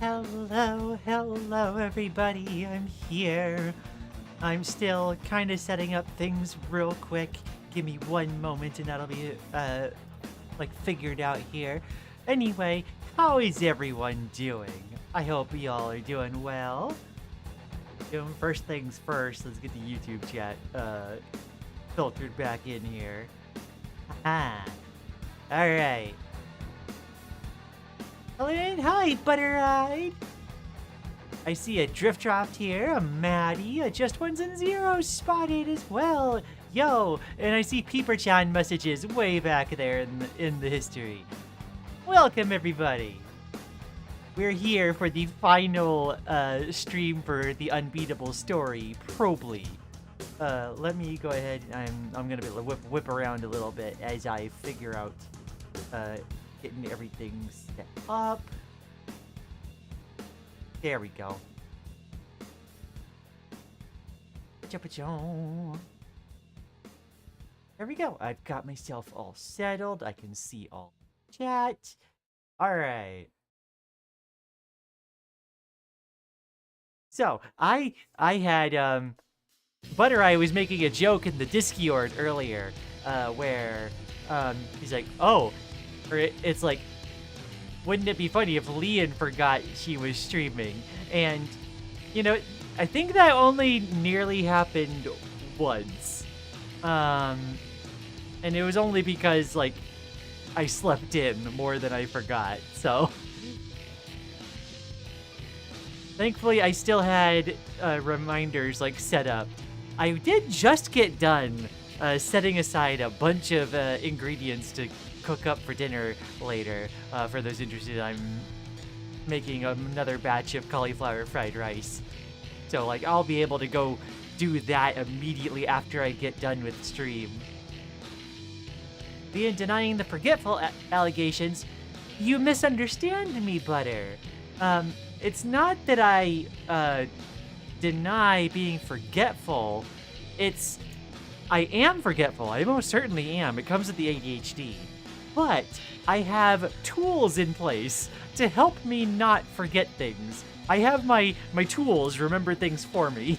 Hello, everybody. I'm here. I'm still kind of setting up things real quick. Give me one moment and that'll be, figured out here. Anyway, how is everyone doing? I hope y'all are doing well. First things first, let's get the YouTube chat, filtered back in here. Haha. Alright. Lian, hi, Butteride! I see a Driftdraft here, a Maddie, a Just Ones and Zeros spotted as well. Yo, and I see Peeper-chan messages way back there in the history. Welcome, everybody. We're here for the final stream for the Unbeatable story, probably. Let me go ahead. I'm gonna be whip around a little bit as I figure out getting everything set up. There we go. There we go. I've got myself all settled. I can see all chat. All right. So I had Butter Eye was making a joke in the Discord earlier, where he's like, oh, or it's like, wouldn't it be funny if Lian forgot she was streaming? And you know, I think that only nearly happened once, and it was only because like I slept in more than I forgot. So thankfully, I still had reminders like set up. I did just get done setting aside a bunch of ingredients to cook up for dinner later. For those interested, I'm making another batch of cauliflower fried rice. So like I'll be able to go do that immediately after I get done with the stream. Lian denying the forgetful allegations. You misunderstand me, Butter. It's not that I deny being forgetful. It's I am forgetful. I most certainly am. It comes with the ADHD. But I have tools in place to help me not forget things. I have my tools remember things for me.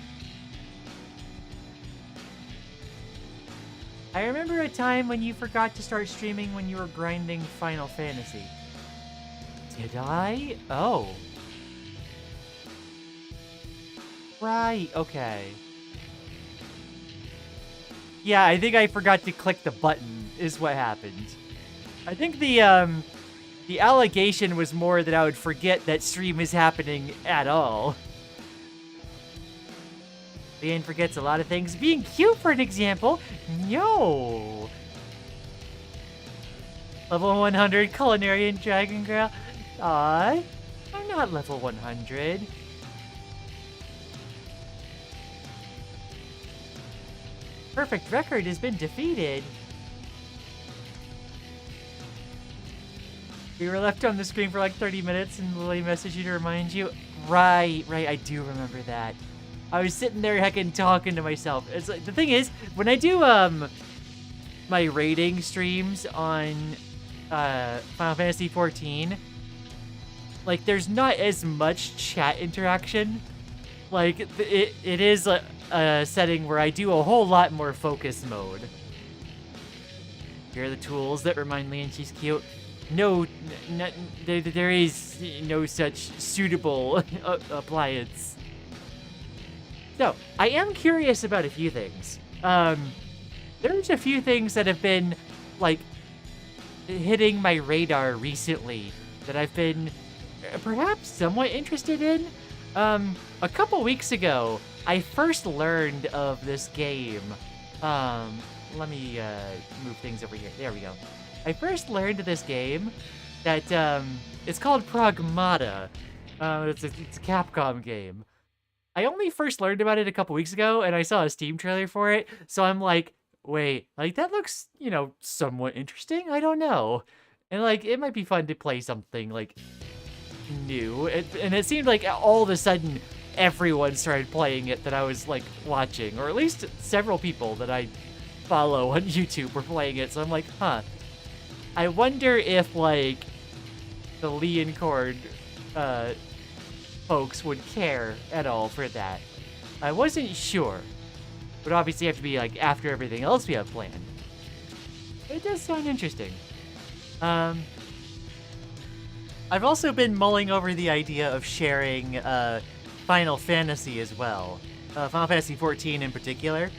I remember a time when you forgot to start streaming when you were grinding Final Fantasy. Did I? Oh. Right, okay. Yeah, I think I forgot to click the button is what happened. I think the allegation was more that I would forget that stream is happening at all. Lian forgets a lot of things. Being cute, for an example. No. Level 100 Culinary and Dragon Girl. Aw, I'm not level 100. Perfect record has been defeated. We were left on the screen for like 30 minutes and Lily messaged you to remind you. Right, I do remember that. I was sitting there heckin' talking to myself. It's like, the thing is, when I do my rating streams on Final Fantasy 14, like there's not as much chat interaction. Like it is a setting where I do a whole lot more focus mode. Here are the tools that remind Lian she's cute. No, there is no such suitable appliance. So, I am curious about a few things. There's a few things that have been, like, hitting my radar recently that I've been perhaps somewhat interested in. A couple weeks ago, I first learned of this game. Let me move things over here. There we go. I first learned of this game that it's called Pragmata. It's a Capcom game. I only first learned about it a couple weeks ago, and I saw a Steam trailer for it. So I'm like, wait, like that looks, you know, somewhat interesting. I don't know, and like it might be fun to play something like new. And it seemed like all of a sudden everyone started playing it that I was like watching, or at least several people that I follow on YouTube were playing it. So I'm like, huh. I wonder if, like, the Lian Cord folks would care at all for that. I wasn't sure. Would obviously have to be like after everything else we have planned. It does sound interesting. I've also been mulling over the idea of sharing Final Fantasy as well. Final Fantasy 14 in particular.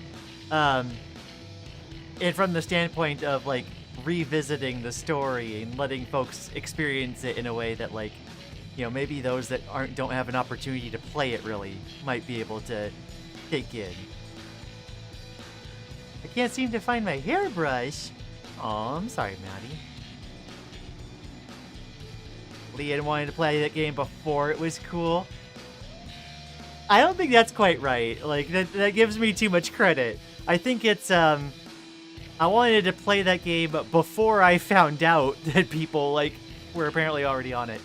And from the standpoint of like revisiting the story and letting folks experience it in a way that like, you know, maybe those that don't have an opportunity to play it really might be able to take in. I can't seem to find my hairbrush. Oh, I'm sorry, Maddie. Lian wanted to play that game before it was cool. I don't think that's quite right. Like, that gives me too much credit. I think it's, I wanted to play that game before I found out that people, like, were apparently already on it.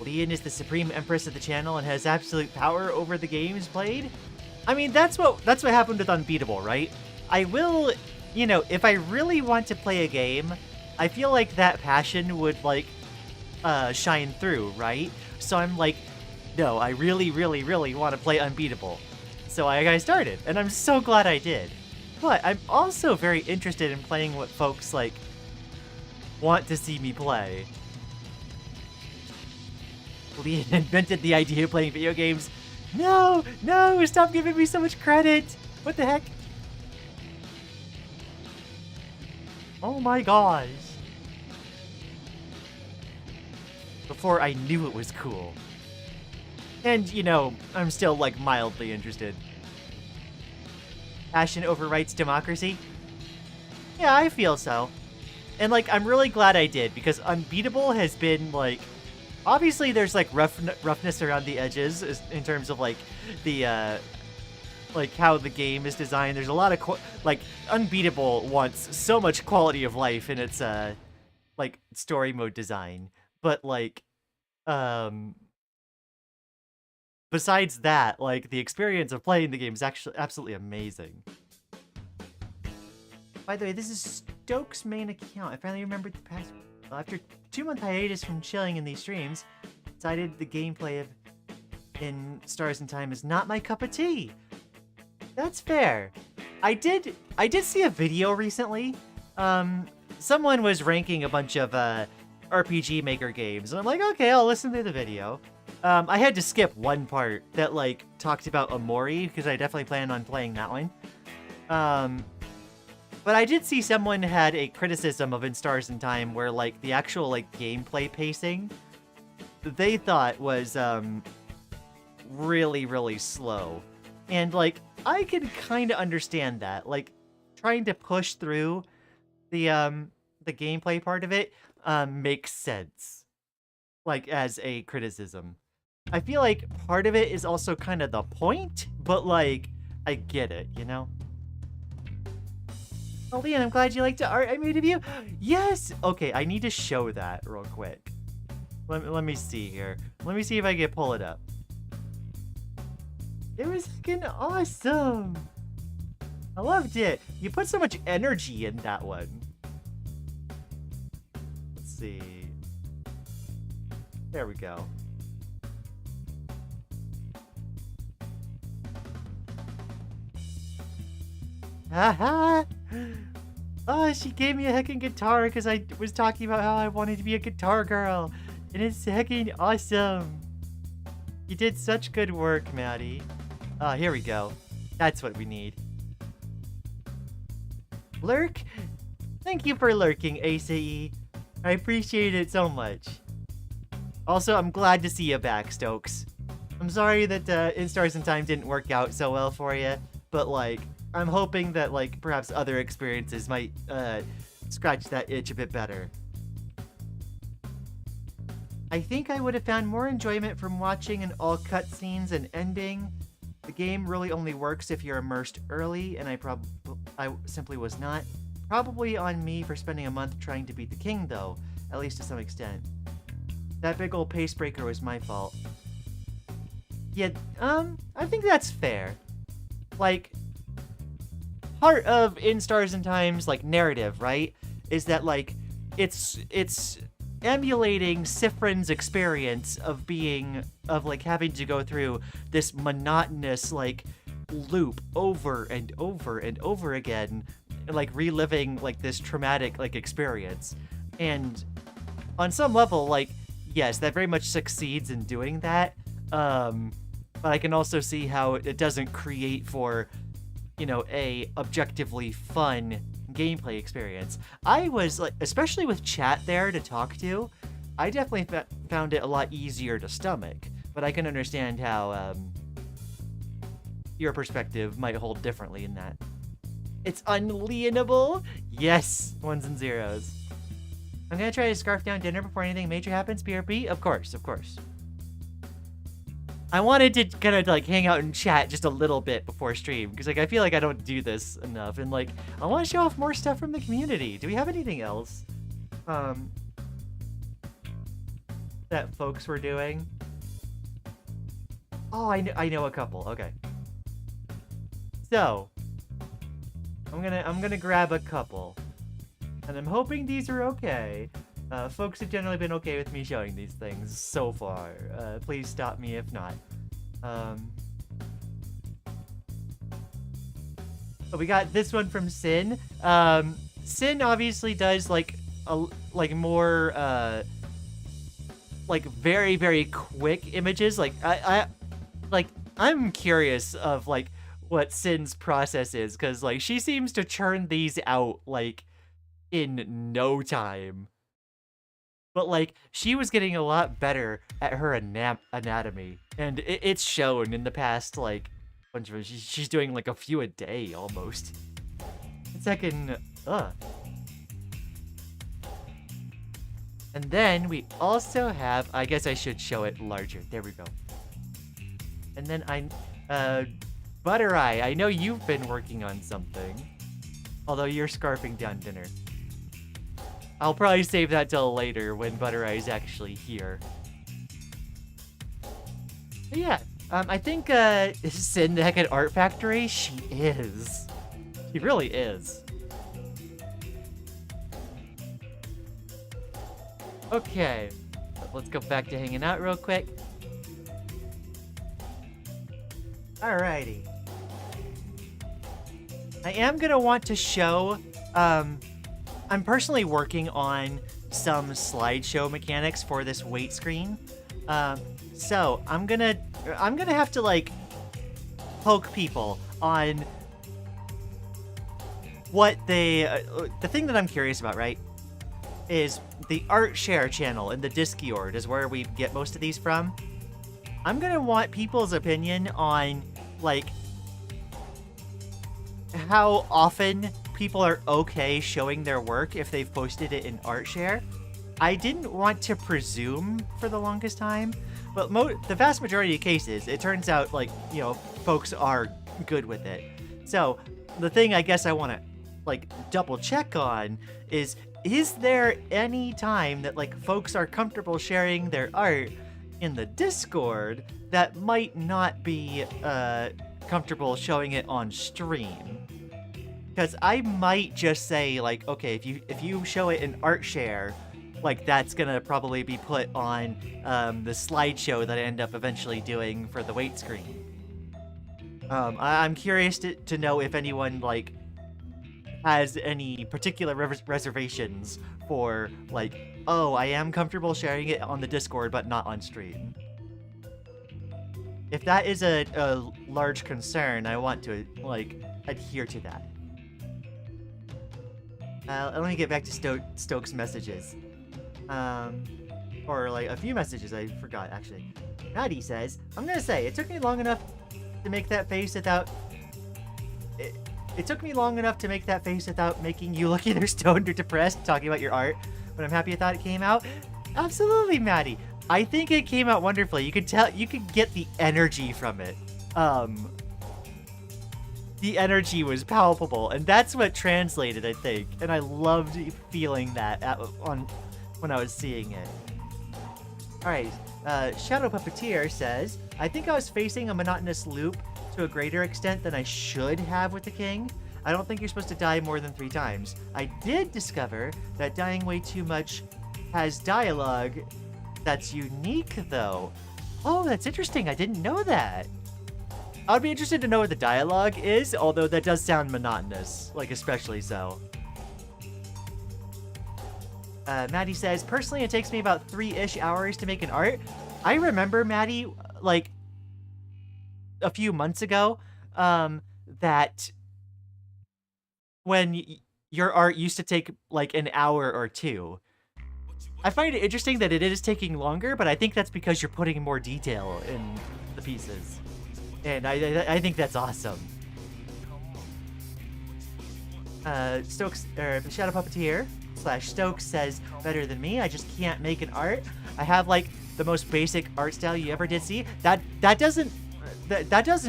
Lian is the supreme empress of the channel and has absolute power over the games played. I mean, that's what happened with Unbeatable, right? I will, you know, if I really want to play a game, I feel like that passion would, like, shine through, right? So I'm like, no, I really, really, really want to play Unbeatable. So I started, and I'm so glad I did. But I'm also very interested in playing what folks, like, want to see me play. Lian invented the idea of playing video games. No, stop giving me so much credit. What the heck? Oh my gosh. Before I knew it was cool. And, you know, I'm still, like, mildly interested. Passion overwrites democracy? Yeah, I feel so. And, like, I'm really glad I did, because Unbeatable has been, like... Obviously, there's, like, roughness around the edges in terms of, like, the, like, how the game is designed. There's a lot of, like, Unbeatable wants so much quality of life in its, like, story mode design. But, like, besides that, like, the experience of playing the game is actually absolutely amazing. By the way, this is Stokes' main account. I finally remembered the password. After 2-month hiatus from chilling in these streams, decided the gameplay of in Stars in Time is not my cup of tea. That's fair. I did see a video recently. Someone was ranking a bunch of RPG Maker games, and I'm like, okay, I'll listen to the video. I had to skip one part that, like, talked about Omori, because I definitely plan on playing that one. But I did see someone had a criticism of In Stars in Time where, like, the actual, like, gameplay pacing they thought was, really, really slow. And, like, I can kind of understand that. Like, trying to push through the gameplay part of it, makes sense. Like, as a criticism. I feel like part of it is also kind of the point, but, like, I get it, you know? Oh, Lian, I'm glad you liked the art I made of you. Yes! Okay, I need to show that real quick. Let me see here. Let me see if I can pull it up. It was fucking awesome! I loved it. You put so much energy in that one. Let's see. There we go. Haha! Oh, she gave me a heckin' guitar because I was talking about how I wanted to be a guitar girl. And it's heckin' awesome. You did such good work, Maddie. Oh, here we go. That's what we need. Lurk? Thank you for lurking, ACE. I appreciate it so much. Also, I'm glad to see you back, Stokes. I'm sorry that In Stars in Time didn't work out so well for you, but, like, I'm hoping that, like, perhaps other experiences might scratch that itch a bit better. I think I would have found more enjoyment from watching an all cutscenes and ending. The game really only works if you're immersed early, and I simply was not. Probably on me for spending a month trying to beat the king, though, at least to some extent. That big old pace breaker was my fault. Yeah, I think that's fair. Like, part of In Stars and Time's, like, narrative, right, is that, like, it's emulating Sifrin's experience of like having to go through this monotonous like loop over and over and over again, like reliving like this traumatic like experience. And on some level, like, yes, that very much succeeds in doing that. But I can also see how it doesn't create for, you know, a objectively fun gameplay experience. I was like, especially with chat there to talk to, I definitely found it a lot easier to stomach. But I can understand how your perspective might hold differently in that. It's unlianable. Yes, ones and zeros. I'm gonna try to scarf down dinner before anything major happens. PRP, of course, of course. I wanted to kind of like hang out and chat just a little bit before stream because like I feel like I don't do this enough, and like I want to show off more stuff from the community. Do we have anything else that folks were doing? Oh, I know a couple. Okay. So, I'm gonna grab a couple, and I'm hoping these are okay. Folks have generally been okay with me showing these things so far. Please stop me if not. But we got this one from Sin. Sin obviously does like more like very, very quick images. Like I'm curious of like what Sin's process is, because like she seems to churn these out like in no time. But like she was getting a lot better at her anatomy, and it's shown in the past like bunch of she's doing like a few a day almost. Second, and then we also have, I guess I should show it larger. There we go. And then Butter Eye, I know you've been working on something, although you're scarfing down dinner. I'll probably save that till later when Butter Eye is actually here. But yeah, I think Sin the Heck at Art Factory, she is. She really is. Okay, let's go back to hanging out real quick. Alrighty. I am gonna want to show, I'm personally working on some slideshow mechanics for this wait screen. So I'm gonna have to like poke people on what they, the thing that I'm curious about, right, is the art share channel in the Discord is where we get most of these from. I'm gonna want people's opinion on like how often people are okay showing their work if they've posted it in art share. I didn't want to presume for the longest time, but the vast majority of cases, it turns out like, you know, folks are good with it. So the thing I guess I want to like double check on is there any time that like folks are comfortable sharing their art in the Discord that might not be comfortable showing it on stream? Because I might just say like, okay, if you show it in art share, like that's gonna probably be put on the slideshow that I end up eventually doing for the wait screen. I'm curious to know if anyone like has any particular reservations for like, oh, I am comfortable sharing it on the Discord but not on stream. If that is a large concern, I want to like adhere to that. Let me get back to Stokes' messages. Or like a few messages I forgot actually. Maddie says, I'm gonna say, it took me long enough to make that face without... It took me long enough to make that face without making you look either stoned or depressed talking about your art, but I'm happy I thought it came out. Absolutely, Maddie. I think it came out wonderfully. You could tell, you could get the energy from it. The energy was palpable, and that's what translated, I think. And I loved feeling that when I was seeing it. Alright, Shadow Puppeteer says, I think I was facing a monotonous loop to a greater extent than I should have with the king. I don't think you're supposed to die more than 3 times. I did discover that dying way too much has dialogue that's unique, though. Oh, that's interesting. I didn't know that. I'd be interested to know what the dialogue is, although that does sound monotonous, like especially so. Maddie says, personally, it takes me about 3-ish hours to make an art. I remember, Maddie, like, a few months ago, that when your art used to take, like, an hour or two. I find it interesting that it is taking longer, but I think that's because you're putting more detail in the pieces. And I think that's awesome. Stokes, Shadow Puppeteer / Stokes says, better than me, I just can't make an art. I have, like, the most basic art style you ever did see. That doesn't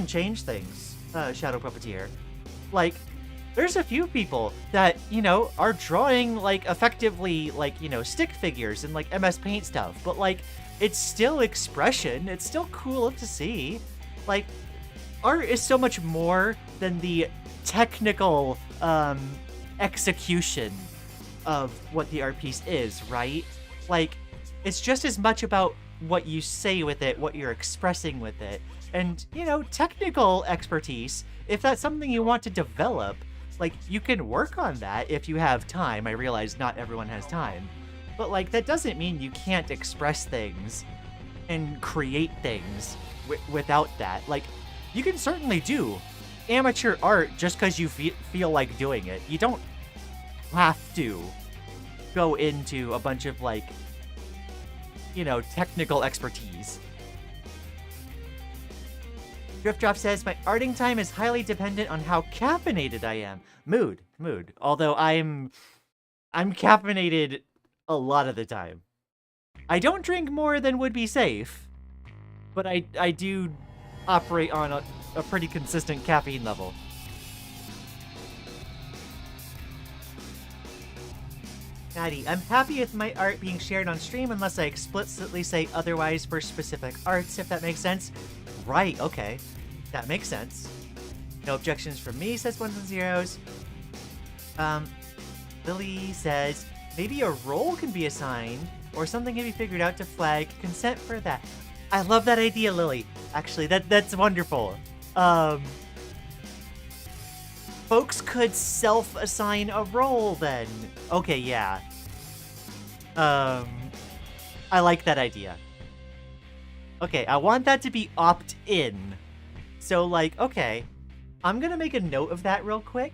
change things, Shadow Puppeteer. Like, there's a few people that, you know, are drawing, like, effectively, like, you know, stick figures and, like, MS Paint stuff. But, like, it's still expression. It's still cool to see. Like, art is so much more than the technical, execution of what the art piece is, right? Like, it's just as much about what you say with it, what you're expressing with it. And, you know, technical expertise, if that's something you want to develop, like, you can work on that if you have time. I realize not everyone has time. But, like, that doesn't mean you can't express things and create things without that. Like, you can certainly do amateur art just because you feel like doing it. You don't have to go into a bunch of, like, you know, technical expertise. Driftdrop says, my arting time is highly dependent on how caffeinated I am. Mood. Although I'm caffeinated a lot of the time. I don't drink more than would be safe, but I do operate on a pretty consistent caffeine level. Natty, I'm happy with my art being shared on stream unless I explicitly say otherwise for specific arts, if that makes sense. Right, okay. That makes sense. No objections from me, says Ones and Zeros. Lily says, maybe a role can be assigned, or something can be figured out to flag consent for that. I love that idea, Lily. Actually, that's wonderful. Folks could self-assign a role then. Okay, yeah. I like that idea. Okay, I want that to be opt-in. So, like, okay. I'm gonna make a note of that real quick.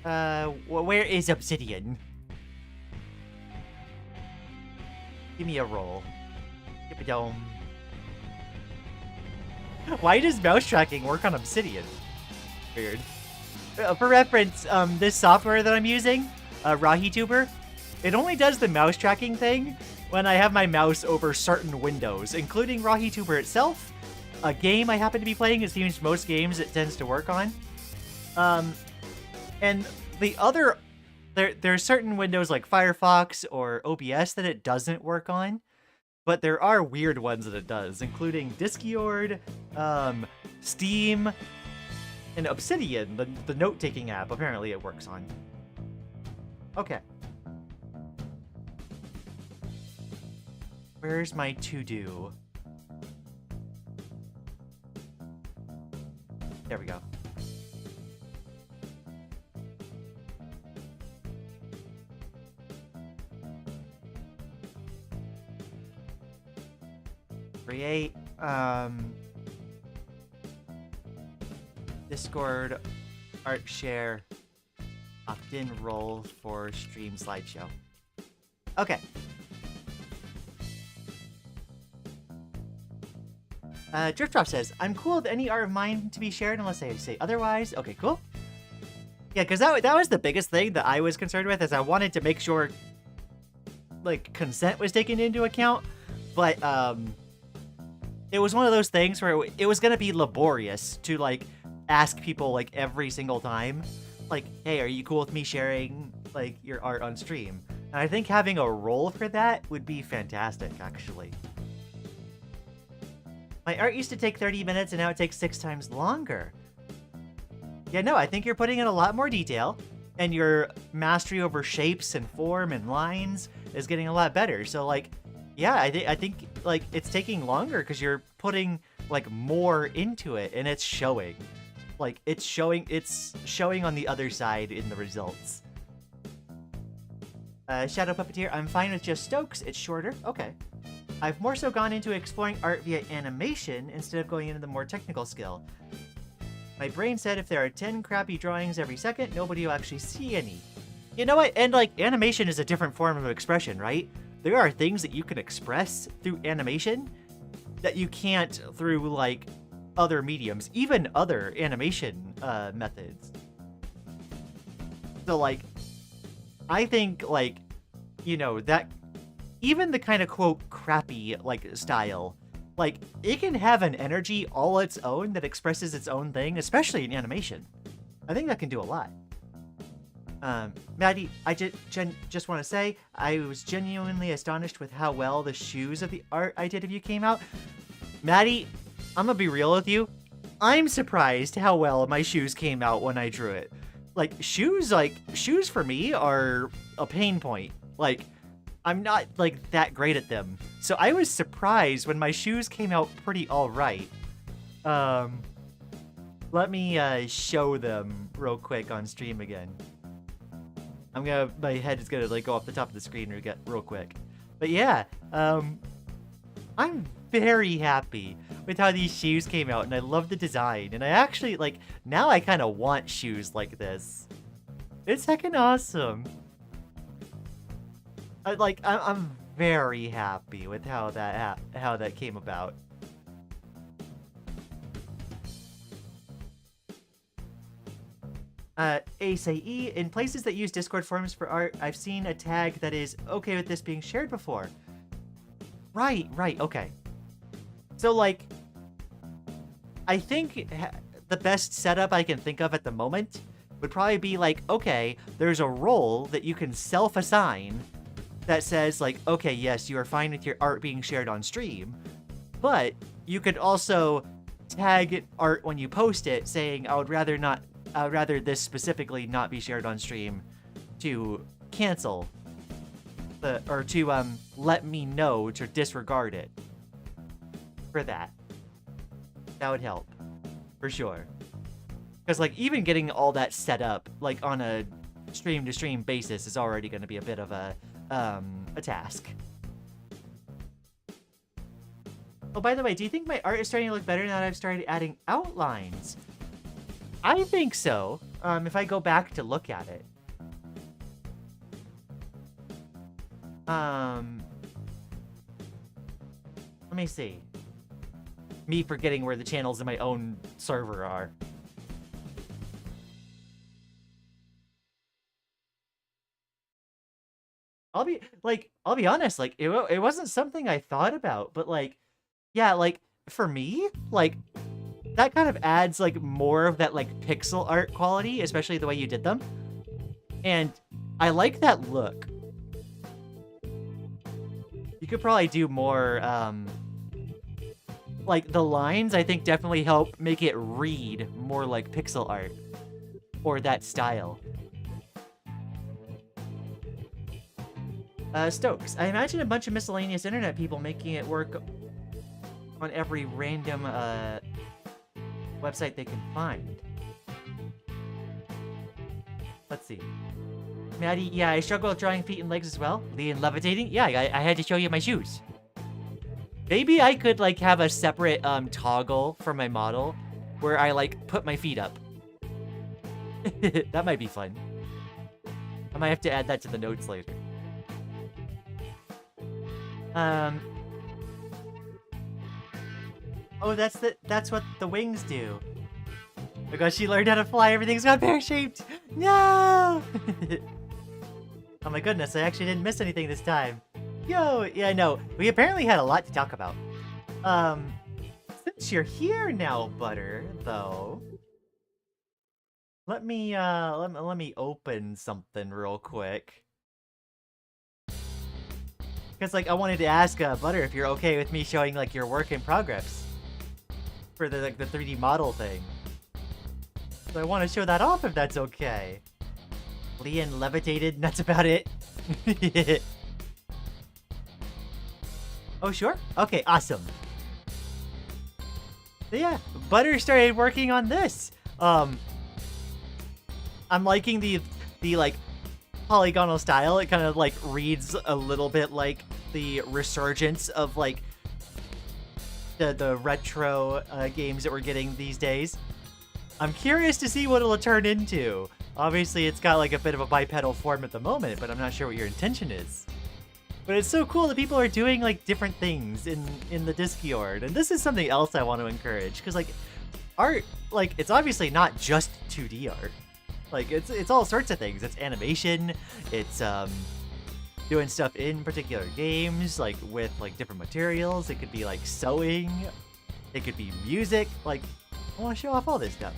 Where is Obsidian? Give me a roll. Give a dome. Why does mouse tracking work on Obsidian? Weird. For reference, this software that I'm using, RahiTuber, it only does the mouse tracking thing when I have my mouse over certain windows, including RahiTuber itself, a game I happen to be playing. It seems most games it tends to work on. And the other, there are certain windows like Firefox or OBS that it doesn't work on, but there are weird ones that it does, including Discord, Steam, and Obsidian, the note-taking app, apparently it works on. Okay. Where's my to-do? There we go. Create, Discord, art share, opt-in role for stream slideshow. Okay. Driftdrop says, I'm cool with any art of mine to be shared unless I say otherwise. Okay, cool. Yeah, because that was the biggest thing that I was concerned with, is I wanted to make sure, like, consent was taken into account, but, it was one of those things where it was gonna be laborious to, like, ask people, like, every single time, like, hey, are you cool with me sharing, like, your art on stream? And I think having a role for that would be fantastic, actually. My art used to take 30 minutes and now it takes 6 times longer. Yeah, no, I think you're putting in a lot more detail, and your mastery over shapes and form and lines is getting a lot better. So like, yeah, I think like it's taking longer because you're putting like more into it, and it's showing. Like it's showing on the other side in the results. Shadow Puppeteer, I'm fine with just Stokes. It's shorter. Okay. I've more so gone into exploring art via animation instead of going into the more technical skill. My brain said if there are 10 crappy drawings every second, nobody will actually see any. You know what? And like animation is a different form of expression, right? There are things that you can express through animation that you can't through like other mediums, even other animation methods. So like, I think like, you know, that even the kind of quote crappy like style, like it can have an energy all its own that expresses its own thing, especially in animation. I think that can do a lot. Maddie, I just want to say I was genuinely astonished with how well the shoes of the art I did of you came out. Maddie, I'm gonna be real with you. I'm surprised how well my shoes came out when I drew it. Like shoes for me are a pain point. Like I'm not like that great at them. So I was surprised when my shoes came out pretty all right. Let me show them real quick on stream again. My head is gonna like go off the top of the screen real quick. But yeah, I'm very happy with how these shoes came out, and I love the design. And I actually like now I kind of want shoes like this. It's heckin' awesome. I'm very happy with how that came about. Ace in places that use Discord forums for art, I've seen a tag that is okay with this being shared before. Right, okay. So like, I think the best setup I can think of at the moment would probably be like, okay, there's a role that you can self-assign that says like, okay, yes, you are fine with your art being shared on stream, but you could also tag art when you post it saying, I would rather this specifically not be shared on stream to cancel or to let me know to disregard it. For that would help for sure, because like even getting all that set up like on a stream to stream basis is already going to be a bit of a task. Oh, by the way, do you think my art is starting to look better now that I've started adding outlines? I think so. If I go back to look at it. Let me see. Me forgetting where the channels in my own server are. I'll be honest, like it wasn't something I thought about, but like, yeah, like for me, like that kind of adds like more of that like pixel art quality, especially the way you did them. And I like that look. You could probably do more, like the lines I think definitely help make it read more like pixel art or that style. Stokes, I imagine a bunch of miscellaneous internet people making it work on every random website they can find. Let's see. Maddie, yeah, I struggle with drawing feet and legs as well. Lian levitating? Yeah, I had to show you my shoes. Maybe I could like have a separate toggle for my model where I like put my feet up. That might be fun. I might have to add that to the notes later. Oh, that's what the wings do. Oh gosh, she learned how to fly. Everything's got pear-shaped. No! Oh my goodness, I actually didn't miss anything this time. Yo, yeah, no, we apparently had a lot to talk about. Since you're here now, Butter, though, let me open something real quick. Because, like, I wanted to ask Butter if you're okay with me showing, like, your work in progress for the 3D model thing. So I want to show that off if that's okay. Lian levitated, and that's about it. Oh, sure. Okay, awesome. So yeah, Butter started working on this. I'm liking the like polygonal style. It kind of like reads a little bit like the resurgence of like the retro games that we're getting these days. I'm curious to see what it'll turn into. Obviously, it's got like a bit of a bipedal form at the moment, but I'm not sure what your intention is. But it's so cool that people are doing like different things in the Discord, and this is something else I want to encourage because like art, like it's obviously not just 2D art. Like it's all sorts of things. It's animation. It's doing stuff in particular games, like with like different materials. It could be like sewing. It could be music. Like I want to show off all this stuff.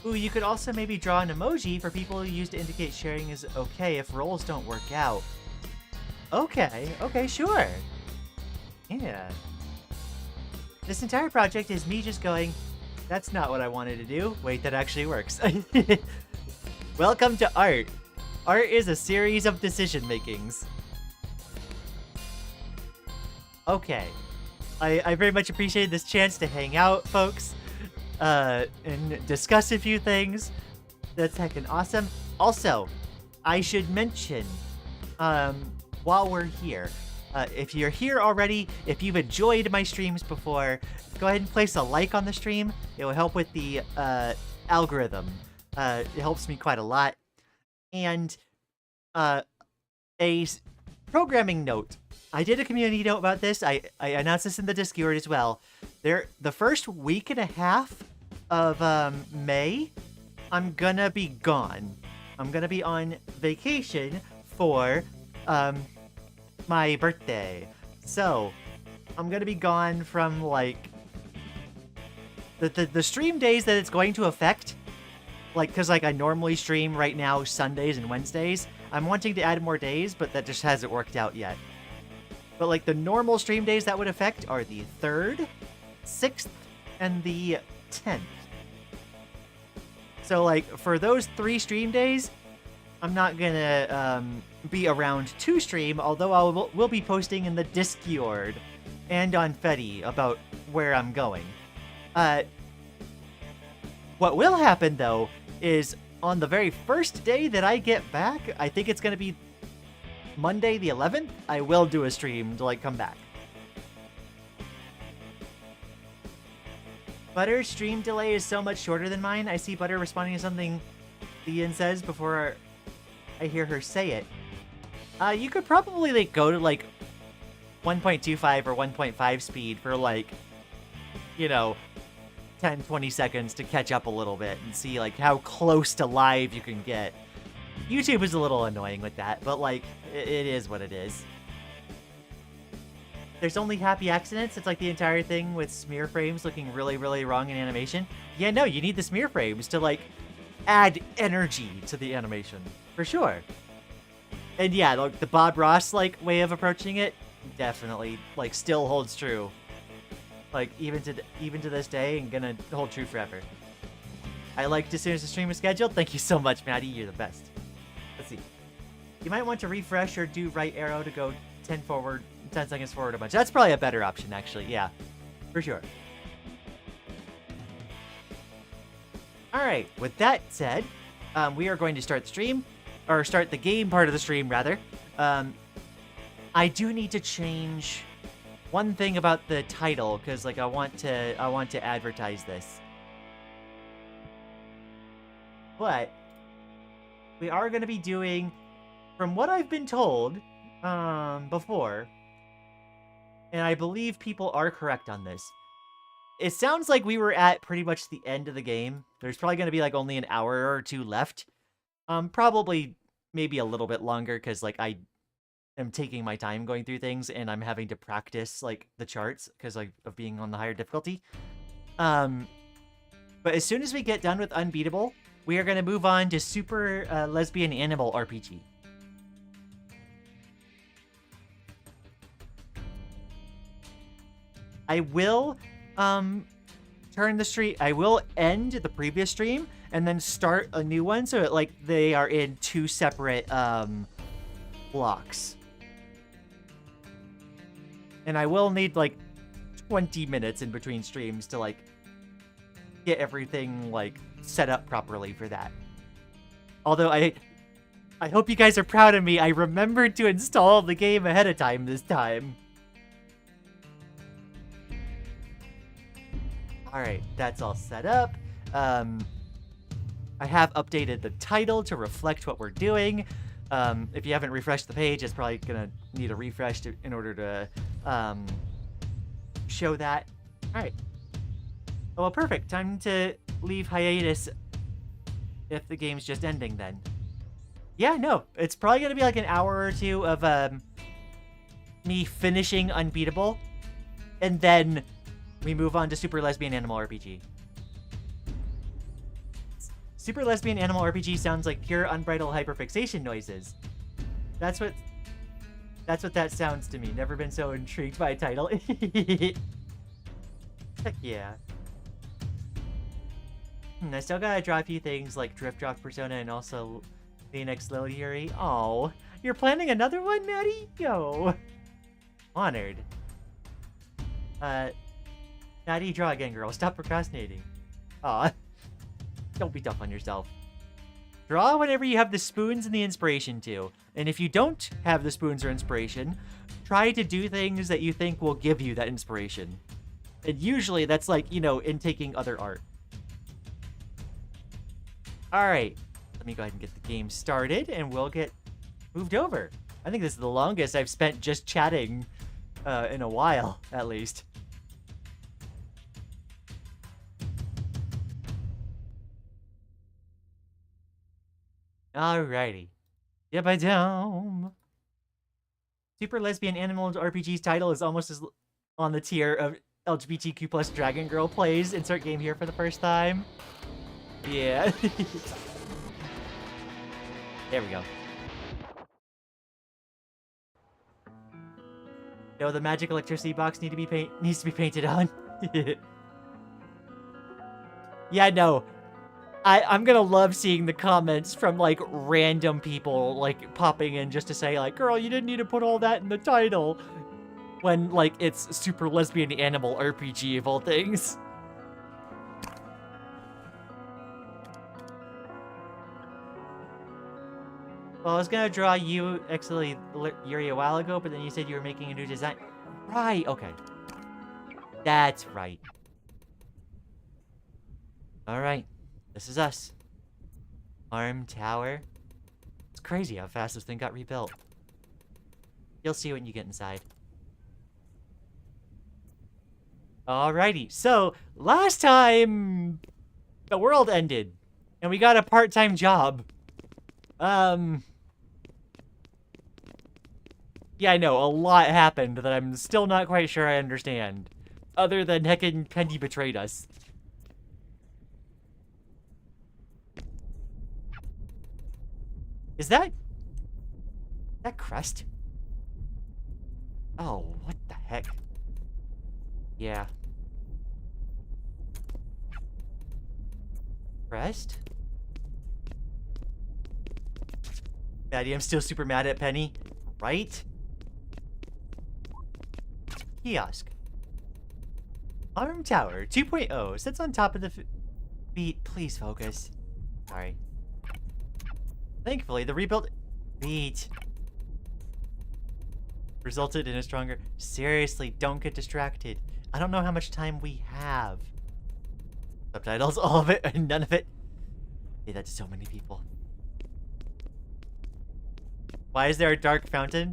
Ooh, you could also maybe draw an emoji for people who use to indicate sharing is okay if roles don't work out. Okay, sure. Yeah. This entire project is me just going, that's not what I wanted to do. Wait, that actually works. Welcome to art. Art is a series of decision makings. Okay. I very much appreciate this chance to hang out, folks. And discuss a few things. That's heckin' awesome. Also, I should mention, while we're here, if you're here already, if you've enjoyed my streams before, go ahead and place a like on the stream. It will help with the algorithm. It helps me quite a lot. And a programming note. I did a community note about this. I announced this in the Discord as well. The first week and a half of May, I'm gonna be gone. I'm gonna be on vacation for my birthday. So I'm gonna be gone from like the stream days that it's going to affect. Like, because like I normally stream right now Sundays and Wednesdays. I'm wanting to add more days, but that just hasn't worked out yet. But like the normal stream days that would affect are the 3rd, 6th, and the 10th. So like for those 3 stream days, I'm not gonna be around to stream, although I will be posting in the Discord and on Fetty about where I'm going. What will happen though is on the very first day that I get back, I think it's gonna be Monday the 11th, I will do a stream to like come back. Butter's stream delay is so much shorter than mine. I see Butter responding to something Lian says before I hear her say it. You could probably like go to like 1.25 or 1.5 speed for like, you know, 10-20 seconds to catch up a little bit and see like how close to live you can get. YouTube is a little annoying with that, but like it is what it is. There's only happy accidents. It's like the entire thing with smear frames looking really, really wrong in animation. Yeah, no, you need the smear frames to like add energy to the animation for sure. And yeah, like the Bob Ross like way of approaching it definitely like still holds true. Like even to this day and gonna hold true forever. I liked as soon as the stream was scheduled. Thank you so much, Maddie. You're the best. Let's see. You might want to refresh or do right arrow to go 10 seconds forward a bunch. That's probably a better option, actually. Yeah, for sure. All right. With that said, we are going to start the stream, or start the game part of the stream, rather. I do need to change one thing about the title because, like, I want to advertise this. But we are going to be doing, from what I've been told before, and I believe people are correct on this, it sounds like we were at pretty much the end of the game. There's probably going to be like only an hour or two left. Probably maybe a little bit longer because like I am taking my time going through things and I'm having to practice like the charts because like of being on the higher difficulty. But as soon as we get done with Unbeatable, we are going to move on to Super Lesbian Animal RPG. I will turn the stream. I will end the previous stream and then start a new one so that like they are in two separate blocks. And I will need, like, 20 minutes in between streams to, like, get everything, like, set up properly for that. Although I hope you guys are proud of me. I remembered to install the game ahead of time this time. Alright, that's all set up. I have updated the title to reflect what we're doing. If you haven't refreshed the page, it's probably gonna need a refresh in order to show that. Alright. Oh, well, perfect. Time to leave hiatus if the game's just ending then. Yeah, no. It's probably gonna be like an hour or two of me finishing Unbeatable. And then we move on to Super Lesbian Animal RPG. Super Lesbian Animal RPG sounds like pure unbridled hyperfixation noises. That's what that sounds to me. Never been so intrigued by a title. Heck yeah. I still gotta draw a few things like Drift Drop Persona and also Phoenix Lil Yuri. Oh, you're planning another one, Maddie? Yo. Honored. Maddie, draw again, girl. Stop procrastinating. Aw. Don't be tough on yourself. Draw whenever you have the spoons and the inspiration to. And if you don't have the spoons or inspiration, try to do things that you think will give you that inspiration. And usually that's like, you know, in taking other art. Alright. Let me go ahead and get the game started and we'll get moved over. I think this is the longest I've spent just chatting in a while, at least. Alrighty. Yabba-dum. Super Lesbian Animal RPG's title is almost as on the tier of LGBTQ plus Dragon Girl plays. Insert game here for the first time. Yeah. There we go. No, the magic electricity box needs to be painted on. Yeah, no. I'm gonna love seeing the comments from, like, random people, like, popping in just to say, like, girl, you didn't need to put all that in the title. When, like, it's Super Lesbian Animal RPG of all things. Well, I was gonna draw you, actually, Yuri a while ago, but then you said you were making a new design. Right, okay. That's right. Alright. This is us. Arm tower. It's crazy how fast this thing got rebuilt. You'll see when you get inside. Alrighty, so last time the world ended and we got a part-time job. Yeah, I know, a lot happened that I'm still not quite sure I understand. Other than heckin' Penny betrayed us. Is that Crest? Oh, what the heck? Yeah. Crest? Maddie, I'm still super mad at Penny. Right? Kiosk. Arm Tower 2.0 sits on top of the beat. Please focus. Sorry. Thankfully, the rebuild beat resulted in a stronger... Seriously, don't get distracted. I don't know how much time we have. Subtitles, all of it, and none of it. Say that to so many people. Why is there a dark fountain?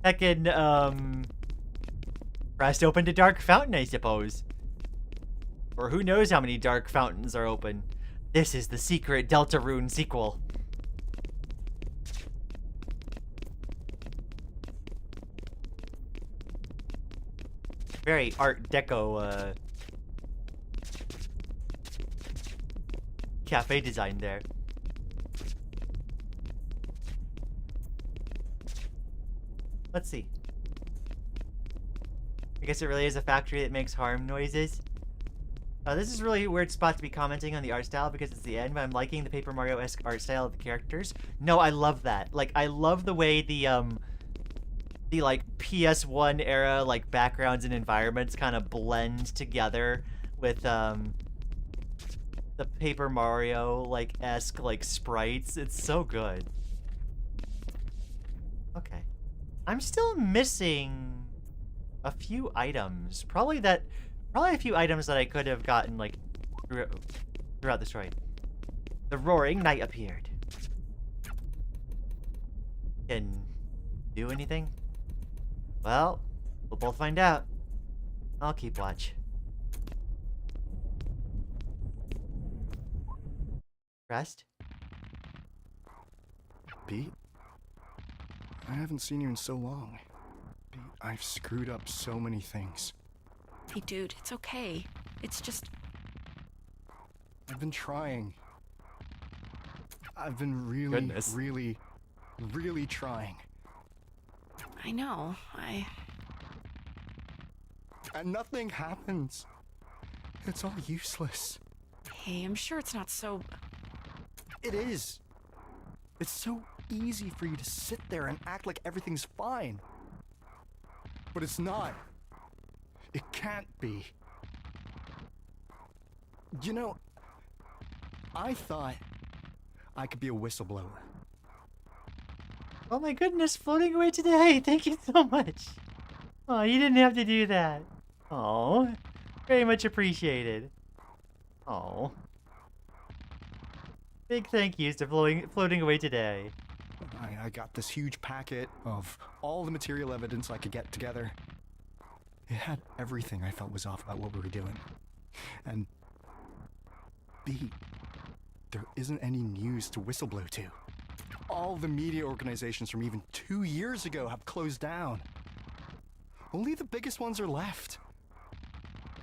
Heckin', Crest opened a dark fountain, I suppose. Or who knows how many dark fountains are open. This is the secret Deltarune sequel. Very Art Deco, cafe design there. Let's see. I guess it really is a factory that makes harm noises. This is really a weird spot to be commenting on the art style because it's the end, but I'm liking the Paper Mario-esque art style of the characters. No, I love that. Like, I love the way the the like PS1 era like backgrounds and environments kind of blend together with the Paper Mario like esque like sprites. It's so good. Okay. I'm still missing a few items. Probably a few items that I could have gotten like throughout the story. The roaring night appeared. Can do anything? Well, we'll both find out. I'll keep watch. Rest? Pete? I haven't seen you in so long. Pete, I've screwed up so many things. Hey, dude, it's okay. It's just... I've been trying. I've been Goodness. really trying. I know, And nothing happens. It's all useless. Hey, I'm sure it's not so... It is. It's so easy for you to sit there and act like everything's fine. But it's not. It can't be. You know, I thought I could be a whistleblower. Oh my goodness, floating away today. Thank you so much. Oh, you didn't have to do that. Oh, very much appreciated. Oh. Big thank yous to floating away today. I got this huge packet of all the material evidence I could get together. It had everything I felt was off about what we were doing. And B, there isn't any news to whistleblow to. All the media organizations from even 2 years ago have closed down. Only the biggest ones are left.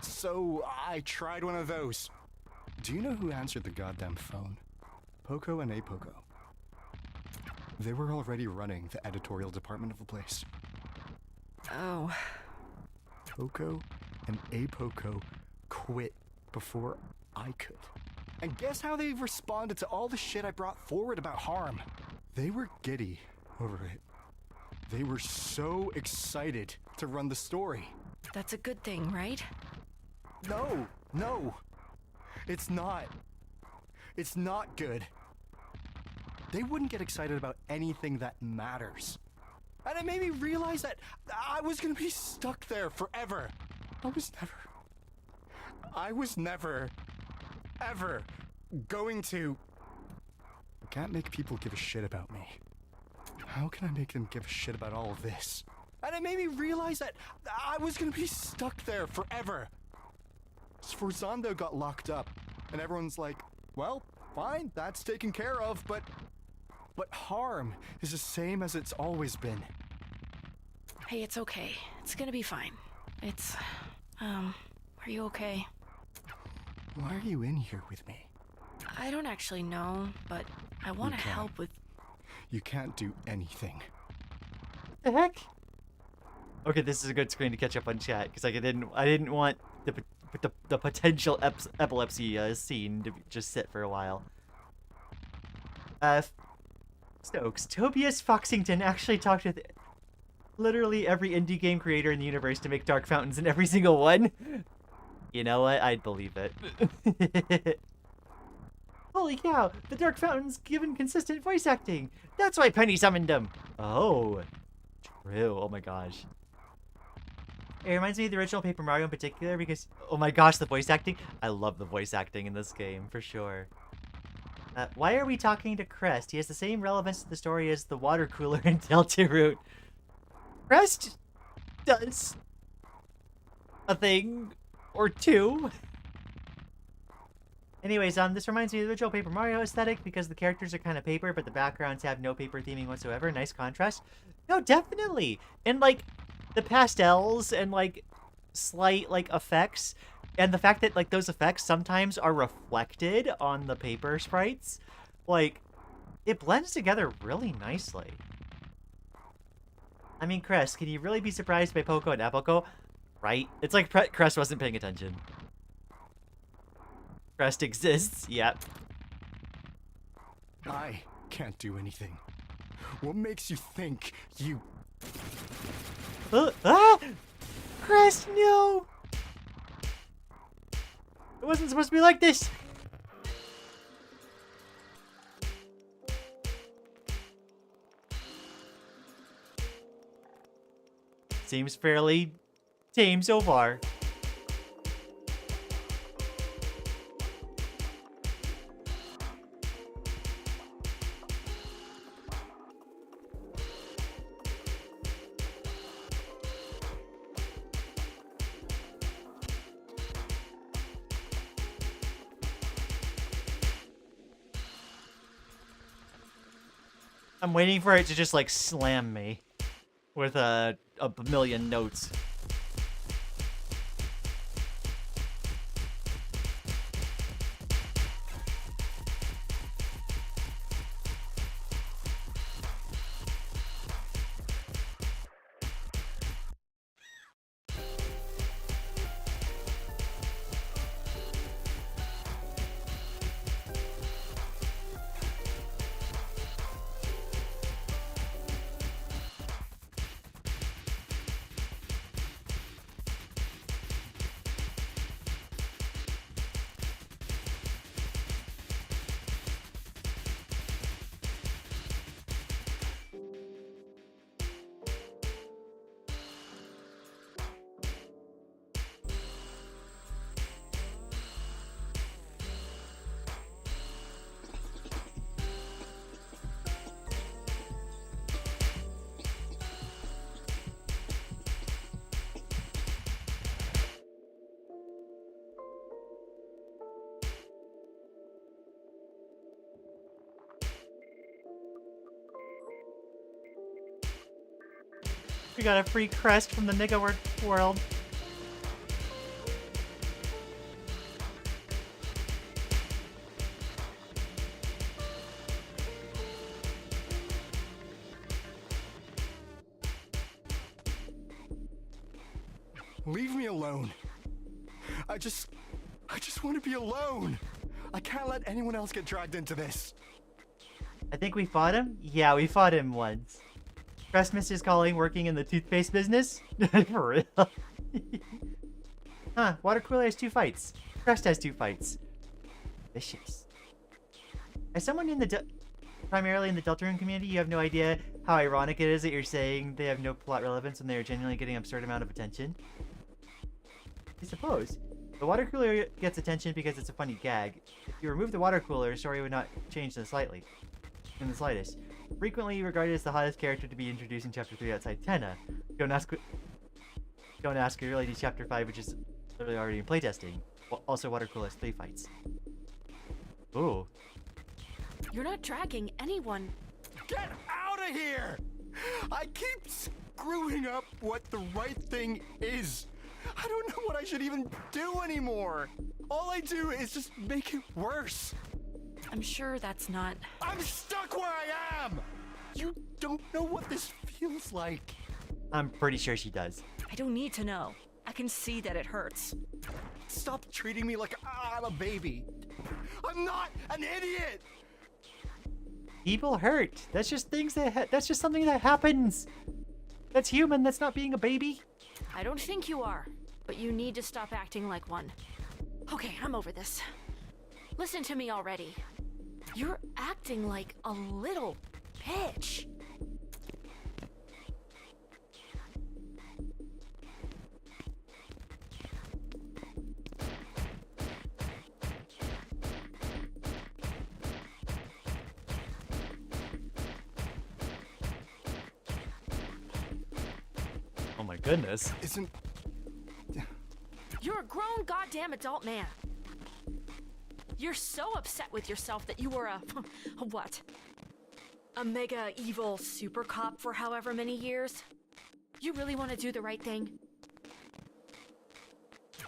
So I tried one of those. Do you know who answered the goddamn phone? Poco and Apoco. They were already running the editorial department of the place. Oh. Poco and Apoco quit before I could. And guess how they responded to all the shit I brought forward about harm? They were giddy over it. They were so excited to run the story. That's a good thing, right? No. It's not. It's not good. They wouldn't get excited about anything that matters. And it made me realize that I was gonna be stuck there forever. I was never, ever going to... I can't make people give a shit about me. How can I make them give a shit about all of this? And it made me realize that I was gonna be stuck there forever. Sforzando got locked up, and everyone's like, well, fine, that's taken care of, but harm is the same as it's always been. Hey, it's okay. It's gonna be fine. It's... are you okay? Why are you in here with me? I don't actually know, but I want to can't. help with... You can't do anything. The heck? Okay, this is a good screen to catch up on chat because like I didn't want the potential epilepsy scene to just sit for a while. Stokes, Tobias Foxington actually talked with literally every indie game creator in the universe to make dark fountains in every single one. You know what? I'd believe it. Holy cow! The dark fountains given consistent voice acting. That's why Penny summoned them. Oh, true. Oh my gosh. It reminds me of the original Paper Mario in particular because, oh my gosh, the voice acting. I love the voice acting in this game for sure. Why are we talking to Crest? He has the same relevance to the story as the water cooler in Delta Route. Crest does a thing or two. Anyways, this reminds me of the original Paper Mario aesthetic because the characters are kind of paper, but the backgrounds have no paper theming whatsoever. Nice contrast. No, definitely. And like the pastels and like slight like effects, and the fact that like those effects sometimes are reflected on the paper sprites, like it blends together really nicely. I mean, Crest, can you really be surprised by Poco and Apoco? Right? It's like Crest wasn't paying attention. Crest exists, yep. I can't do anything. What makes you think you... Ah! Crest, no! It wasn't supposed to be like this! Seems fairly tame so far. I'm waiting for it to just like slam me with a million notes. We got a free crest from the nigga world. Leave me alone. I just want to be alone. I can't let anyone else get dragged into this. I think we fought him? Yeah, we fought him once. Crestmas is calling working in the toothpaste business? For real? Huh, Water Cooler has 2 fights. Crest has 2 fights. Vicious. As someone in the primarily in the Deltarune community, you have no idea how ironic it is that you're saying they have no plot relevance when they are genuinely getting an absurd amount of attention. I suppose. The water cooler gets attention because it's a funny gag. If you remove the water cooler, the story would not change in the slightest. Frequently regarded as the hottest character to be introduced in Chapter 3 outside Tenna. Don't ask, it really to Chapter 5, which is literally already in playtesting. Also, water cooler has 3 fights. Ooh. You're not dragging anyone. Get out of here! I keep screwing up what the right thing is. I don't know what I should even do anymore. All I do is just make it worse. I'm sure that's not... I'm stuck where I am! You don't know what this feels like. I'm pretty sure she does. I don't need to know. I can see that it hurts. Stop treating me like I'm a baby. I'm not an idiot! People hurt. That's just that's just something that happens. That's human. That's not being a baby. I don't think you are, but you need to stop acting like one. Okay, I'm over this. Listen to me already. You're acting like a little bitch. Oh my goodness. Isn't... You're a grown goddamn adult man. You're so upset with yourself that you were a what? A mega evil super cop for however many years? You really want to do the right thing?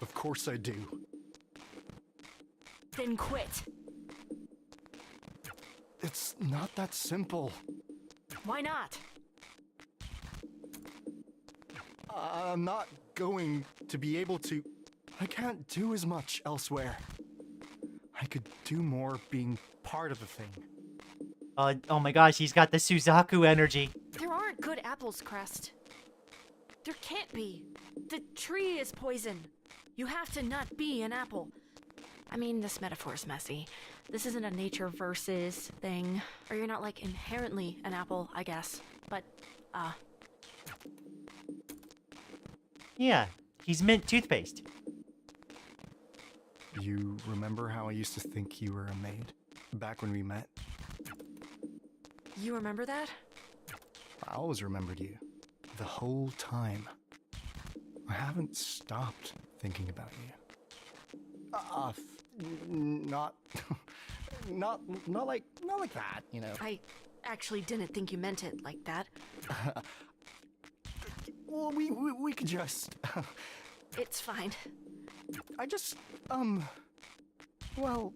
Of course I do. Then quit. It's not that simple. Why not? I'm not going to be able to... I can't do as much elsewhere. I could do more being part of the thing. Oh my gosh, he's got the Suzaku energy. There aren't good apples, Crest. There can't be. The tree is poison. You have to not be an apple. I mean, this metaphor is messy. This isn't a nature versus thing. Or you're not, like, inherently an apple, I guess. But, Yeah, he's mint toothpaste. You remember how I used to think you were a maid? Back when we met? You remember that? I always remembered you. The whole time. I haven't stopped thinking about you. Not... not like that, you know. I actually didn't think you meant it like that. Well, we could just... It's fine. I just, well,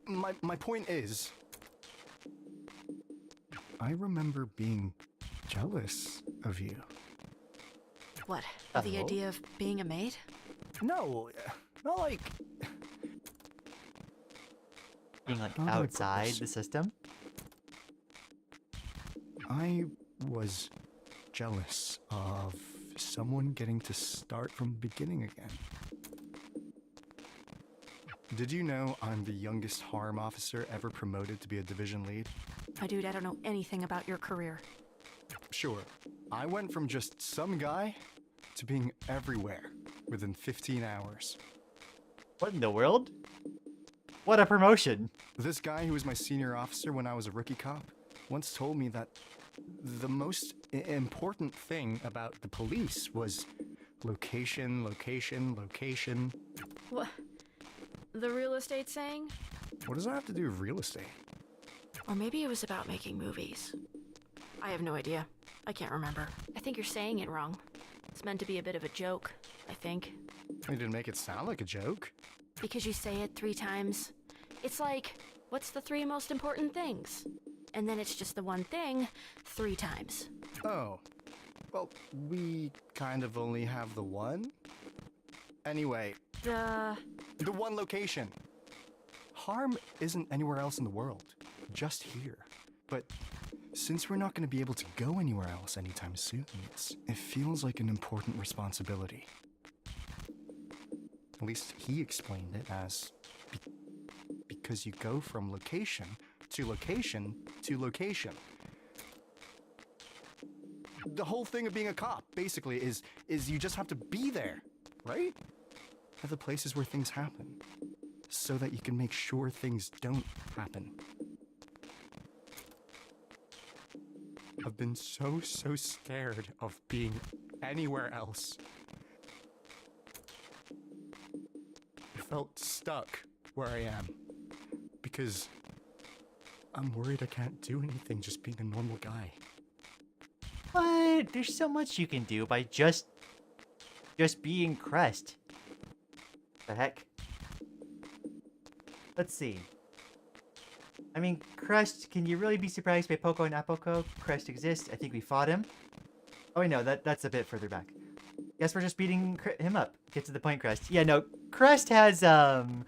my point is, I remember being jealous of you. What? The Oh. idea of being a maid? No, not like, Being like Not on outside purpose. the system. I was jealous of someone getting to start from the beginning again. Did you know I'm the youngest harm officer ever promoted to be a division lead? My dude, I don't know anything about your career. Sure, I went from just some guy to being everywhere within 15 hours. What in the world? What a promotion. This guy who was my senior officer when I was a rookie cop once told me that the most important thing about the police was location, location, location. What? The real estate saying? What does that have to do with real estate? Or maybe it was about making movies. I have no idea. I can't remember. I think you're saying it wrong. It's meant to be a bit of a joke, I think. You didn't make it sound like a joke. Because you say it 3 times. It's like, what's the 3 most important things? And then it's just the one thing 3 times. Oh, well, we kind of only have the one. Anyway, the one location. Harm isn't anywhere else in the world, just here. But since we're not going to be able to go anywhere else anytime soon, it feels like an important responsibility. At least he explained it as because you go from location to location to location. The whole thing of being a cop, basically, is you just have to be there, right? At the places where things happen, so that you can make sure things don't happen. I've been so scared of being anywhere else. I felt stuck where I am, because I'm worried I can't do anything just being a normal guy. What? There's so much you can do by just being Crest. The heck? Let's see. I mean, Crest, can you really be surprised by Poco and Apoco? Crest exists. I think we fought him. Oh, wait, no, that's a bit further back. Guess we're just beating him up. Get to the point, Crest. Yeah, no, Crest has, some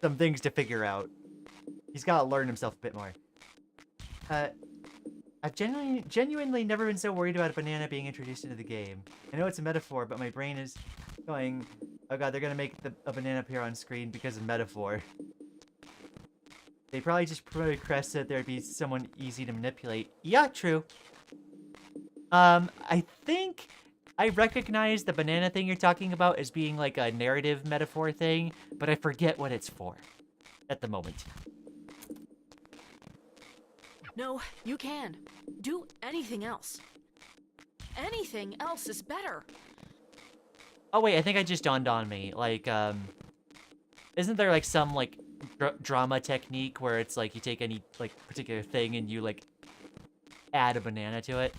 things to figure out. He's got to learn himself a bit more. I've genuinely never been so worried about a banana being introduced into the game. I know it's a metaphor, but my brain is going, oh god, they're gonna make a banana appear on screen because of metaphor. They probably just promoted Crest so that there'd be someone easy to manipulate. Yeah, true. I think I recognize the banana thing you're talking about as being like a narrative metaphor thing, but I forget what it's for at the moment. No, you can. Do anything else. Anything else is better. Oh wait, I think it just dawned on me. Like, isn't there like some like drama technique where it's like you take any like particular thing and you like add a banana to it,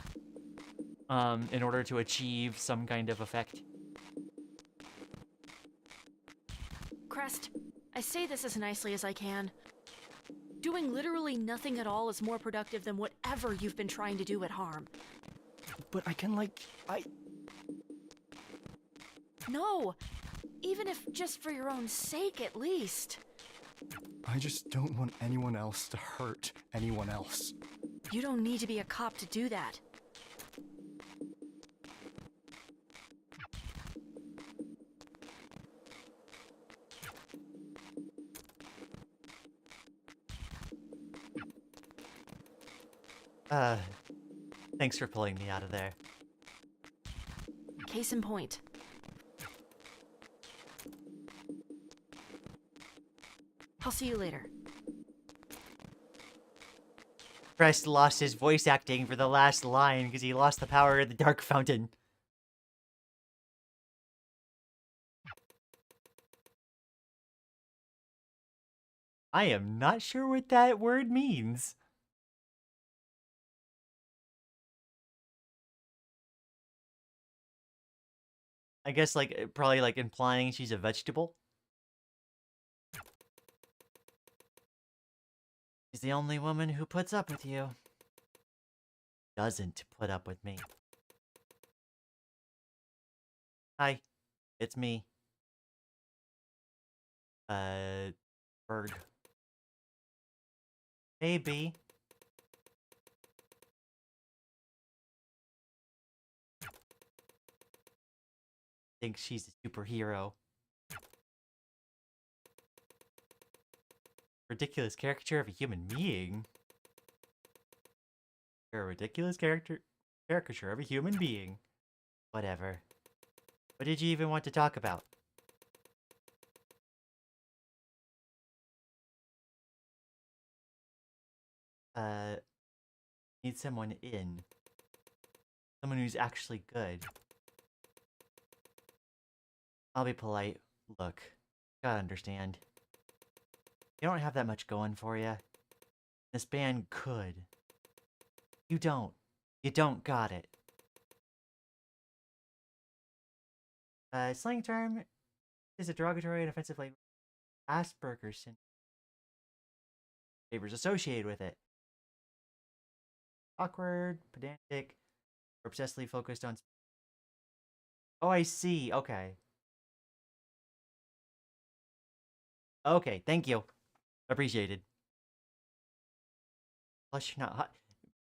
in order to achieve some kind of effect? Crest, I say this as nicely as I can. Doing literally nothing at all is more productive than whatever you've been trying to do at Harm. But I can, No! Even if just for your own sake, at least. I just don't want anyone else to hurt anyone else. You don't need to be a cop to do that. Uh, thanks for pulling me out of there. Case in point. I'll see you later. Crest lost his voice acting for the last line because he lost the power of the Dark Fountain. I am not sure what that word means. I guess, like, probably, like, implying she's a vegetable. She's the only woman who puts up with you. Doesn't put up with me. Hi, it's me. Bird. Hey, B. Thinks she's a superhero. Ridiculous caricature of a human being. You're a ridiculous caricature of a human being. Whatever. What did you even want to talk about? Need someone in. Someone who's actually good. I'll be polite. Look, gotta understand. You don't have that much going for you. This band could. You don't. You don't got it. Slang term is a derogatory and offensive label. Asperger's syndrome. Favors associated with it. Awkward, pedantic, or obsessively focused on... Oh, I see. Okay. Okay, thank you. Appreciated. Plus, you're not hot.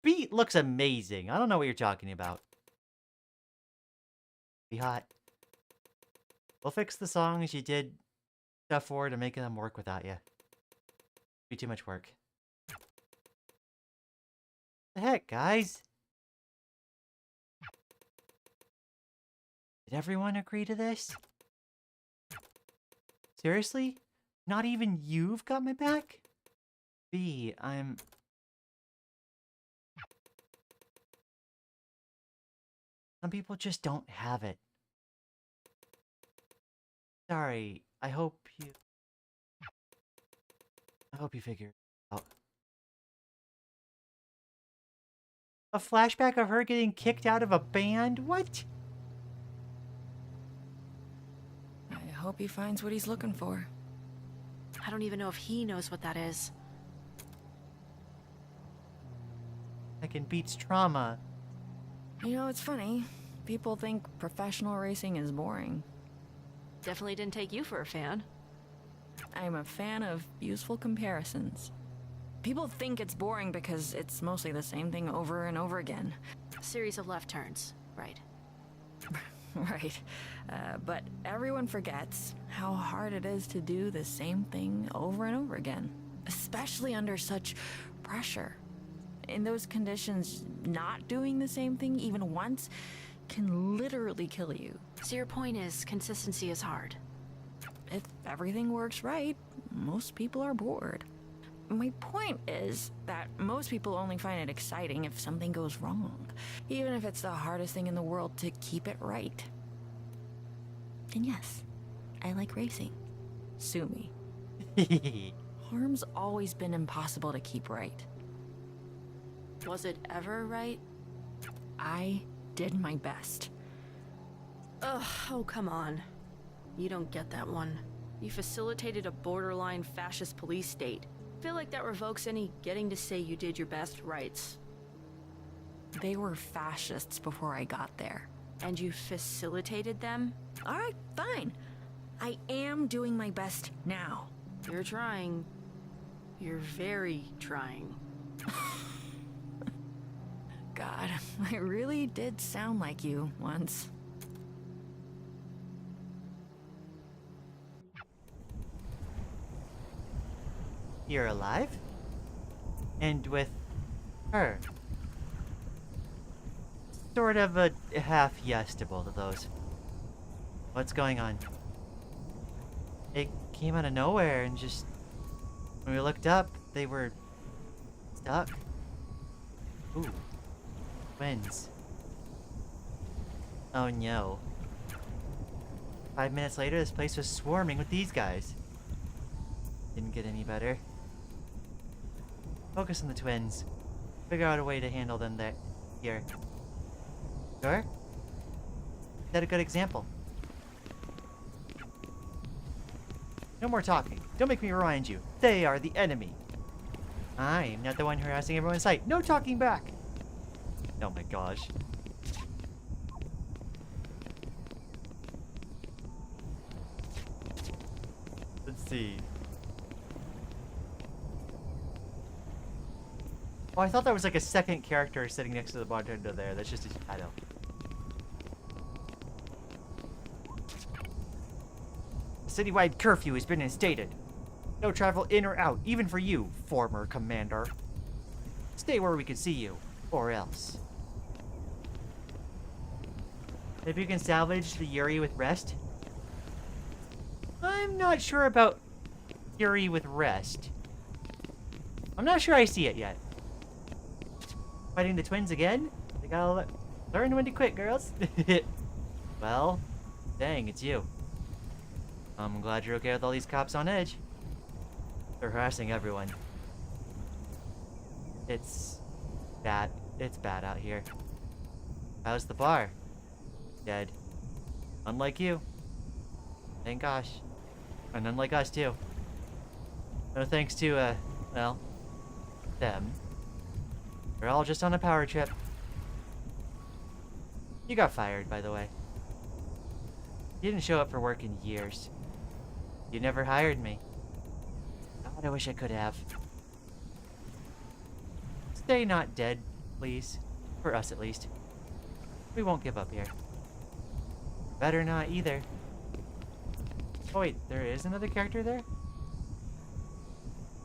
Beat looks amazing. I don't know what you're talking about. Be hot. We'll fix the songs you did stuff for to make them work without you. Be too much work. The heck, guys? Did everyone agree to this? Seriously? Not even you've got my back? B, I'm... Some people just don't have it. Sorry, I hope you figure it out. A flashback of her getting kicked out of a band? What? I hope he finds what he's looking for. I don't even know if he knows what that is. Heckin' beats trauma. You know, it's funny. People think professional racing is boring. Definitely didn't take you for a fan. I'm a fan of useful comparisons. People think it's boring because it's mostly the same thing over and over again. A series of left turns, right? Right. But everyone forgets how hard it is to do the same thing over and over again, especially under such pressure. In those conditions, not doing the same thing even once can literally kill you. So your point is, consistency is hard. If everything works right, most people are bored. My point is that most people only find it exciting if something goes wrong, even if it's the hardest thing in the world to keep it right. And yes, I like racing. Sue me. Harm's always been impossible to keep right. Was it ever right? I did my best. Ugh, oh come on. You don't get that one. You facilitated a borderline fascist police state. I feel like that revokes any getting to say you did your best rights. They were fascists before I got there. And you facilitated them? Alright, fine. I am doing my best now. You're trying. You're very trying. God, I really did sound like you once. You're alive? And with her. sort of a half yes to both of those. What's going on? It came out of nowhere and just... When we looked up, they were... stuck. Ooh. Twins. Oh no. 5 minutes later, this place was swarming with these guys. Didn't get any better. Focus on the twins. Figure out a way to handle them there. Here. Sure? Set a good example. No more talking. Don't make me remind you. They are the enemy. I'm not the one harassing everyone in sight. No talking back. Oh my gosh. Let's see. Oh, I thought that was like a second character sitting next to the bartender there. That's just a shadow. A citywide curfew has been instated. No travel in or out, even for you, former commander. Stay where we can see you, or else. Maybe you can salvage the Yuri with rest? I'm not sure about Yuri with rest. I'm not sure I see it yet. Fighting the twins again? They gotta learn when to quit, girls. Well, dang, it's you. I'm glad you're okay with all these cops on edge. They're harassing everyone. It's bad. It's bad out here. How's the bar? Dead. Unlike you. Thank gosh. And unlike us, too. No thanks to, well, them. They're all just on a power trip. You got fired, by the way. You didn't show up for work in years. You never hired me. God, I wish I could have. Stay not dead, please. For us, at least. We won't give up here. Better not, either. Oh, wait, there is another character there?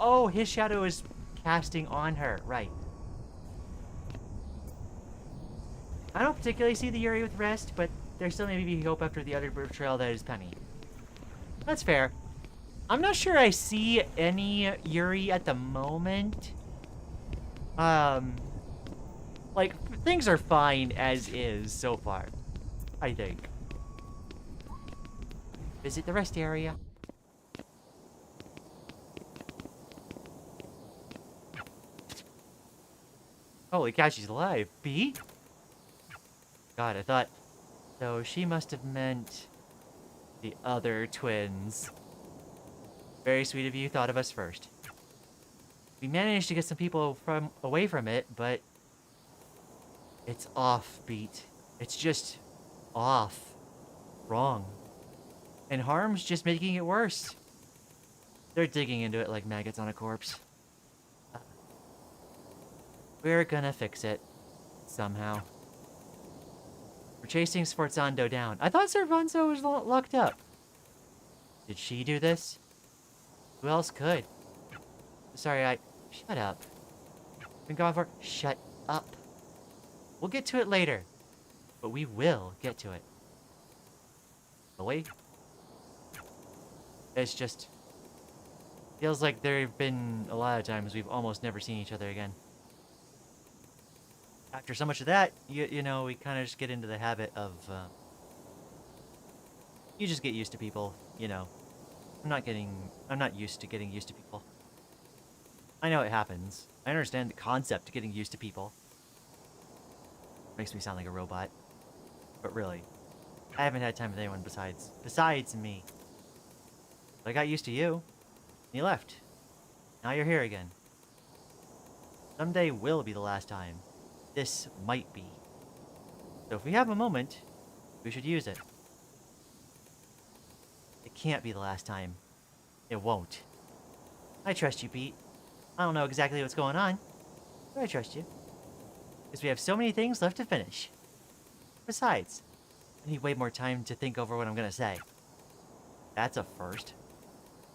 Oh, his shadow is casting on her. Right. I don't particularly see the Yuri with rest, but there still may be hope after the utter betrayal that is Penny. That's fair. I'm not sure I see any Yuri at the moment. Like, things are fine as is so far, I think. Visit the rest area. Holy cow, she's alive. Pete? God, I thought... So she must have meant... the other twins. Very sweet of you, thought of us first. We managed to get some people away from it, but... it's offbeat. It's just... off. Wrong. And harm's just making it worse. They're digging into it like maggots on a corpse. We're gonna fix it. Somehow. We're chasing Sforzando down. I thought Servanzo was locked up. Did she do this? Who else could? Sorry, shut up. Been gone for... Shut up. We'll get to it later. But we will get to it. Really? It's just... feels like there have been a lot of times we've almost never seen each other again. After so much of that, you know, we kind of just get into the habit of, you just get used to people, you know. I'm not used to getting used to people. I know it happens. I understand the concept of getting used to people. Makes me sound like a robot. But really, I haven't had time with anyone besides me. But I got used to you, and you left. Now you're here again. Someday will be the last time. This might be. So if we have a moment, we should use it. It can't be the last time. It won't. I trust you, Pete. I don't know exactly what's going on, but I trust you. Because we have so many things left to finish. Besides, I need way more time to think over what I'm gonna say. That's a first.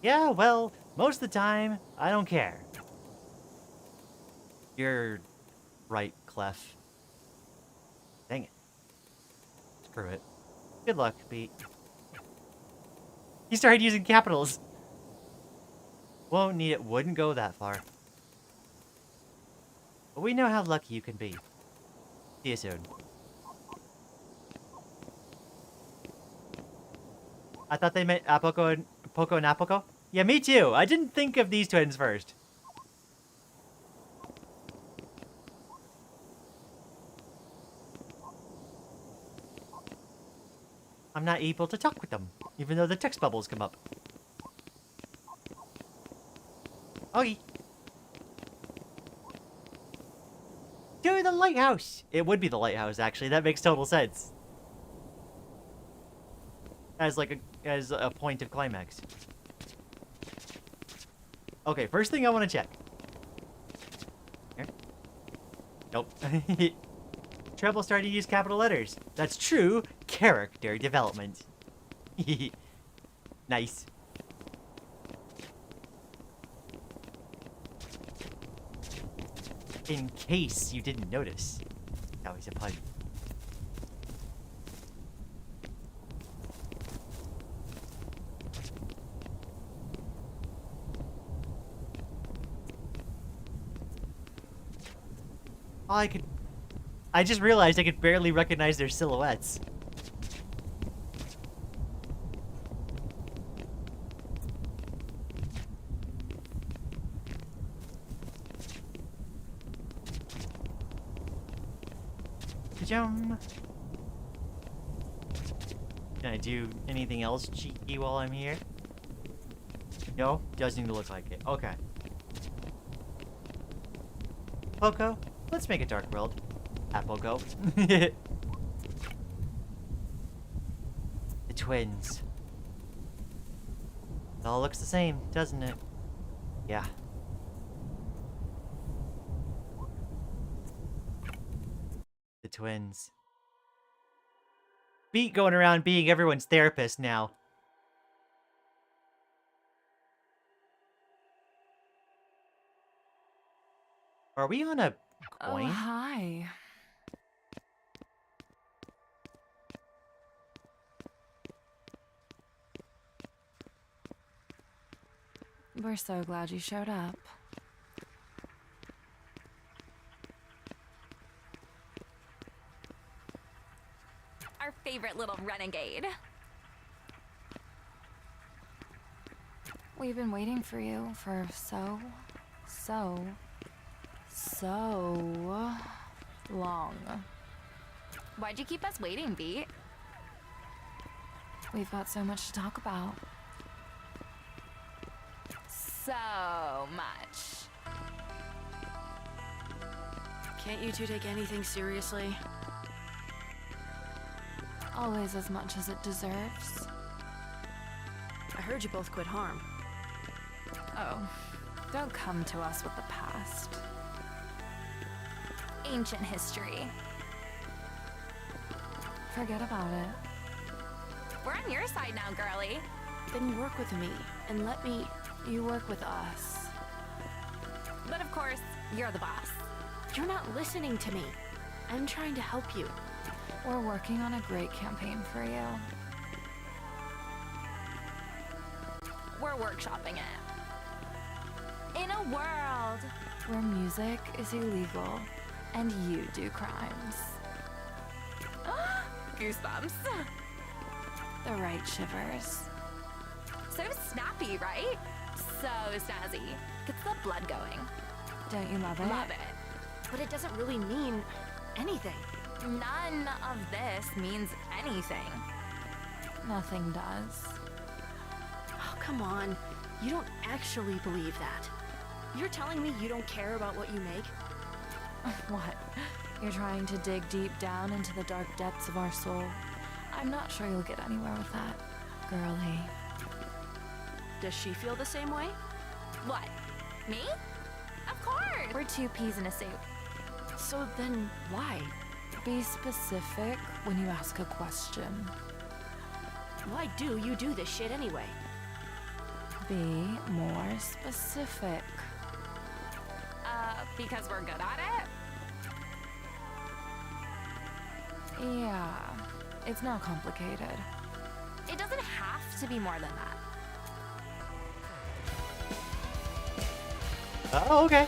Yeah, well, most of the time, I don't care. You're right, Clef. Dang it. Screw it. Good luck, Pete. He started using capitals. Won't need it. Wouldn't go that far. But we know how lucky you can be. See you soon. I thought they meant Poco and Apoco. Yeah, me too. I didn't think of these twins first. I'm not able to talk with them, even though the text bubbles come up. Okay. To the lighthouse! It would be the lighthouse, actually. That makes total sense. As a point of climax. Okay, first thing I want to check. Here. Nope. Treble starting to use capital letters. That's true character development. Nice. In case you didn't notice. That was a pun. Oh, I just realized I could barely recognize their silhouettes. Jum. Can I do anything else cheeky while I'm here? No? Doesn't even look like it. Okay. Poco, let's make a dark world. Apoco. The twins. It all looks the same, doesn't it? Yeah. The twins. Beat going around being everyone's therapist now. Are we on a coin? Oh, hi. We're so glad you showed up. Our favorite little renegade. We've been waiting for you for so long. Why'd you keep us waiting, Beat? We've got so much to talk about. So much. Can't you two take anything seriously? Always as much as it deserves. I heard you both quit harm. Oh, don't come to us with the past. Ancient history. Forget about it. We're on your side now, girly. Then work with me and let me. You work with us. But of course, you're the boss. You're not listening to me. I'm trying to help you. We're working on a great campaign for you. We're workshopping it. In a world Where music is illegal and you do crimes. Goosebumps. The right shivers. So snappy, right? So snazzy. Gets the blood going. Don't you love it? Love it. But it doesn't really mean anything. None of this means anything. Nothing does. Oh, come on. You don't actually believe that. You're telling me you don't care about what you make? What? You're trying to dig deep down into the dark depths of our soul? I'm not sure you'll get anywhere with that, girly. Does she feel the same way? What? Me? Of course. We're two peas in a suit. So then why? Be specific when you ask a question. Why do you do this shit anyway? Be more specific. Because we're good at it? Yeah. It's not complicated. It doesn't have to be more than that. Oh, okay.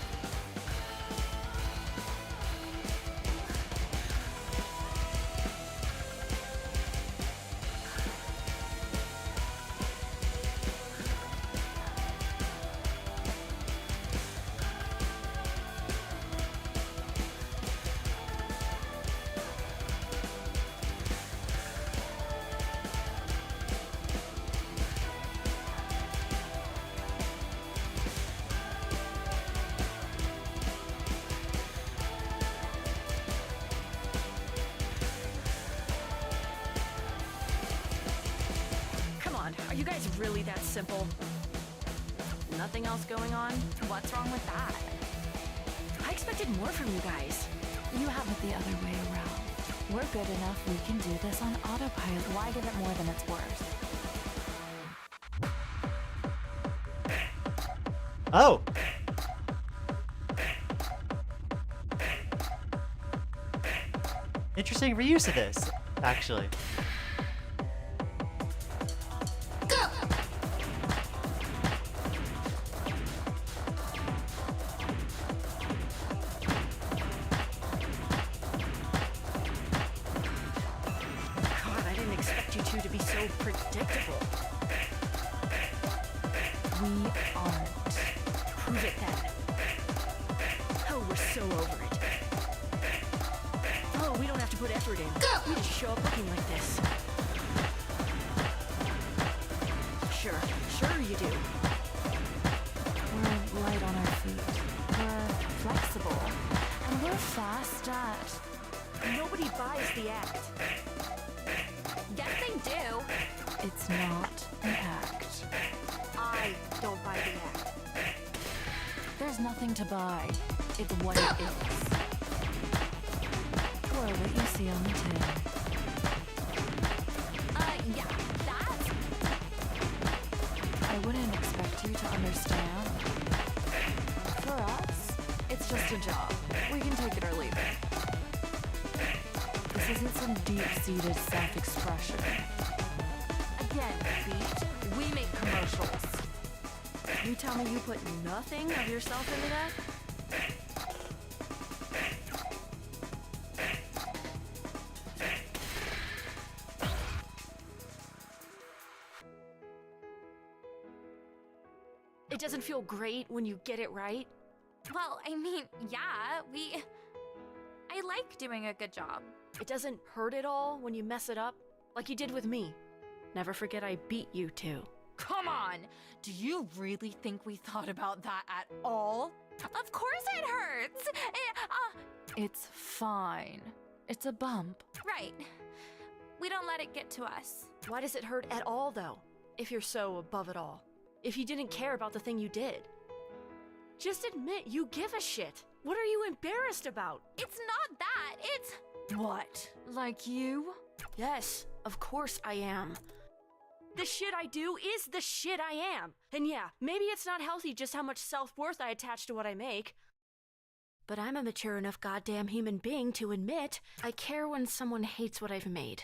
Come on, are you guys really that simple? Nothing else going on? What's wrong with that? I expected more from you guys. You have it the other way around. We're good enough, we can do this on autopilot. Why give it more than it's worth? Oh. Interesting reuse of this, actually. God, I didn't expect you two to be so predictable. We aren't. Prove it then. Oh, we're so over it. Oh, we don't have to put effort in. We just show up looking like this. Sure you do. We're light on our feet. We're flexible. And we're fast at... Nobody buys the act. Yes, they do. It's not an act. I don't buy the act. There's nothing to buy. It's what it is. Or what you see on the tin. Yeah, that's... I wouldn't expect you to understand. For us, it's just a job. We can take it or leave it. This isn't some deep-seated self-expression. Again, Beat, we make commercials. You tell me you put nothing of yourself into that? It doesn't feel great when you get it right. Well, I mean, yeah, I like doing a good job. It doesn't hurt at all when you mess it up, like you did with me. Never forget I beat you too. Come on! Do you really think we thought about that at all? Of course it hurts! It's fine. It's a bump. Right. We don't let it get to us. Why does it hurt at all, though? If you're so above it all. If you didn't care about the thing you did. Just admit you give a shit. What are you embarrassed about? It's not that, it's... What? Like you? Yes, of course I am. The shit I do is the shit I am. And yeah, maybe it's not healthy just how much self-worth I attach to what I make. But I'm a mature enough goddamn human being to admit I care when someone hates what I've made.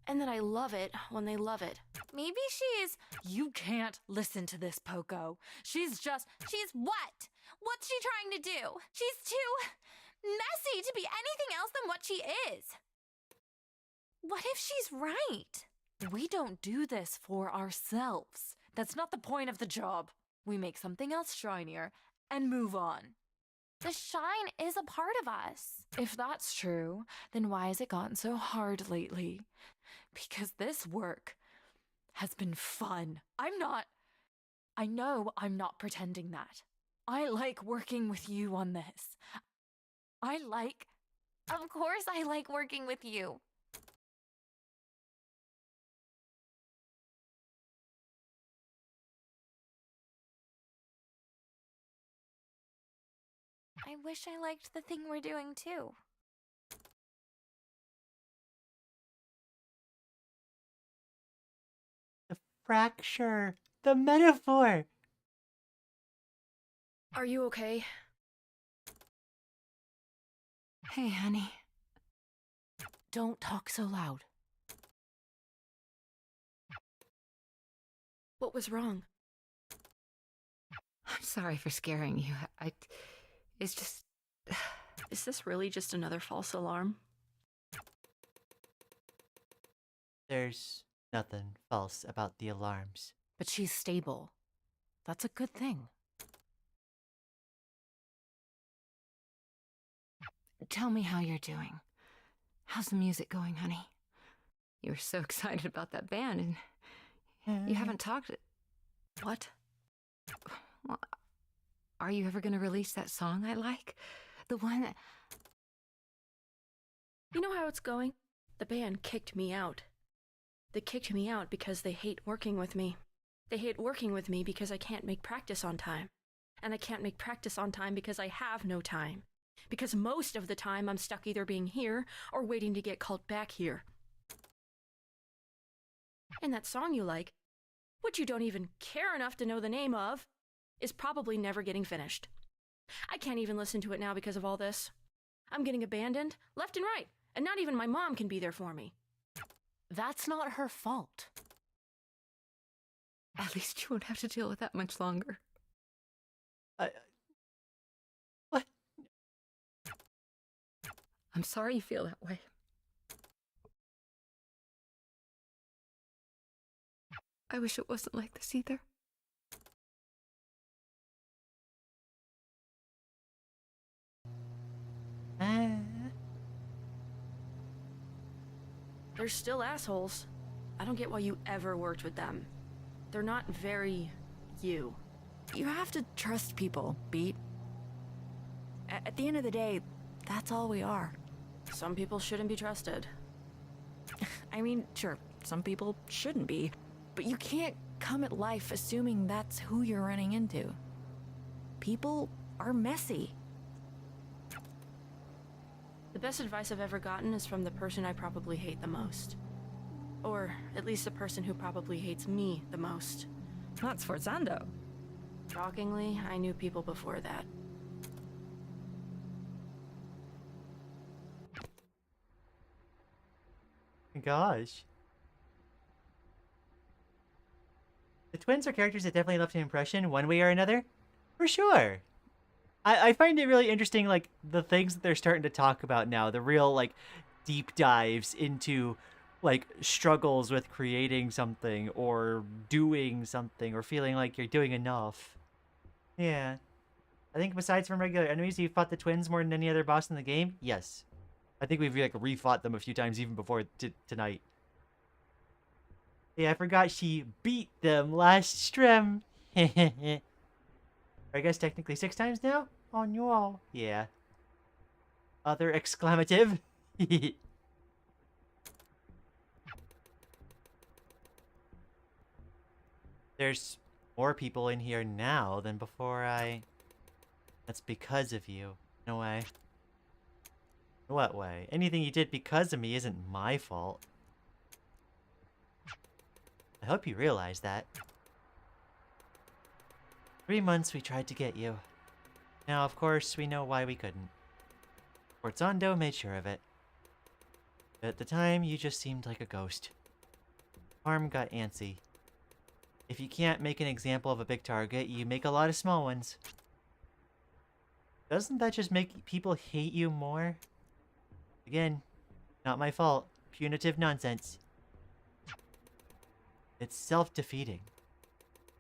And that I love it when they love it. Maybe she's... You can't listen to this, Poco. She's what? What's she trying to do? She's too messy to be anything else than what she is. What if she's right? We don't do this for ourselves. That's not the point of the job. We make something else shinier and move on. The shine is a part of us. If that's true, then why has it gotten so hard lately? Because this work has been fun. I know I'm not pretending that. I like working with you on this. Of course I like working with you. I wish I liked the thing we're doing too. The fracture. The metaphor. Are you okay? Hey, honey. Don't talk so loud. What was wrong? I'm sorry for scaring you. It's just... Is this really just another false alarm? There's nothing false about the alarms. But she's stable. That's a good thing. Tell me how you're doing. How's the music going, honey? You were so excited about that band, and you haven't talked... What? Well, are you ever gonna release that song I like? The one that... You know how it's going? The band kicked me out. They kicked me out because they hate working with me. They hate working with me because I can't make practice on time. And I can't make practice on time because I have no time. Because most of the time I'm stuck either being here or waiting to get called back here. And that song you like, which you don't even care enough to know the name of, is probably never getting finished. I can't even listen to it now because of all this. I'm getting abandoned left and right, and not even my mom can be there for me. That's not her fault. At least you won't have to deal with that much longer. What? I'm sorry you feel that way. I wish it wasn't like this either. They're still assholes. I don't get why you ever worked with them. They're not very you. You have to trust people, Beat. At the end of the day, that's all we are. Some people shouldn't be trusted. I mean, sure, some people shouldn't be, but you can't come at life assuming that's who you're running into. People are messy. The best advice I've ever gotten is from the person I probably hate the most. Or at least the person who probably hates me the most. Not Sforzando. Shockingly, I knew people before that. Gosh. The twins are characters that definitely left an impression one way or another. For sure. I find it really interesting, like, the things that they're starting to talk about now. The real, like, deep dives into, like, struggles with creating something or doing something or feeling like you're doing enough. Yeah. I think besides from regular enemies, you've fought the twins more than any other boss in the game? Yes. I think we've, like, refought them a few times even before tonight. Yeah, I forgot she beat them last stream. I guess technically 6 times now? Oh no. Yeah. Other exclamative. There's more people in here now than before That's because of you. No way. What way? Anything you did because of me isn't my fault. I hope you realize that. 3 months we tried to get you. Now, of course, we know why we couldn't. Sforzando made sure of it. But at the time, you just seemed like a ghost. Farm got antsy. If you can't make an example of a big target, you make a lot of small ones. Doesn't that just make people hate you more? Again, not my fault. Punitive nonsense. It's self-defeating.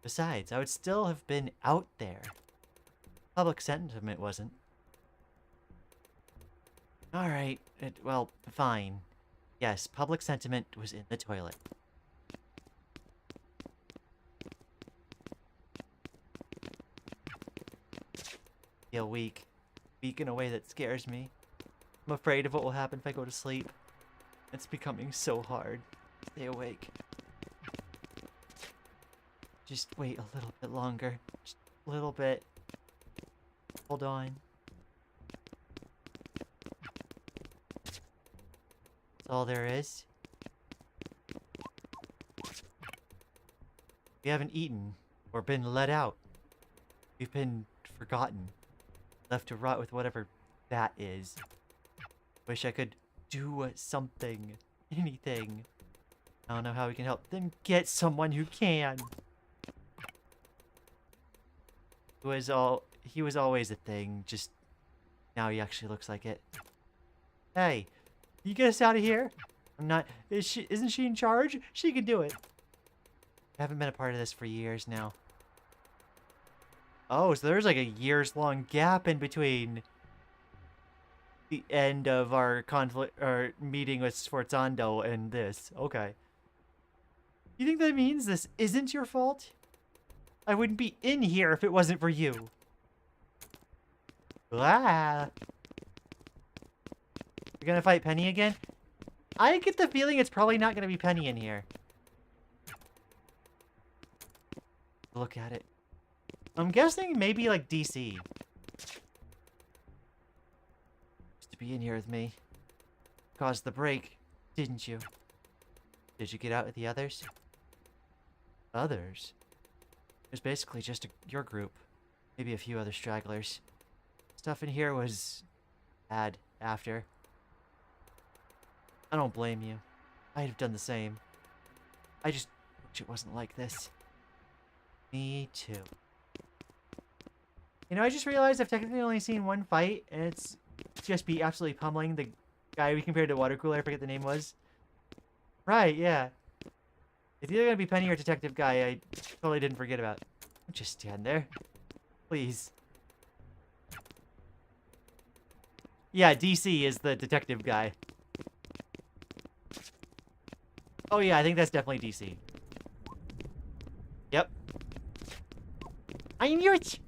Besides, I would still have been out there. Public sentiment wasn't. Alright, well, fine. Yes, public sentiment was in the toilet. Feel weak. Weak in a way that scares me. I'm afraid of what will happen if I go to sleep. It's becoming so hard. Stay awake. Just wait a little bit longer. Just a little bit. Hold on. That's all there is. We haven't eaten or been let out. We've been forgotten. Left to rot with whatever that is. Wish I could do something. Anything. I don't know how we can help. Then get someone who can. He was always a thing, just now he actually looks like it. Hey, you get us out of here? I'm not. Isn't she in charge? She can do it. I haven't been a part of this for years now. Oh, so there's like a years-long gap in between the end of our conflict or meeting with Sforzando and this. Okay. You think that means this isn't your fault? I wouldn't be in here if it wasn't for you. Ah. You're gonna fight Penny again? I get the feeling it's probably not gonna be Penny in here. Look at it. I'm guessing maybe like DC. Used to be in here with me. Caused the break, didn't you? Did you get out with the others? Others? It was basically just your group. Maybe a few other stragglers. Stuff in here was bad after. I don't blame you. I'd have done the same. I just wish it wasn't like this. Me too. You know, I just realized I've technically only seen one fight, and it's just be absolutely pummeling the guy we compared to Water Cooler. I forget the name was. Right, yeah. It's either gonna be Penny or Detective Guy. I totally didn't forget about. Just stand there. Please. Yeah, DC is the detective guy. Oh yeah, I think that's definitely DC. Yep. I knew it!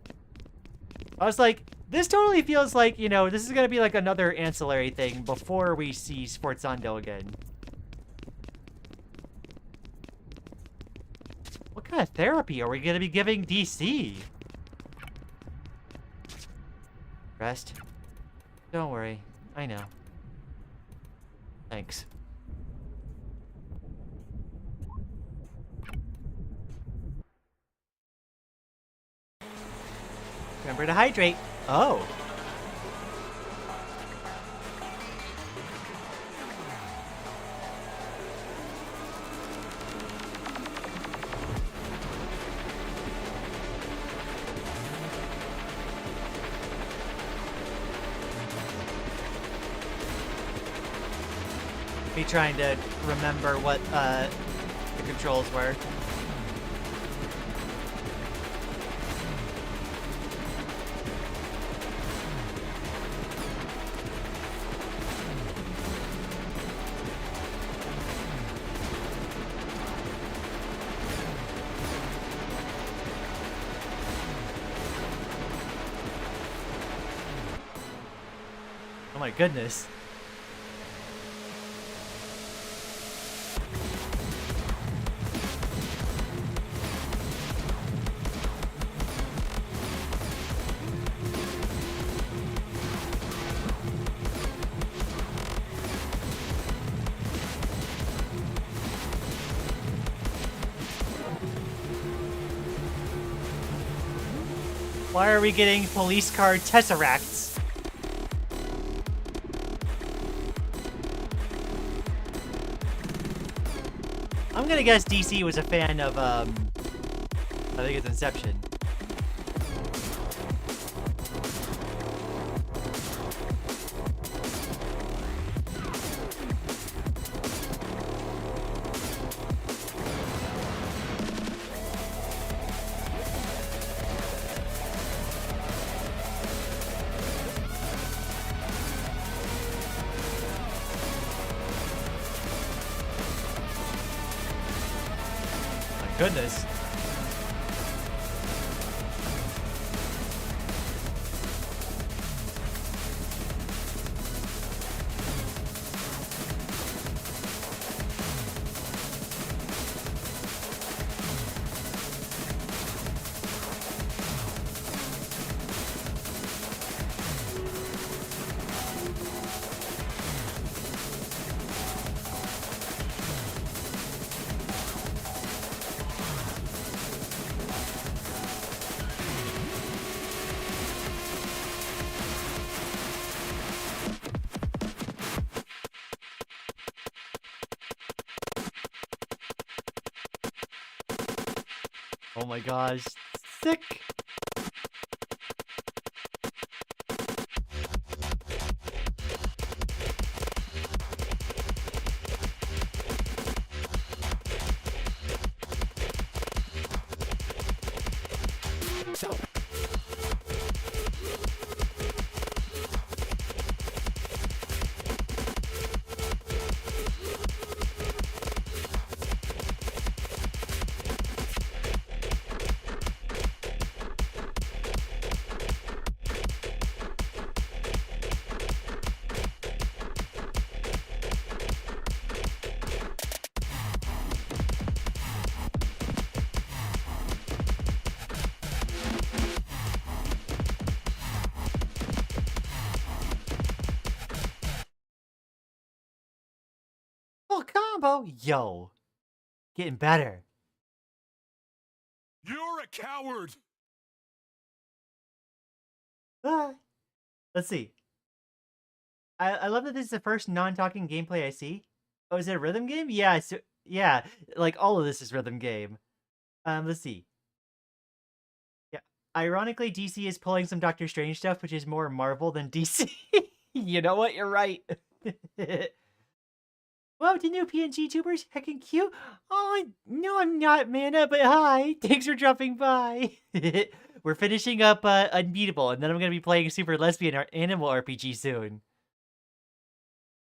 I was like, this totally feels like, you know, this is gonna be like another ancillary thing before we see Sforzando again. What kind of therapy are we gonna be giving DC? Rest. Don't worry. I know. Thanks. Remember to hydrate. Oh. Me trying to remember what the controls were. Oh my goodness. Why are we getting police car tesseracts? I'm gonna guess DC was a fan of, I think it's Inception. Goodness. Oh my gosh, sick. So. Full combo, yo, getting better. You're a coward! Let's see. I love that this is the first non-talking gameplay I see. Oh, is it a rhythm game? Yeah, so, yeah, like all of this is rhythm game. Let's see. Yeah, ironically, DC is pulling some Doctor Strange stuff, which is more Marvel than DC. You know what? You're right. Whoa, the new PNGTubers, heckin' cute. Oh, no, I'm not, Mana, but hi. Thanks for dropping by. We're finishing up Unbeatable, and then I'm going to be playing Super Lesbian Animal RPG soon.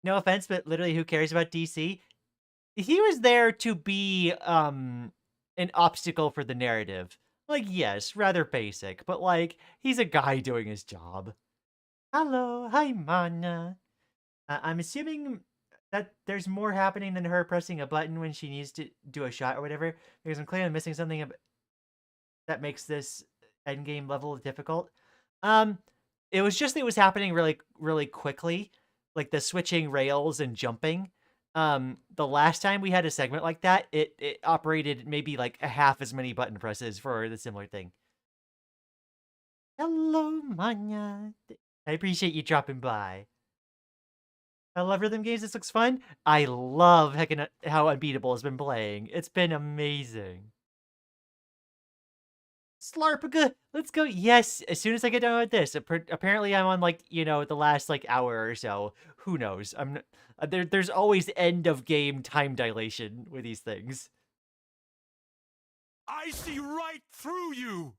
No offense, but literally who cares about DC? He was there to be an obstacle for the narrative. Like, yes, rather basic, but like, he's a guy doing his job. Hello, hi, Mana. I'm assuming that there's more happening than her pressing a button when she needs to do a shot or whatever, because I'm clearly missing something that makes this endgame level difficult. It was just that it was happening really, really quickly, like the switching rails and jumping. The last time we had a segment like that, it operated maybe like a half as many button presses for the similar thing. Hello, Manya. I appreciate you dropping by. I love rhythm games. This looks fun. I love how Unbeatable has been playing. It's been amazing. Slarpaga, let's go. Yes, as soon as I get done with this. Apparently, I'm on like the last like hour or so. Who knows? I'm there's always end of game time dilation with these things. I see right through you!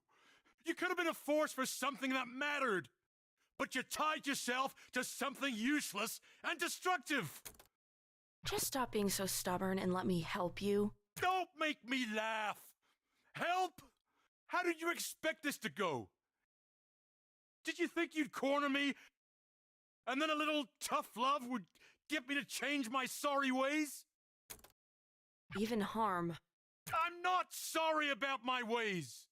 You could have been a force for something that mattered, but you tied yourself to something useless and destructive! Just stop being so stubborn and let me help you. Don't make me laugh! Help? How did you expect this to go? Did you think you'd corner me, and then a little tough love would get me to change my sorry ways? Even harm. I'm not sorry about my ways!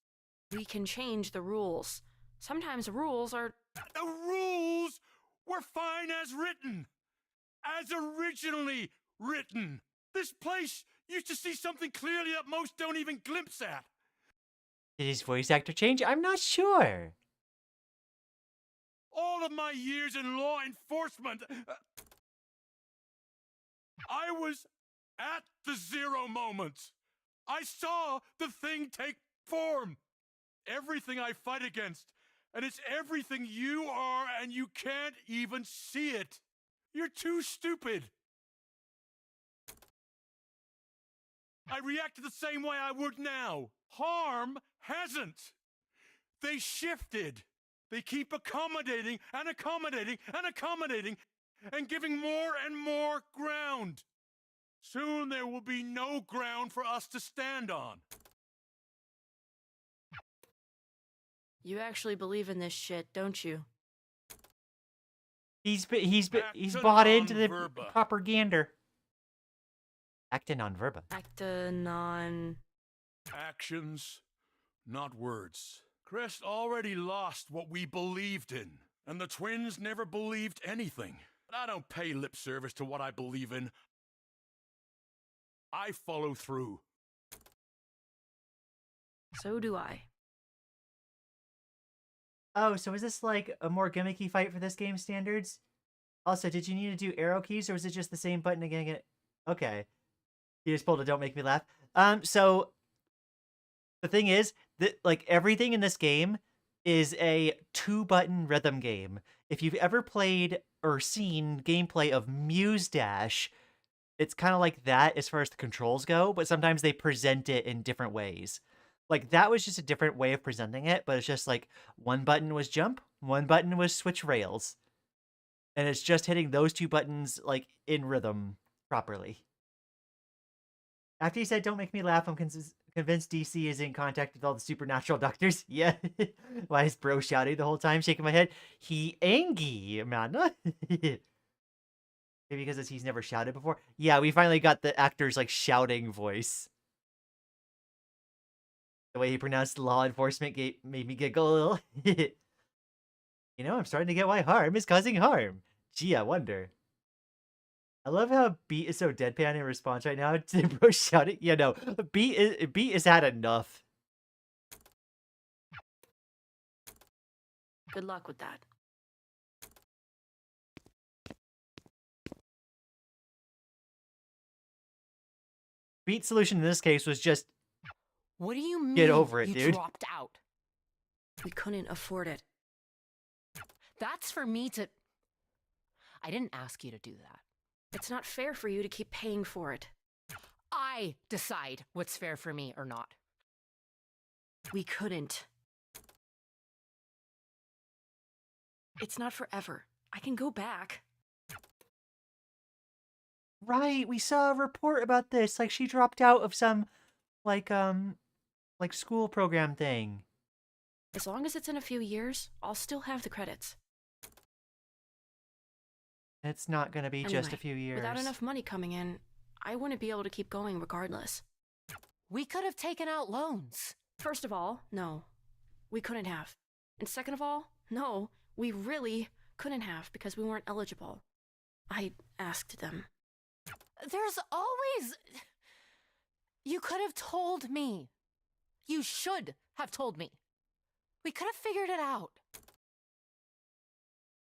We can change the rules. Sometimes rules are... The rules were fine as written. As originally written. This place used to see something clearly that most don't even glimpse at. Did his voice actor change? I'm not sure. All of my years in law enforcement, I was at the zero moment. I saw the thing take form. Everything I fight against, and it's everything you are, and you can't even see it. You're too stupid. I reacted the same way I would now. Harm hasn't. They shifted. They keep accommodating and accommodating and accommodating and giving more and more ground. Soon there will be no ground for us to stand on. You actually believe in this shit, don't you? He's bought into the non-verba. propaganda. Acta non-verba. Acta non... Actions, not words. Crest already lost what we believed in, and the twins never believed anything. But I don't pay lip service to what I believe in. I follow through. So do I. Oh, so is this like a more gimmicky fight for this game's standards? Also, did you need to do arrow keys, or was it just the same button again? Okay. You just pulled a "Don't Make Me Laugh." So the thing is that like everything in this game is a 2-button rhythm game. If you've ever played or seen gameplay of Muse Dash, it's kind of like that as far as the controls go, but sometimes they present it in different ways. Like, that was just a different way of presenting it, but it's just like one button was jump, one button was switch rails. And it's just hitting those two buttons, like, in rhythm properly. After you said, don't make me laugh, I'm convinced DC is in contact with all the supernatural doctors. Yeah. Why is bro shouting the whole time, shaking my head? He angry, man. Maybe because he's never shouted before. Yeah, we finally got the actor's, like, shouting voice. The way he pronounced law enforcement made me giggle a little. You know, I'm starting to get why harm is causing harm. Gee, I wonder. I love how Beat is so deadpan in response right now to bro shouting. Yeah, no, Beat is had enough. Good luck with that. Beat's solution in this case was just What do you mean? get over it, you dude. Dropped out. We couldn't afford it. That's for me to. I didn't ask you to do that. It's not fair for you to keep paying for it. I decide what's fair for me or not. We couldn't. It's not forever. I can go back. Right, we saw a report about this. Like, she dropped out of some, like school program thing. As long as it's in a few years, I'll still have the credits. It's not gonna be just a Anyway, few years. Without enough money coming in, I wouldn't be able to keep going regardless. We could have taken out loans. First of all, no. We couldn't have. And second of all, no, we really couldn't have because we weren't eligible. I asked them. There's always. You could have told me. You should have told me. We could have figured it out.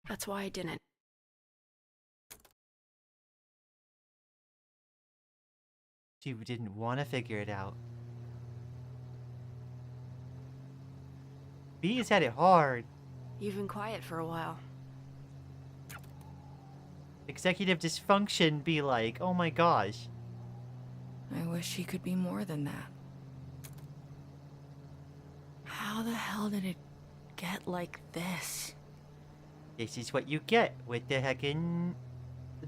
That's why I didn't. She didn't want to figure it out. B has had it hard. You've been quiet for a while. Executive dysfunction be like, oh my gosh. I wish she could be more than that. How the hell did it get like this? This is what you get with the heckin'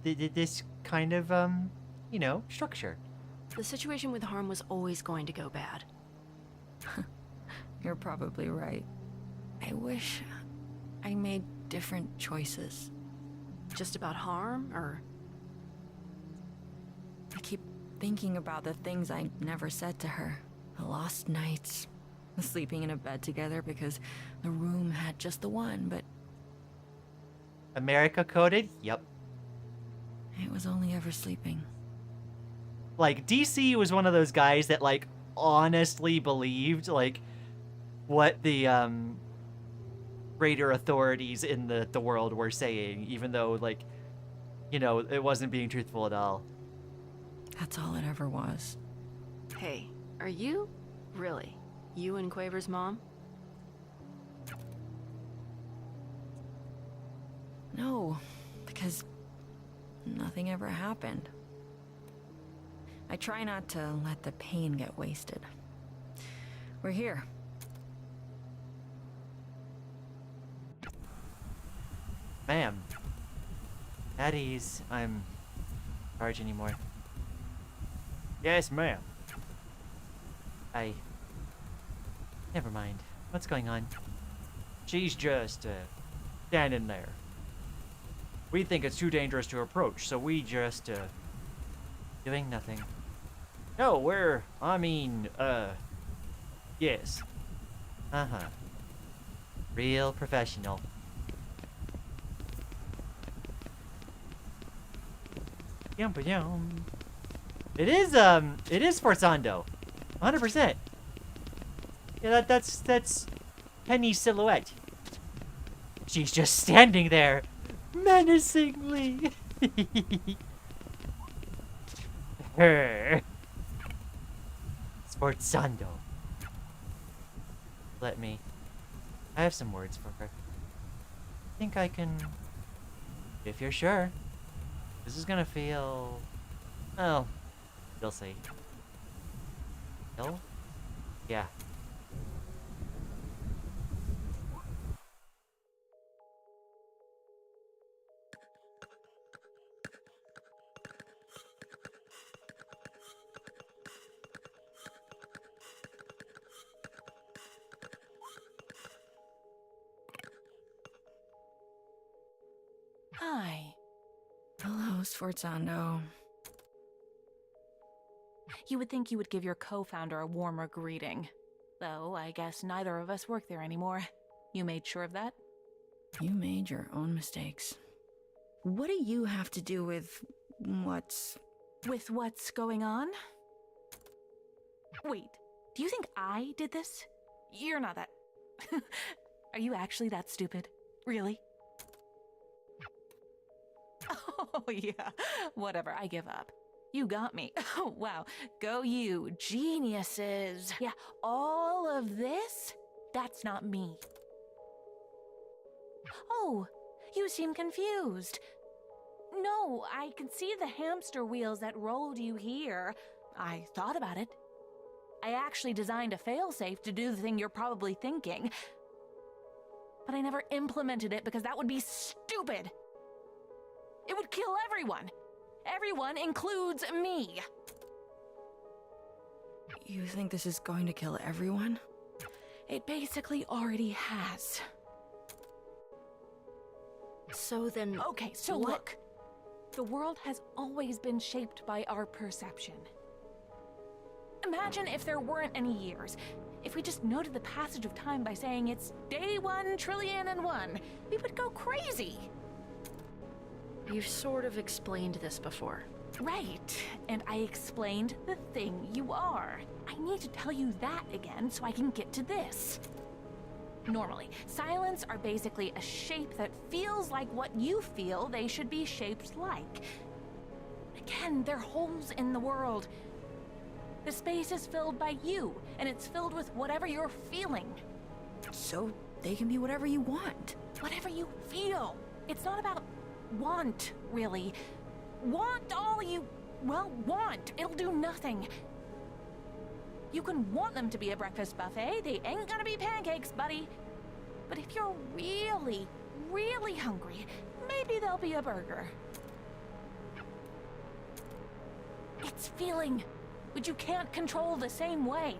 this kind of, you know, structure. The situation with Harm was always going to go bad. You're probably right. I wish I made different choices. Just about Harm, or... I keep thinking about the things I never said to her. The lost nights, the sleeping in a bed together because the room had just the one, but America coded? Yep. it was only ever sleeping. Like, DC was one of those guys that, like, honestly believed, like, what the, greater authorities in the world were saying, even though, like, you know, it wasn't being truthful at all. That's all it ever was. Hey, are you? Really? You and Quaver's mom? No, because nothing ever happened. I try not to let the pain get wasted. We're here. Ma'am. At ease. I'm in charge anymore. Yes, ma'am. Never mind. What's going on? She's just, standing there. We think it's too dangerous to approach, so we just, doing nothing. No, yes. Uh-huh. Real professional. It is Forzando. 100%. Yeah, that's Penny's silhouette. She's just standing there, menacingly. Her. Sforzando. Let me. I have some words for her. I think I can. If you're sure. This is gonna feel. Well, you'll see. No? Yeah. Sforzando. You would think you would give your co-founder a warmer greeting. Though, I guess neither of us work there anymore. You made sure of that? You made your own mistakes. What do you have to do with what's... With what's going on? Wait, do you think I did this? You're not that... Are you actually that stupid? Really? Oh, yeah. Whatever, I give up. You got me. Oh, wow. Go you. Geniuses. Yeah, all of this? That's not me. Oh, you seem confused. No, I can see the hamster wheels that rolled you here. I thought about it. I actually designed a failsafe to do the thing you're probably thinking. But I never implemented it because that would be stupid. It would kill everyone. Everyone includes me. You think this is going to kill everyone? It basically already has. So then... Okay, so what? look. The world has always been shaped by our perception. Imagine if there weren't any years. If we just noted the passage of time by saying it's day 1,000,000,001, we would go crazy. You've sort of explained this before. Right, and I explained the thing you are. I need to tell you that again so I can get to this. Normally, silents are basically a shape that feels like what you feel they should be shaped like. Again, they're holes in the world. The space is filled by you, and it's filled with whatever you're feeling. So they can be whatever you want. Whatever you feel. It's not about want, really. Want all you, well, want. It'll do nothing. You can want them to be a breakfast buffet. They ain't gonna be pancakes, buddy. But if you're really, really hungry, maybe they'll be a burger. It's feeling, which you can't control the same way.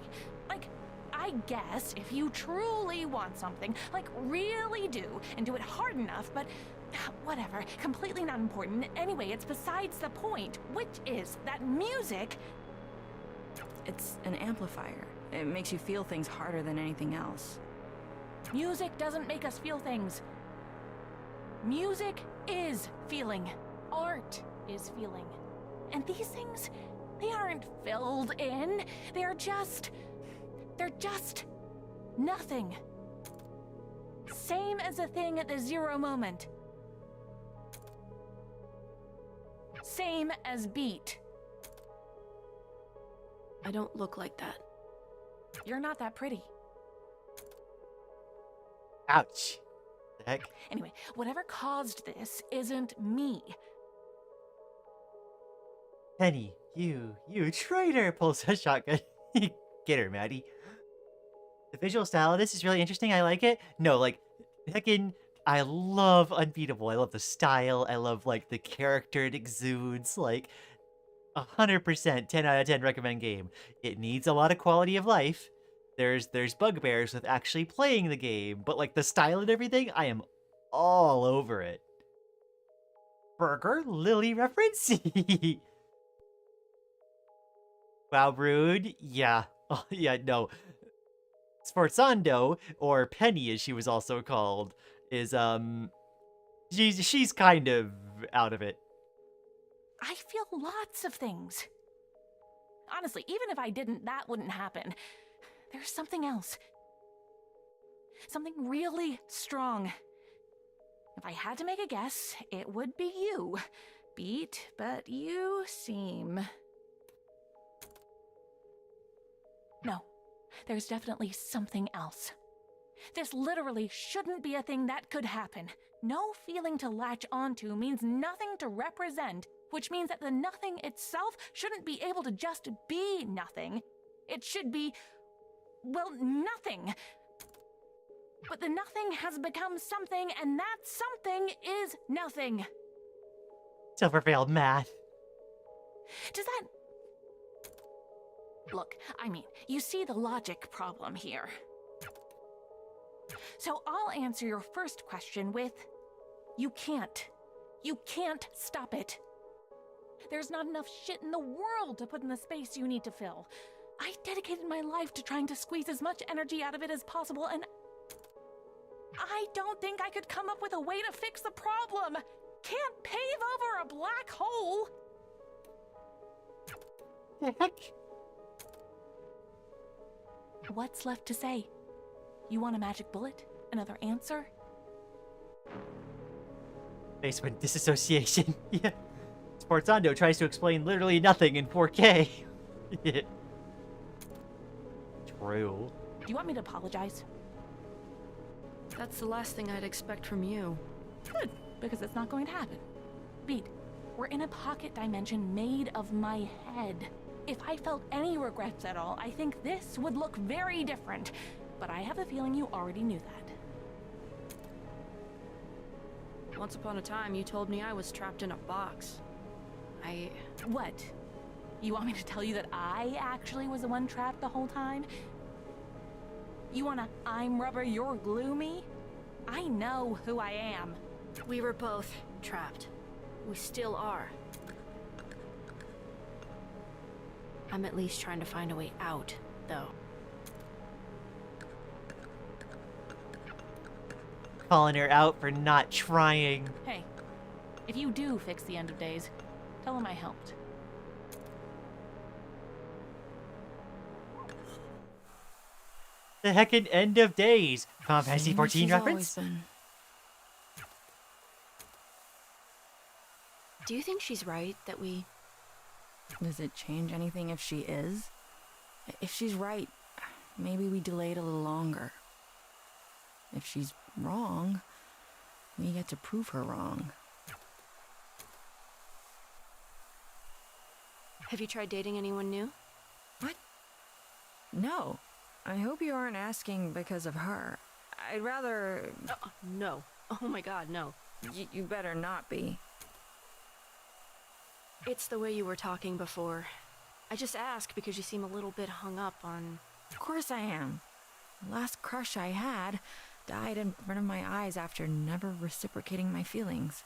Like, I guess if you truly want something, like really do, and do it hard enough, but whatever, completely not important. Anyway, it's besides the point, which is that music... It's an amplifier. It makes you feel things harder than anything else. Music doesn't make us feel things. Music is feeling. Art is feeling. And these things, they aren't filled in. They're just nothing. Same as a thing at the zero moment. Same as beat. I don't look like that. You're not that pretty. Ouch. The heck? Anyway, whatever caused this isn't me. Penny, you traitor, pulls a shotgun. Get her, Maddie. The visual style of this is really interesting. I like it. No, like, heckin', I love Unbeatable. I love the style. I love, like, the character it exudes. Like, 100% 10 out of 10 recommend game. It needs a lot of quality of life. There's bugbears with actually playing the game, but like the style and everything, I am all over it. Burger Lily reference? Wow, rude. Yeah. Oh, yeah, no. Sforzando, or Penny as she was also called, is she's kind of out of it. I feel lots of things. Honestly, even if I didn't, that wouldn't happen. There's something else. Something really strong. If I had to make a guess, it would be you. Beat, but you seem... No, there's definitely something else. This literally shouldn't be a thing that could happen. No feeling to latch onto means nothing to represent, which means that the nothing itself shouldn't be able to just be nothing. It should be, well, nothing. But the nothing has become something, and that something is nothing. Silverfield math. Does that... Look, I mean, you see the logic problem here. So I'll answer your first question with, you can't. You can't stop it. There's not enough shit in the world to put in the space you need to fill. I dedicated my life to trying to squeeze as much energy out of it as possible, and I don't think I could come up with a way to fix the problem. Can't pave over a black hole. The heck? What's left to say? You want a magic bullet? Another answer? Face went disassociation. Yeah. Sportsondo tries to explain literally nothing in 4K. Yeah. True. Do you want me to apologize? That's the last thing I'd expect from you. Good, because it's not going to happen. Beat, we're in a pocket dimension made of my head. If I felt any regrets at all, I think this would look very different. But I have a feeling you already knew that. Once upon a time, you told me I was trapped in a box. What? You want me to tell you that I actually was the one trapped the whole time? You wanna I'm rubber, you're glue me? I know who I am. We were both trapped. We still are. I'm at least trying to find a way out, though. Calling her out for not trying. Hey, if you do fix the end of days, tell him I helped. The heckin' end of days. Final Fantasy Same as 14 she's reference? always been. Do you think she's right that we... Does it change anything if she is? If she's right, maybe we delay it a little longer. If she's wrong, we get to prove her wrong. Have you tried dating anyone new? What? No. I hope you aren't asking because of her. I'd rather... No. Oh my god, no. You better not be. It's the way you were talking before. I just ask because you seem a little bit hung up on... Of course I am. The last crush I had died in front of my eyes after never reciprocating my feelings.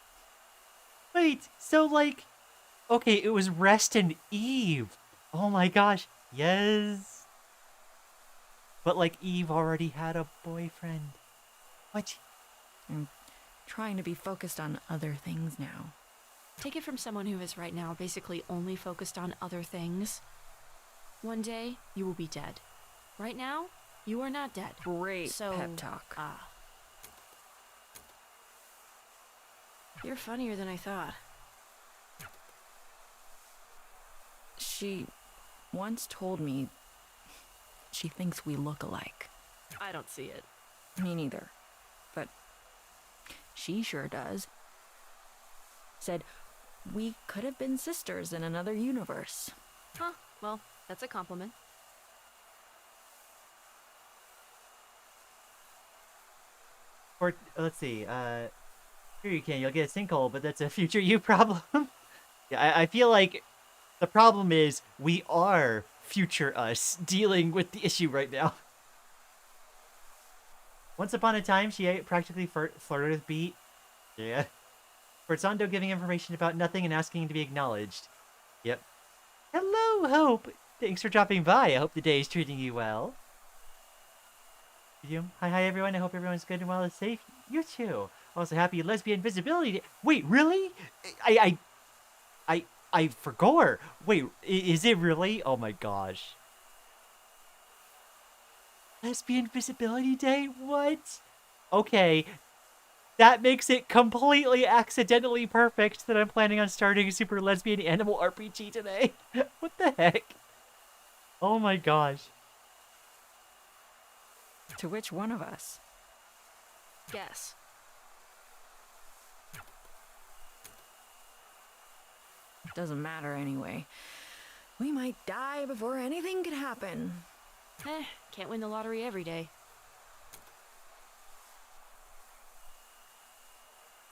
Wait, so like... Okay, it was Rest and Eve. Oh my gosh, yes. But like Eve already had a boyfriend. What? I'm trying to be focused on other things now. Take it from someone who is right now basically only focused on other things. One day, you will be dead. Right now, you are not dead. Great So, pep talk. You're funnier than I thought. She once told me she thinks we look alike. I don't see it. Me neither. But she sure does. Said we could have been sisters in another universe. Huh, well, that's a compliment. Or, let's see, here you can, you'll get a sinkhole, but that's a future you problem. Yeah, I feel like the problem is we are future us dealing with the issue right now. Once upon a time, she practically flirted with Beat. Yeah. Bertsondo giving information about nothing and asking to be acknowledged. Yep. Hello, Hope. Thanks for dropping by. I hope the day is treating you well. Hi, everyone. I hope everyone's good and well and safe. You too. Also, happy Lesbian Visibility Day. Wait, really? I forgot. Wait, is it really? Oh my gosh. Lesbian Visibility Day? What? Okay. That makes it completely accidentally perfect that I'm planning on starting a Super Lesbian Animal RPG today. What the heck? Oh my gosh. To which one of us? Guess. Doesn't matter anyway. We might die before anything could happen. Can't win the lottery every day.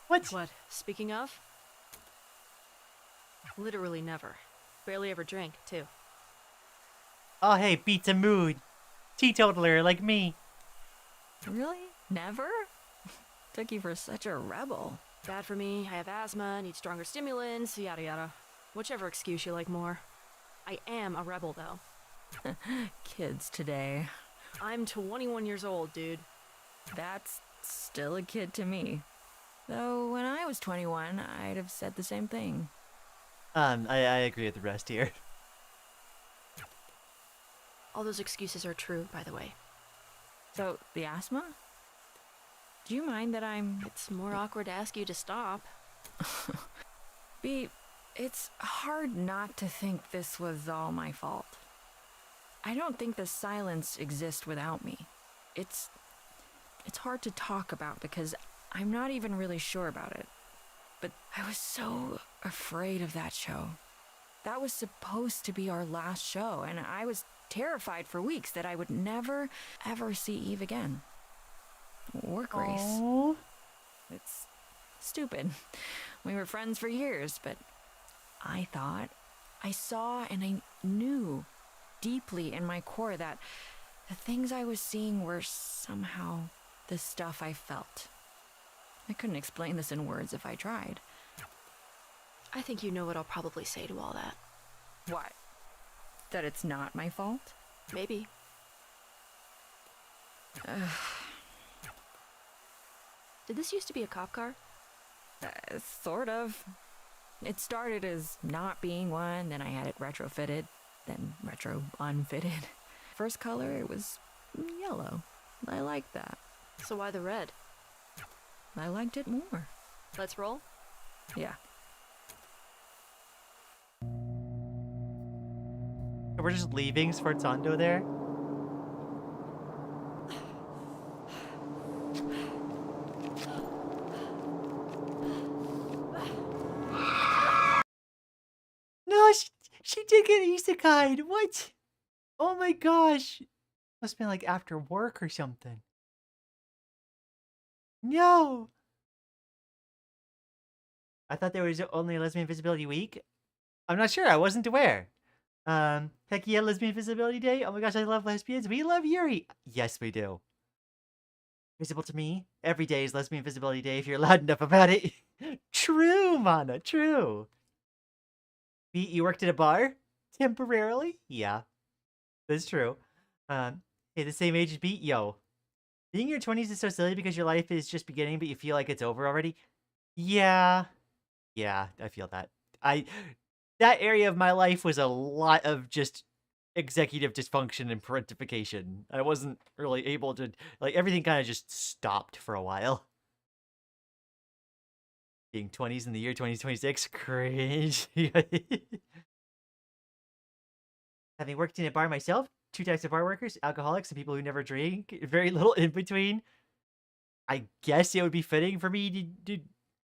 What? Speaking of? Literally never. Barely ever drink, too. Oh, hey, beats a mood. Teetotaler like me. Really? Never? Took you for such a rebel. Bad for me, I have asthma, need stronger stimulants, yada yada. Whichever excuse you like more. I am a rebel, though. Kids today. I'm 21 years old, dude. That's still a kid to me. Though when I was 21, I'd have said the same thing. I agree with the rest here. All those excuses are true, by the way. So, the asthma? Do you mind that I'm... It's more awkward to ask you to stop. B, it's hard not to think this was all my fault. I don't think the silence exists without me. It's hard to talk about because I'm not even really sure about it. But I was so afraid of that show. That was supposed to be our last show, and I was terrified for weeks that I would never, ever see Eve again. Or Grace. Aww. It's stupid. We were friends for years, but I thought, I saw and I knew deeply in my core that the things I was seeing were somehow the stuff I felt. I couldn't explain this in words if I tried. I think you know what I'll probably say to all that. What? That it's not my fault? Maybe. Did this used to be a cop car? Sort of. It started as not being one, then I had it retrofitted, then retro unfitted. First color, it was yellow. I liked that. So why the red? I liked it more. Let's roll? Yeah. We're just leaving Sforzando there. No, she did get isekai'd. What? Oh my gosh. Must have been like after work or something. No. I thought there was only a Lesbian Visibility Week. I'm not sure. I wasn't aware. Heck yeah, Lesbian Visibility Day. Oh my gosh, I love lesbians. We love Yuri. Yes, we do. Visible to me. Every day is Lesbian Visibility Day if you're loud enough about it. True, Mana. True. You worked at a bar? Temporarily? Yeah. That's true. Hey, the same age as Beat? Yo. Being in your 20s is so silly because your life is just beginning, but you feel like it's over already? Yeah. Yeah, I feel that. That area of my life was a lot of just executive dysfunction and parentification. I wasn't really able to, like, everything kind of just stopped for a while. Being 20s in the year 2026, cringe. Having worked in a bar myself, 2 types of bar workers, alcoholics and people who never drink, very little in between. I guess it would be fitting for me to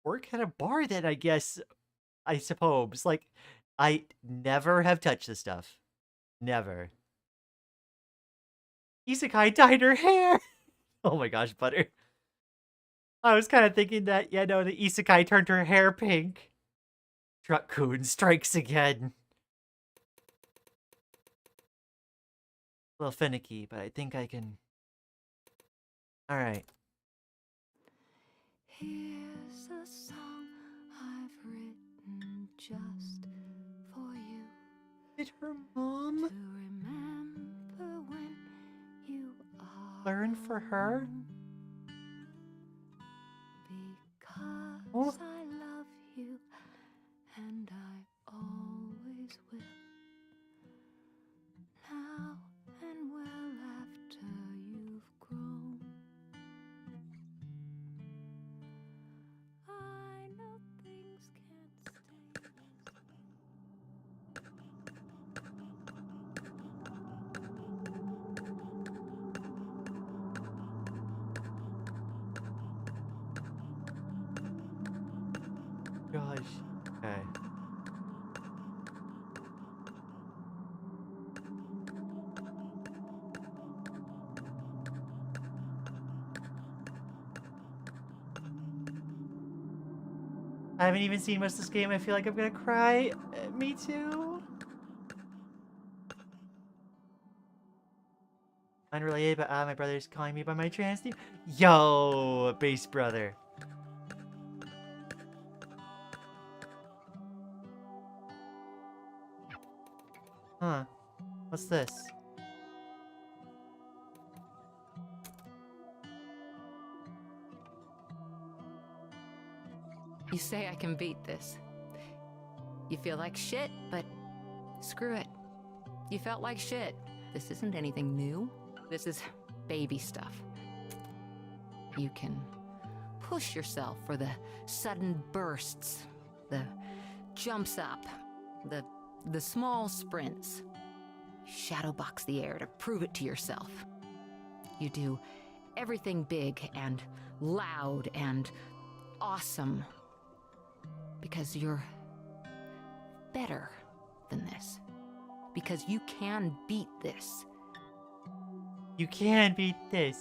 work at a bar then, I suppose. Like, I never have touched this stuff. Never. Isekai dyed her hair! Oh my gosh, Butter. I was kind of thinking that, yeah, no, the Isekai turned her hair pink. Truck-kun strikes again. A little finicky, but I think I can... Alright. Here's a song I've written just for you. Did her mom To remember when you are learn for her? because I love you and I always will. Now and well after you've grown, I know things can't stay. Gosh. Okay. I haven't even seen most of this game. I feel like I'm gonna cry. Me too. Unrelated, but my brother's calling me by my trans name. Yo, bass brother. Huh. What's this? You say I can beat this. You feel like shit, but screw it. You felt like shit. This isn't anything new. This is baby stuff. You can push yourself for the sudden bursts, the jumps up, the small sprints. Shadowbox the air to prove it to yourself. You do everything big and loud and awesome because you're better than this. Because you can beat this. You can beat this.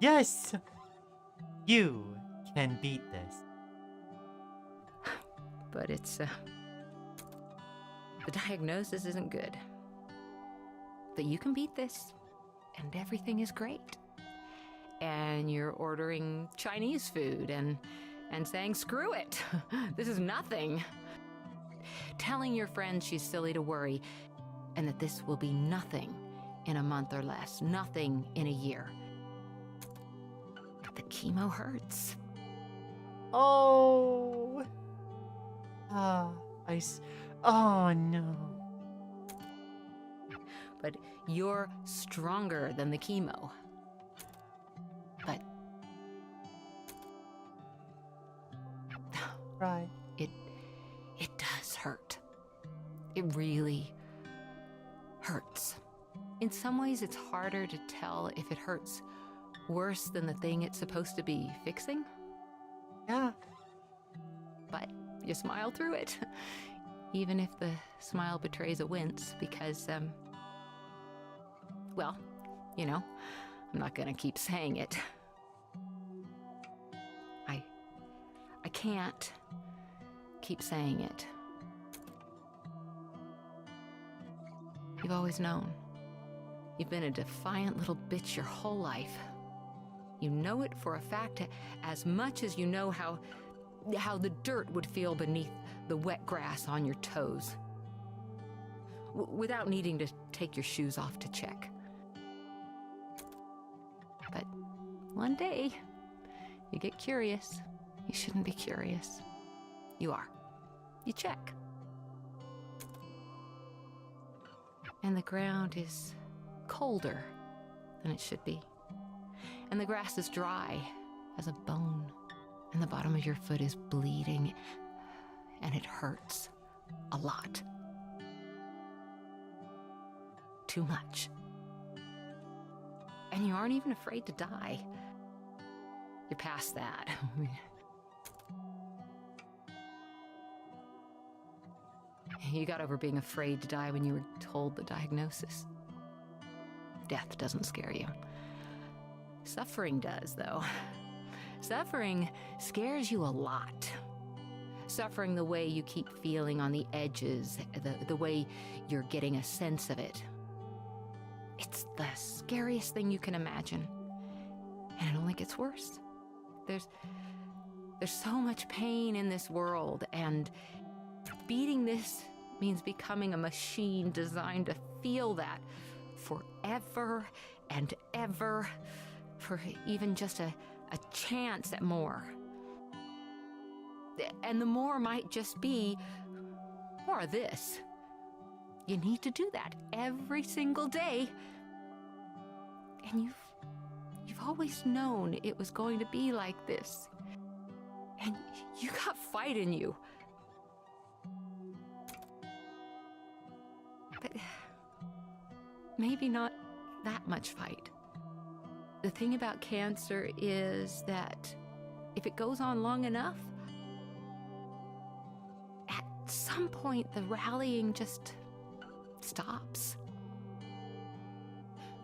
Yes! You can beat this. But it's, the diagnosis isn't good. But you can beat this, and everything is great. And you're ordering Chinese food and saying, screw it, this is nothing. Telling your friend she's silly to worry, and that this will be nothing in a month or less, nothing in a year. But the chemo hurts. Oh. Oh no. But you're stronger than the chemo. But Right. it does hurt. It really hurts. In some ways, it's harder to tell if it hurts worse than the thing it's supposed to be fixing. Yeah. But you smile through it, even if the smile betrays a wince, because, well, you know, I'm not gonna keep saying it. I can't keep saying it. You've always known. You've been a defiant little bitch your whole life. You know it for a fact as much as you know how the dirt would feel beneath the wet grass on your toes. Without needing to take your shoes off to check. But one day, you get curious. You shouldn't be curious. You are. You check. And the ground is colder than it should be. And the grass is dry as a bone. And the bottom of your foot is bleeding. And it hurts a lot. Too much. And you aren't even afraid to die. You're past that. You got over being afraid to die when you were told the diagnosis. Death doesn't scare you. Suffering does, though. Suffering scares you a lot. Suffering the way you keep feeling on the edges, the way you're getting a sense of it. It's the scariest thing you can imagine. And it only gets worse. There's so much pain in this world, and beating this means becoming a machine designed to feel that forever and ever, for even just a chance at more. And the more might just be more of this. You need to do that every single day. And you've always known it was going to be like this. And you got fight in you. But maybe not that much fight. The thing about cancer is that if it goes on long enough, at some point the rallying just stops.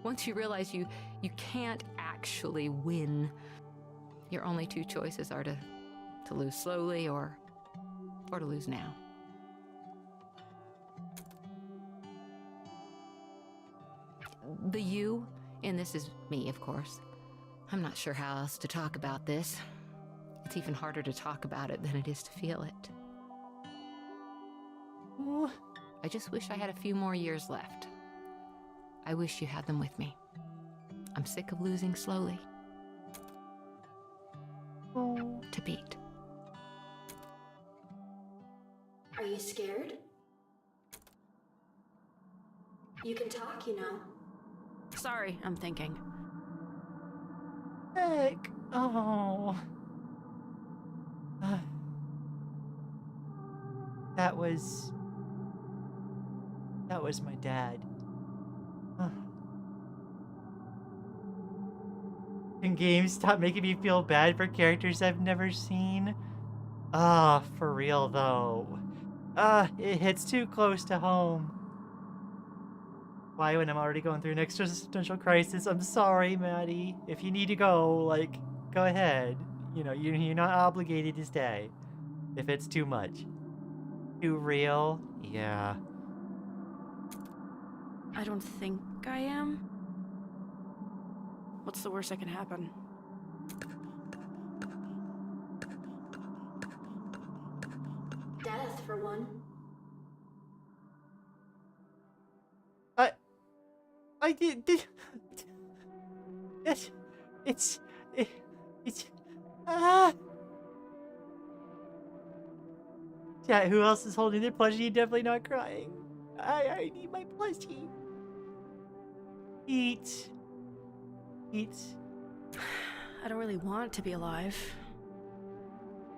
Once you realize you can't actually win, your only two choices are to lose slowly or to lose now. The you in this is me, of course. I'm not sure how else to talk about this. It's even harder to talk about it than it is to feel it. Ooh, I just wish I had a few more years left. I wish you had them with me. I'm sick of losing slowly. Oh. To beat. Are you scared? You can talk, you know. Sorry, I'm thinking. Heck. Oh. That was my dad. Can games stop making me feel bad for characters I've never seen? For real though. It hits too close to home. Why when I'm already going through an existential crisis? I'm sorry, Maddie. If you need to go, like, go ahead. You know, you're not obligated to stay. If it's too much. Too real? Yeah. I don't think I am. What's the worst that can happen? Death, for one. I did. It's. Yeah, who else is holding their plushie? Definitely not crying. I need my plushie. Eat. I don't really want to be alive.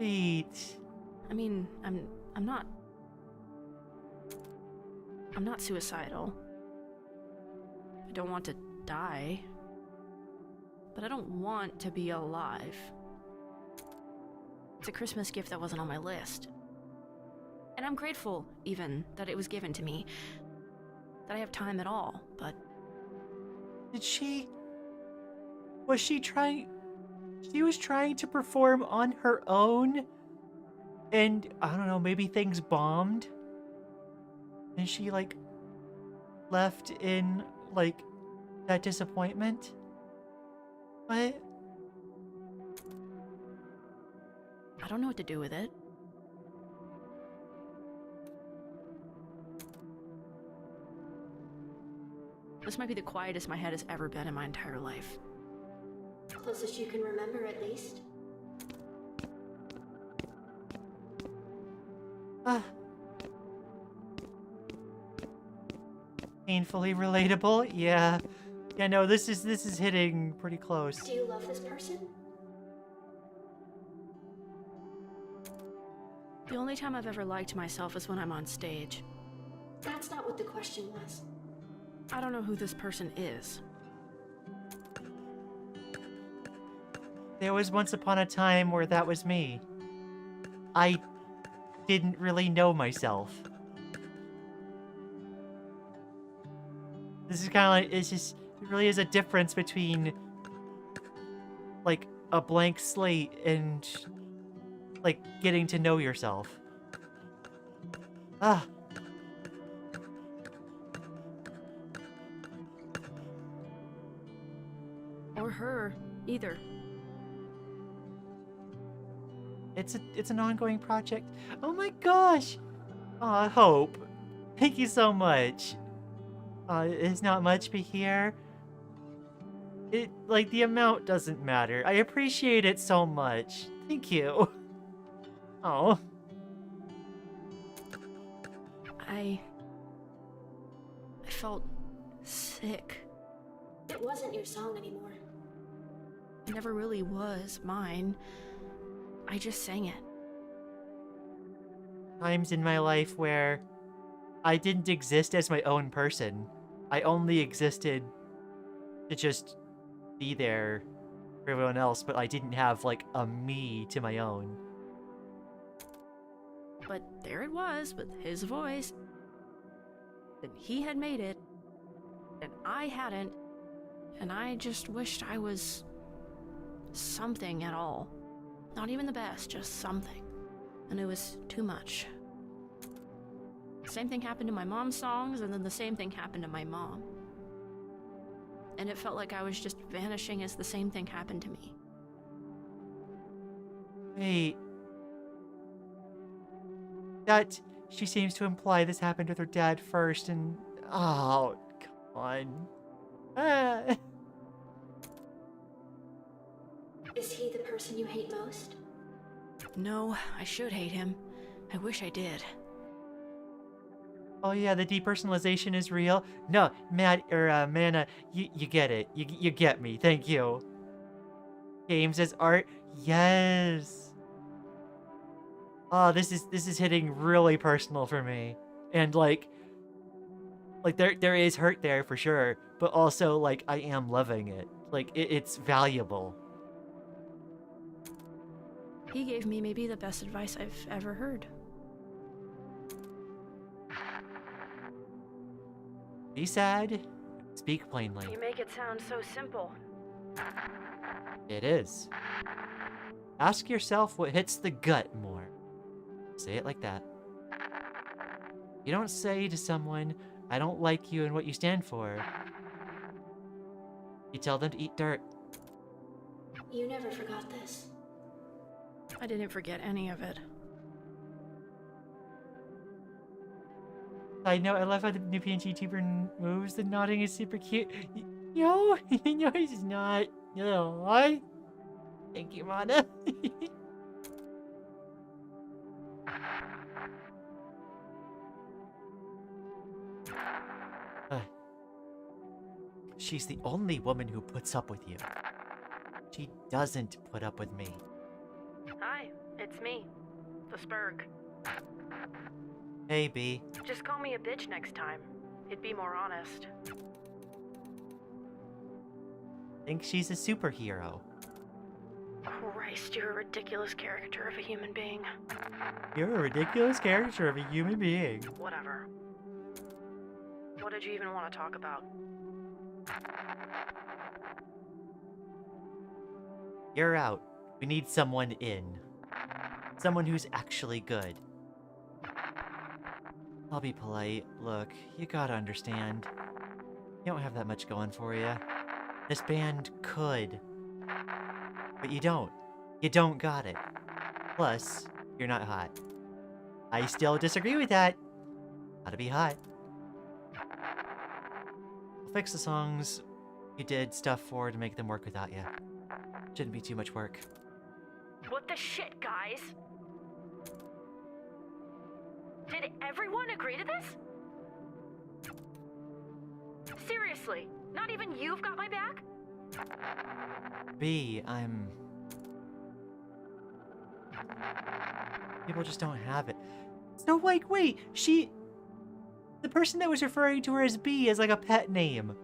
Eat. I mean, I'm not suicidal. I don't want to die. But I don't want to be alive. It's a Christmas gift that wasn't on my list. And I'm grateful, even, that it was given to me. That I have time at all, but... Was she trying... She was trying to perform on her own? And, I don't know, maybe things bombed? And she, like, left in, like, that disappointment? What? I don't know what to do with it. This might be the quietest my head has ever been in my entire life. Closest you can remember, at least. Painfully relatable? Yeah. Yeah, no, this is hitting pretty close. Do you love this person? The only time I've ever liked myself is when I'm on stage. That's not what the question was. I don't know who this person is. There was once upon a time where that was me. I didn't really know myself. This is kind of like, it really is a difference between, like, a blank slate and, like, getting to know yourself. Or her, either. It's an ongoing project. Oh my gosh! Aw, Hope. Thank you so much. It's not much but here. Like, the amount doesn't matter. I appreciate it so much. Thank you. Oh. I felt sick. It wasn't your song anymore. It never really was mine. I just sang it. Times in my life where I didn't exist as my own person. I only existed to just be there for everyone else, but I didn't have, like, a me to my own. But there it was, with his voice. And he had made it. And I hadn't. And I just wished I was... something at all. Not even the best, just something. And it was too much. Same thing happened to my mom's songs, and then the same thing happened to my mom. And it felt like I was just vanishing as the same thing happened to me. Wait. That she seems to imply this happened with her dad first, and oh, come on. Ah. Is he the person you hate most? No, I should hate him. I wish I did. Oh yeah, the depersonalization is real. No, Mana, you get it. You get me. Thank you. Games as art, yes. Oh, this is hitting really personal for me, and like there is hurt there for sure, but also like I am loving it. Like it's valuable. He gave me maybe the best advice I've ever heard. Be sad. Speak plainly. You make it sound so simple. It is. Ask yourself what hits the gut more. Say it like that. You don't say to someone, I don't like you and what you stand for. You tell them to eat dirt. You never forgot this. I didn't forget any of it. I know, I love how the new PNGTuber moves. The nodding is super cute. No, no, he's not. No, thank you, Mana. She's the only woman who puts up with you. She doesn't put up with me. Hi, it's me, the Spurg. Hey, B. Just call me a bitch next time. It'd be more honest. Think she's a superhero. Christ, you're a ridiculous caricature of a human being. You're a ridiculous caricature of a human being. Whatever. What did you even want to talk about? You're out. We need someone in. Someone who's actually good. I'll be polite. Look, you gotta understand. You don't have that much going for you. This band could. But you don't. You don't got it. Plus, you're not hot. I still disagree with that. Gotta be hot. I'll fix the songs you did stuff for to make them work without you. Shouldn't be too much work. What the shit, guys? Did everyone agree to this? Seriously, not even you've got my back? B, people just don't have it. So, like, wait, the person that was referring to her as B is like a pet name.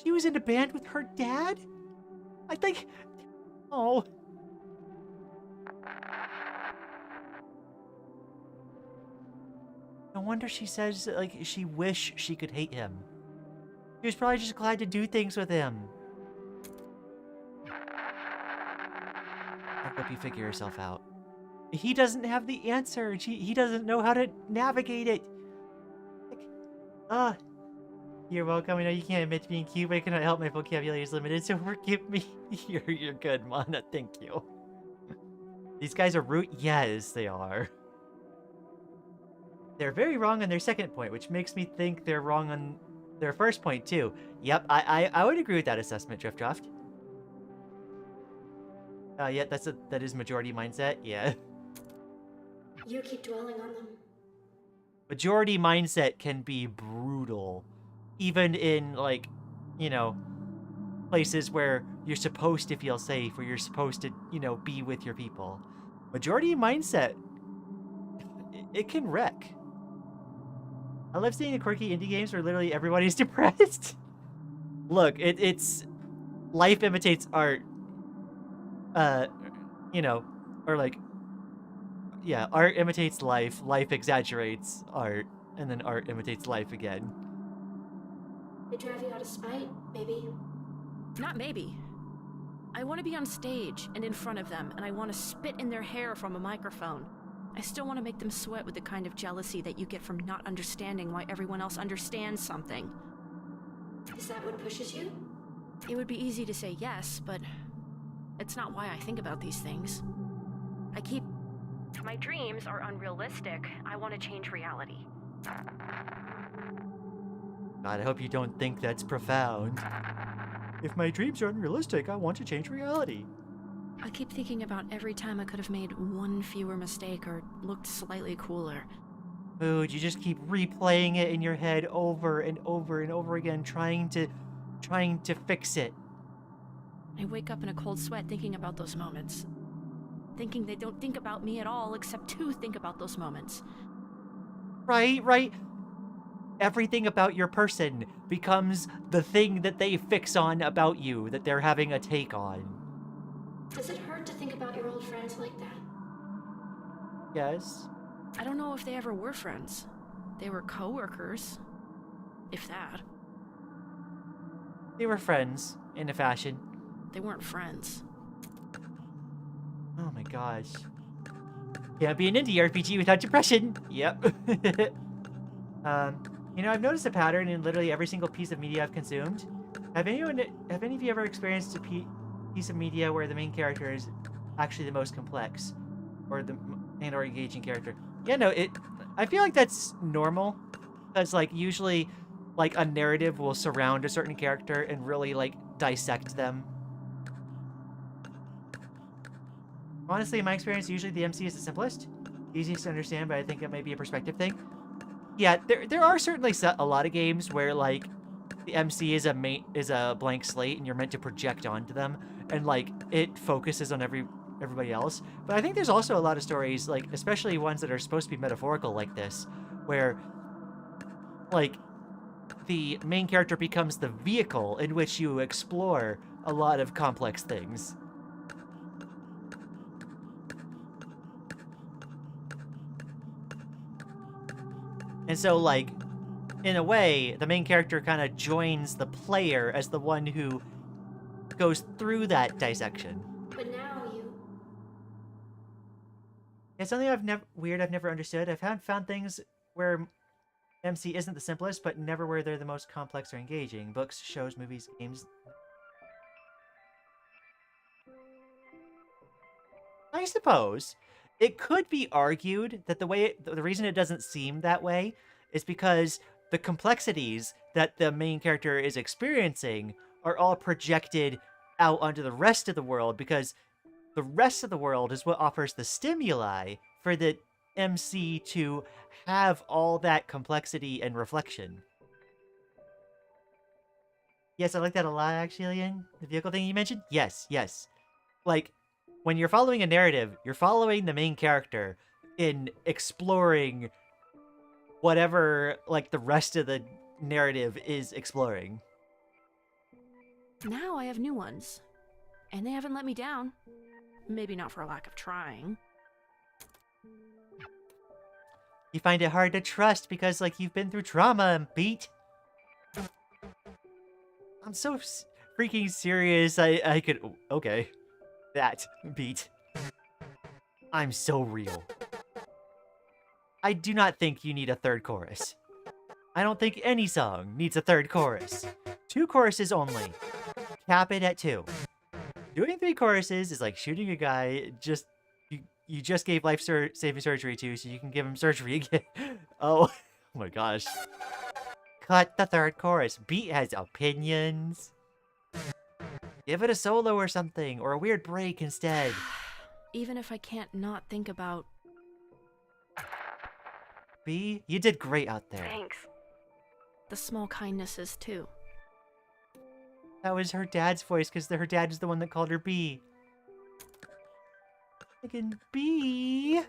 She was in a band with her dad? I think, oh. No wonder she says, like, she wish she could hate him. She was probably just glad to do things with him. I hope you figure yourself out. He doesn't have the answer. He doesn't know how to navigate it. Like, you're welcome. I know you can't admit to being cute, but I cannot help. My vocabulary is limited, so forgive me. You're good, Mana. Thank you. These guys are rude. Yes, they are. They're very wrong on their second point, which makes me think they're wrong on their first point too. Yep, I would agree with that assessment, Drift. Yeah, that is majority mindset. Yeah. You keep dwelling on them. Majority mindset can be brutal, even in, like, you know, places where you're supposed to feel safe, or you're supposed to, you know, be with your people. Majority mindset, it can wreck. I love seeing the quirky indie games where literally everybody's depressed. Look, it's life imitates art. You know, or like, yeah, art imitates life, life exaggerates art, and then art imitates life again. They drive you out of spite, maybe. Not maybe. I want to be on stage and in front of them, and I want to spit in their hair from a microphone. I still want to make them sweat with the kind of jealousy that you get from not understanding why everyone else understands something. Is that what pushes you? It would be easy to say yes, but it's not why I think about these things. I keep My dreams are unrealistic. I want to change reality. God, I hope you don't think that's profound. If my dreams are unrealistic, I want to change reality. I keep thinking about every time I could have made one fewer mistake or looked slightly cooler. Dude, you just keep replaying it in your head over and over and over again, trying to fix it. I wake up in a cold sweat thinking about those moments. Thinking they don't think about me at all except to think about those moments. Right. Everything about your person becomes the thing that they fix on about you, that they're having a take on. Does it hurt to think about your old friends like that? Yes. I don't know if they ever were friends. They were coworkers. If that. They were friends, in a fashion. They weren't friends. Oh my gosh. Can't be an indie RPG without depression. Yep. I've noticed a pattern in literally every single piece of media I've consumed. Have any of you ever experienced a piece of media where the main character is actually the most complex, or or engaging character? Yeah, no. I feel like that's normal, because usually, a narrative will surround a certain character and really dissect them. Honestly, in my experience, usually the MC is the simplest, easiest to understand, but I think it may be a perspective thing. Yeah, there are certainly a lot of games where the MC is a blank slate and you're meant to project onto them, and it focuses on everybody else. But I think there's also a lot of stories, especially ones that are supposed to be metaphorical like this, where the main character becomes the vehicle in which you explore a lot of complex things. And so, in a way, the main character kind of joins the player as the one who goes through that dissection. But now you... It's something I've never understood. I've found things where MC isn't the simplest, but never where they're the most complex or engaging. Books, shows, movies, games. I suppose it could be argued that the reason it doesn't seem that way is because the complexities that the main character is experiencing are all projected out onto the rest of the world, because the rest of the world is what offers the stimuli for the MC to have all that complexity and reflection. Yes, I like that a lot, actually, Lian. The vehicle thing you mentioned? Yes. When you're following a narrative, you're following the main character in exploring whatever, the rest of the narrative is exploring. Now I have new ones. And they haven't let me down. Maybe not for a lack of trying. You find it hard to trust because, you've been through trauma, Pete. I'm so freaking serious. I could... Okay. That beat. I'm so real. I do not think you need a third chorus. I don't think any song needs a third chorus. 2 choruses only. Cap it at 2. Doing 3 choruses is like shooting a guy you just gave life-saving surgery to, so you can give him surgery again. Oh my gosh. Cut the third chorus. Beat has opinions. Give it a solo or something, or a weird break instead. Even if I can't not think about... B, you did great out there. Thanks. The small kindnesses, too. That was her dad's voice, because her dad is the one that called her B. Fucking B.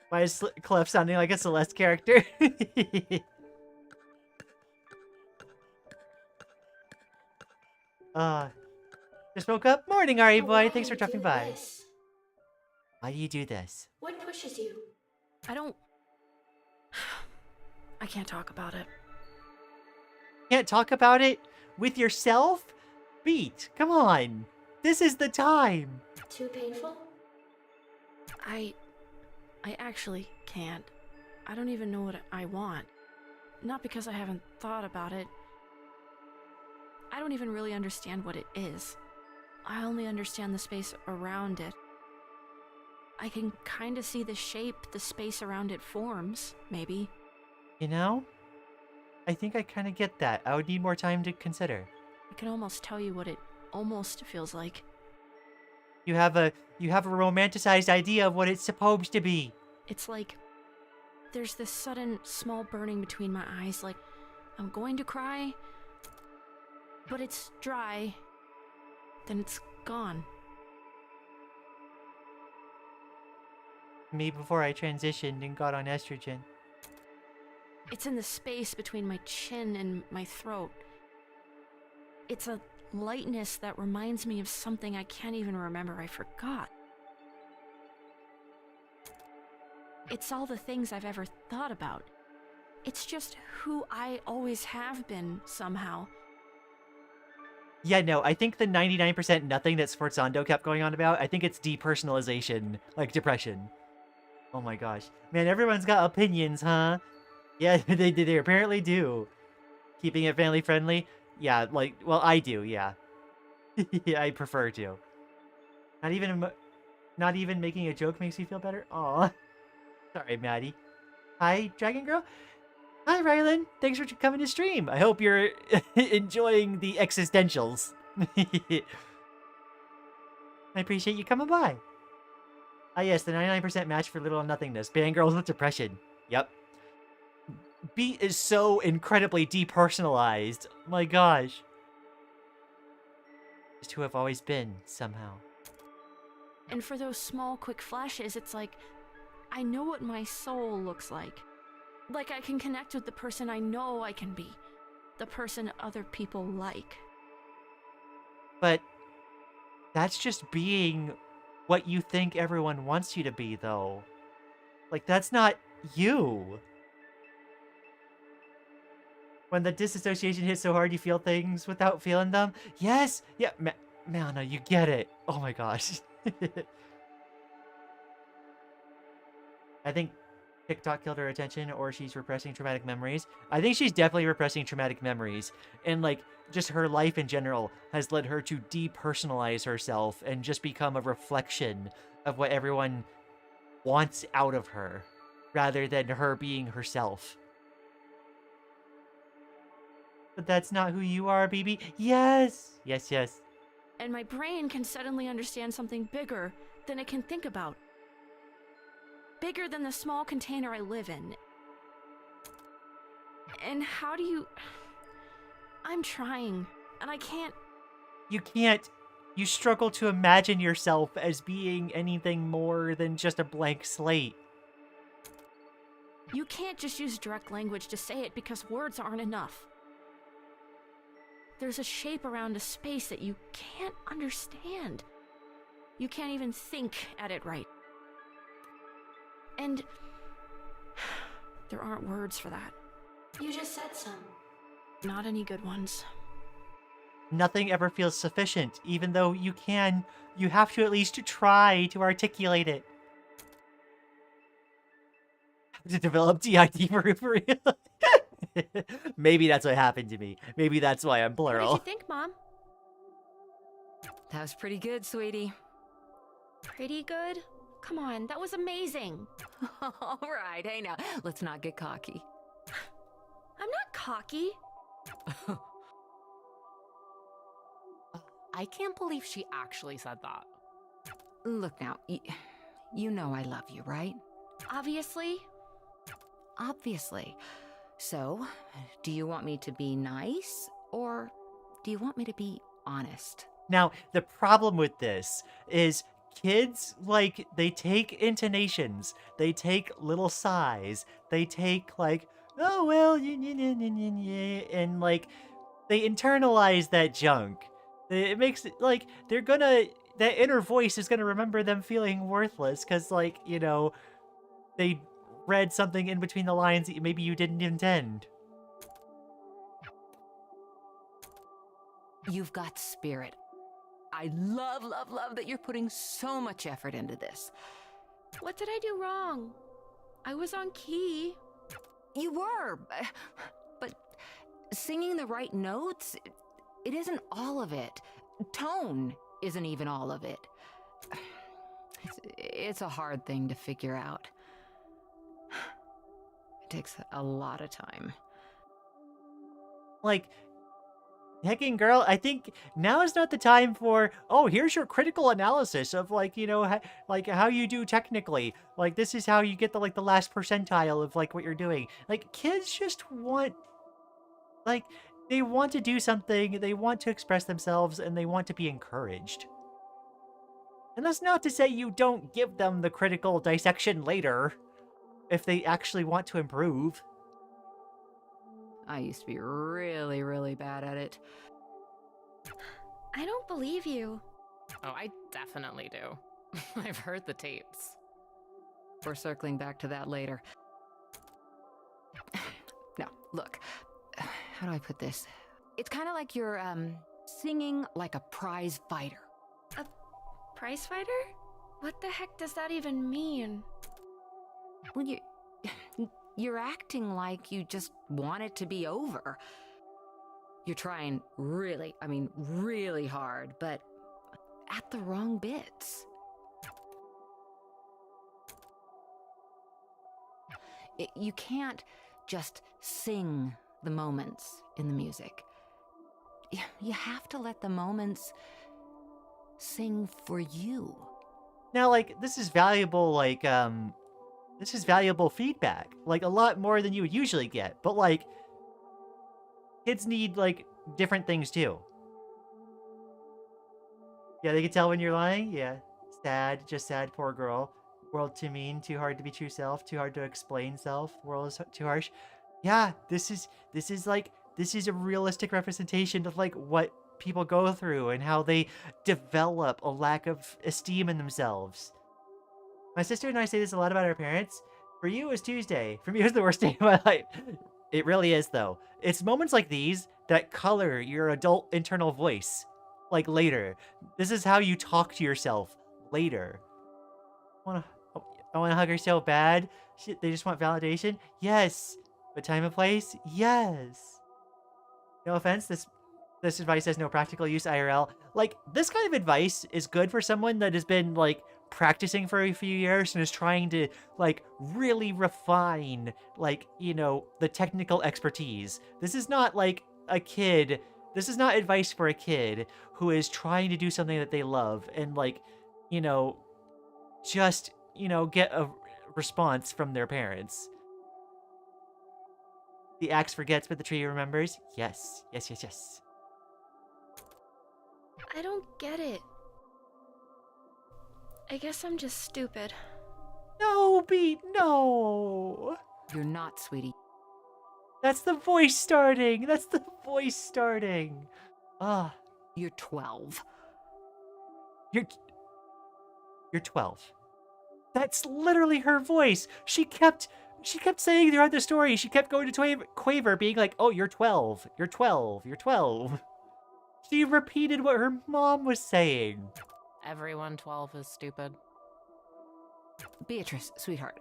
Why is Clef sounding like a Celeste character? Just woke up. Morning, Ari boy. Thanks for dropping by. This? Why do you do this? What pushes you? I don't... I can't talk about it. Can't talk about it with yourself? Beat, come on. This is the time. Too painful? I actually can't. I don't even know what I want. Not because I haven't thought about it. I don't even really understand what it is. I only understand the space around it. I can kind of see the shape the space around it forms, maybe. You know? I think I kind of get that. I would need more time to consider. I can almost tell you what it almost feels like. You have a romanticized idea of what it's supposed to be. It's like there's this sudden small burning between my eyes, like I'm going to cry, but it's dry, then it's gone. Me before I transitioned and got on estrogen. It's in the space between my chin and my throat. It's a lightness that reminds me of something I can't even remember I forgot. It's all the things I've ever thought about. It's just who I always have been, somehow. Yeah, no, I think the 99% nothing that Sforzando kept going on about, I think it's depersonalization, like depression. Oh my gosh. Man, everyone's got opinions, huh? Yeah, they apparently do. Keeping it family friendly? Yeah, like, well, I do, yeah. Yeah, I prefer to. Not even making a joke makes me feel better? Aw. Sorry, Maddie. Hi, Dragon Girl. Hi, Rylan. Thanks for coming to stream. I hope you're enjoying the existentials. I appreciate you coming by. Ah, yes, the 99% match for little nothingness. Band girls with depression. Yep. Beat is so incredibly depersonalized. My gosh. Just who I've always been, somehow. And for those small, quick flashes, it's like I know what my soul looks like. Like I can connect with the person I know I can be. The person other people like. But that's just being what you think everyone wants you to be, though. Like, that's not you. When the disassociation hits so hard you feel things without feeling them? Yes! Yeah, Mana, you get it. Oh my gosh. I think TikTok killed her attention, or she's repressing traumatic memories. I think she's definitely repressing traumatic memories. And, like, just her life in general has led her to depersonalize herself and just become a reflection of what everyone wants out of her, rather than her being herself. But that's not who you are, BB. Yes! Yes, yes. And my brain can suddenly understand something bigger than it can think about. Bigger than the small container I live in. And how do you... I'm trying, and I can't... You can't. You struggle to imagine yourself as being anything more than just a blank slate. You can't just use direct language to say it because words aren't enough. There's a shape around a space that you can't understand. You can't even think at it right. And there aren't words for that. You just said some. Not any good ones. Nothing ever feels sufficient, even though you have to at least try to articulate it. To develop DID for real. Maybe that's what happened to me. Maybe that's why I'm plural. What did you think, Mom? That was pretty good, sweetie. Pretty good? Come on, that was amazing. All right, hey now, let's not get cocky. I'm not cocky. I can't believe she actually said that. Look now, you know I love you, right? Obviously. Obviously. So, do you want me to be nice, or do you want me to be honest? Now, the problem with this is kids, like, they take intonations, they take little sighs, they take, like, oh, well, and, like, they internalize that junk. It makes it, like, that inner voice is gonna remember them feeling worthless, because, like, you know, they read something in between the lines that maybe you didn't intend. You've got spirit. I love, love, love that you're putting so much effort into this. What did I do wrong? I was on key. You were, but singing the right notes, it isn't all of it. Tone isn't even all of it. It's a hard thing to figure out. It takes a lot of time. Like, Heccin girl, I think now is not the time for, oh, here's your critical analysis of, like, you know, like how you do technically. Like, this is how you get the, like, the last percentile of, like, what you're doing. Like, kids just want, like, they want to do something, they want to express themselves, and they want to be encouraged. And that's not to say you don't give them the critical dissection later, if they actually want to improve. I used to be really, really bad at it. I don't believe you. Oh, I definitely do. I've heard the tapes. We're circling back to that later. Now, look. How do I put this? It's kind of like you're, singing like a prize fighter. A prize fighter? What the heck does that even mean? Well, you're acting like you just want it to be over. You're trying really, I mean, really hard, but at the wrong bits. You can't just sing the moments in the music. You have to let the moments sing for you. Now, like, this is valuable, like, this is valuable feedback. Like, a lot more than you would usually get. But, like, kids need, like, different things, too. Yeah, they can tell when you're lying. Yeah. Sad, just sad, poor girl. World too mean, too hard to be true self, too hard to explain self. World is too harsh. Yeah, this is a realistic representation of, like, what people go through and how they develop a lack of esteem in themselves. My sister and I say this a lot about our parents. For you, it was Tuesday. For me, it was the worst day of my life. It really is, though. It's moments like these that color your adult internal voice. Like, later. This is how you talk to yourself later. I want to hug her so bad. They just want validation? Yes. But time and place? Yes. No offense, this advice has no practical use IRL. Like, this kind of advice is good for someone that has been, like, practicing for a few years and is trying to, like, really refine, like, you know, the technical expertise. This is not, like, a kid. This is not advice for a kid who is trying to do something that they love and, like, you know, just, you know, get a response from their parents. The axe forgets, but the tree remembers. Yes. Yes, yes, yes. I don't get it. I guess I'm just stupid. No, Beat, no. You're not, sweetie. That's the voice starting. That's the voice starting. Ah. You're 12. You're 12. That's literally her voice. She kept saying throughout the story, she kept going to Quaver, being like, oh, you're 12. You're 12. You're 12. She repeated what her mom was saying. Everyone 12 is stupid. Beatrice, sweetheart,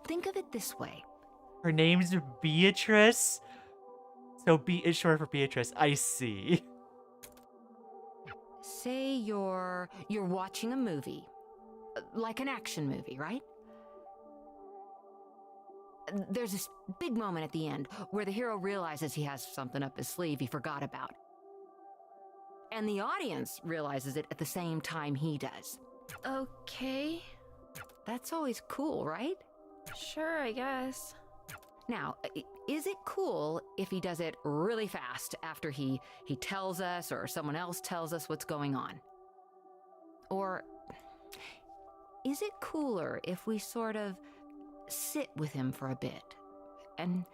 think of it this way. Her name's Beatrice? So B is short for Beatrice. I see. Say you're watching a movie. Like an action movie, right? There's this big moment at the end where the hero realizes he has something up his sleeve he forgot about. And the audience realizes it at the same time he does. Okay. That's always cool, right? Sure, I guess. Now, is it cool if he does it really fast after he tells us or someone else tells us what's going on? Or is it cooler if we sort of sit with him for a bit and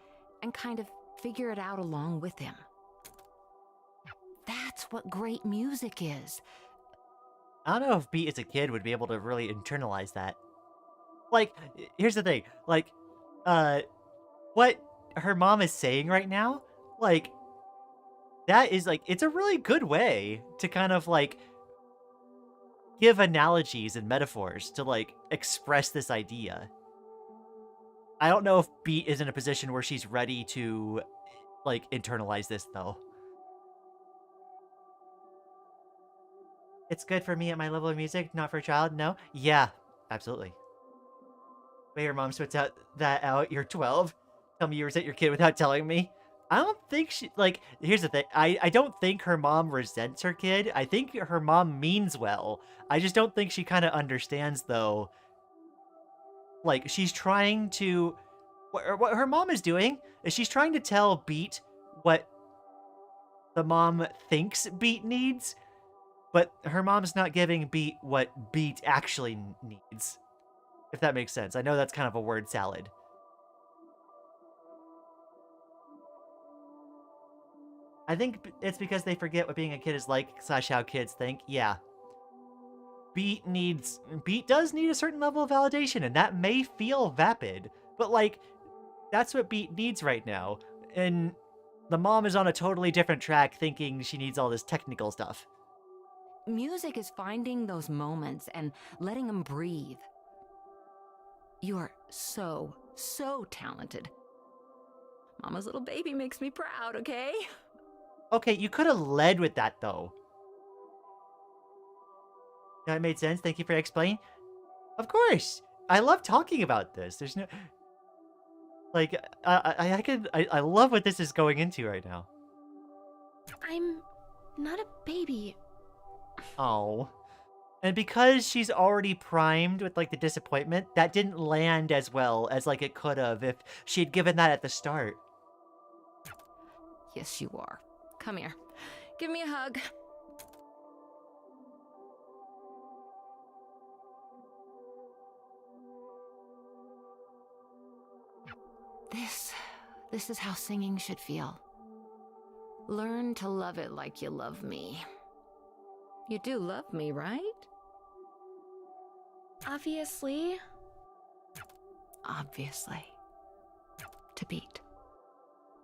kind of figure it out along with him? That's what great music is. I don't know if Beat as a kid would be able to really internalize that. Like, here's the thing. Like, what her mom is saying right now, like, that is, like, it's a really good way to kind of, like, give analogies and metaphors to, like, express this idea. I don't know if Beat is in a position where she's ready to, like, internalize this, though. It's good for me at my level of music, not for a child. No? Yeah, absolutely. Wait, your mom spits out that out. You're 12. Tell me you resent your kid without telling me. I don't think she, like, here's the thing. I don't think her mom resents her kid. I think her mom means well. I just don't think she kind of understands, though. Like, she's trying to, what her mom is doing is she's trying to tell Beat what the mom thinks Beat needs, but her mom's not giving Beat what Beat actually needs. If that makes sense. I know that's kind of a word salad. I think it's because they forget what being a kid is like, / how kids think. Yeah. Beat does need a certain level of validation, and that may feel vapid, but like, that's what Beat needs right now. And the mom is on a totally different track thinking she needs all this technical stuff. Music is finding those moments and letting them breathe. You are so, so talented. Mama's little baby makes me proud, okay? Okay, you could have led with that, though. That made sense. Thank you for explaining. Of course. I love talking about this. There's no... Like, I love what this is going into right now. I'm not a baby. Oh. And because she's already primed with, like, the disappointment, that didn't land as well as, like, it could have if she had given that at the start. Yes, you are. Come here. Give me a hug. This is how singing should feel. Learn to love it like you love me. You do love me, right? Obviously. Obviously. To Beat.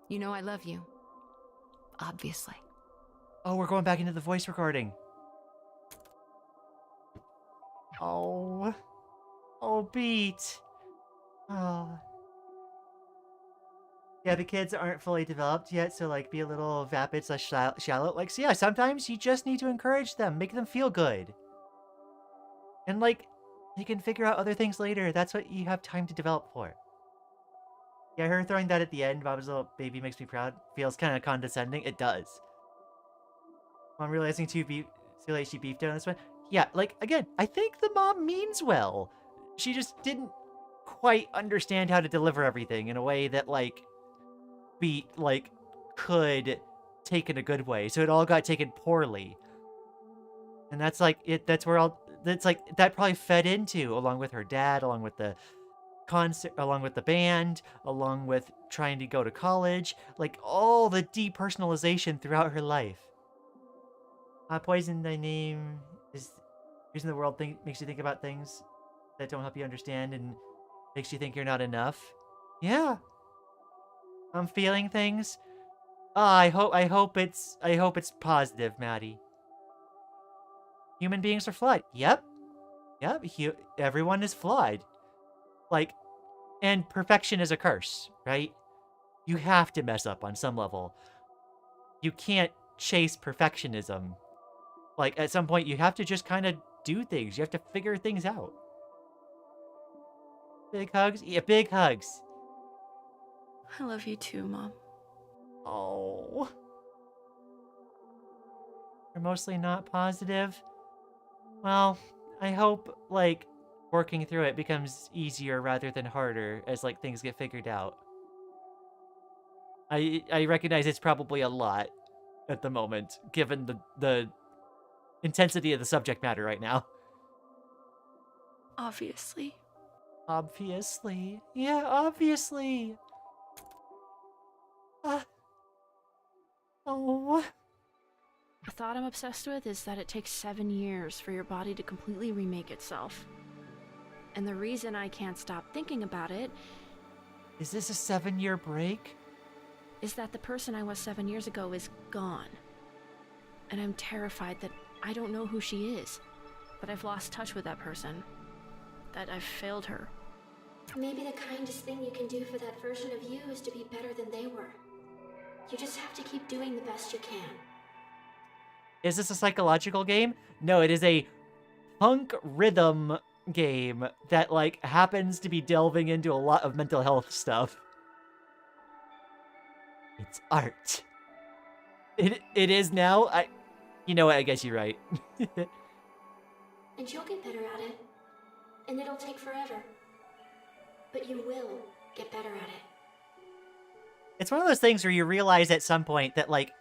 You know I love you. Obviously. Oh, we're going back into the voice recording. Oh. Oh, Beat. Oh. Yeah, the kids aren't fully developed yet, so, like, be a little vapid / shallow. Like, so yeah, sometimes you just need to encourage them, make them feel good. And, like, you can figure out other things later. That's what you have time to develop for. Yeah, her throwing that at the end, Bob's little baby makes me proud, feels kind of condescending. It does. I'm realizing too late she beefed down this one. Yeah, like, again, I think the mom means well. She just didn't quite understand how to deliver everything in a way that, like, Beat, like, could take in a good way. So it all got taken poorly. And that's, like, that's where that's, like, that probably fed into, along with her dad, along with the concert, along with the band, along with trying to go to college, like, all the depersonalization throughout her life. Poison thy name is reason the world makes you think about things that don't help you understand and makes you think you're not enough. Yeah. I'm feeling things. I hope it's positive, Maddie. Human beings are flawed. Yep. Everyone is flawed. Like, and perfection is a curse, right? You have to mess up on some level. You can't chase perfectionism. Like, at some point, you have to just kind of do things. You have to figure things out. Big hugs? Yeah, big hugs. I love you too, Mom. Oh. You're mostly not positive? Well, I hope, like, working through it becomes easier rather than harder as, like, things get figured out. I recognize it's probably a lot at the moment, given the intensity of the subject matter right now. Obviously. Obviously. Yeah, obviously. Oh. A thought I'm obsessed with is that it takes 7 years for your body to completely remake itself. And the reason I can't stop thinking about it... Is this a 7-year break? ...is that the person I was 7 years ago is gone. And I'm terrified that I don't know who she is. That I've lost touch with that person. That I've failed her. Maybe the kindest thing you can do for that version of you is to be better than they were. You just have to keep doing the best you can. Is this a psychological game? No, it is a punk rhythm game that, like, happens to be delving into a lot of mental health stuff. It's art. It is now. You know what? I guess you're right. And you'll get better at it. And it'll take forever. But you will get better at it. It's one of those things where you realize at some point that, like,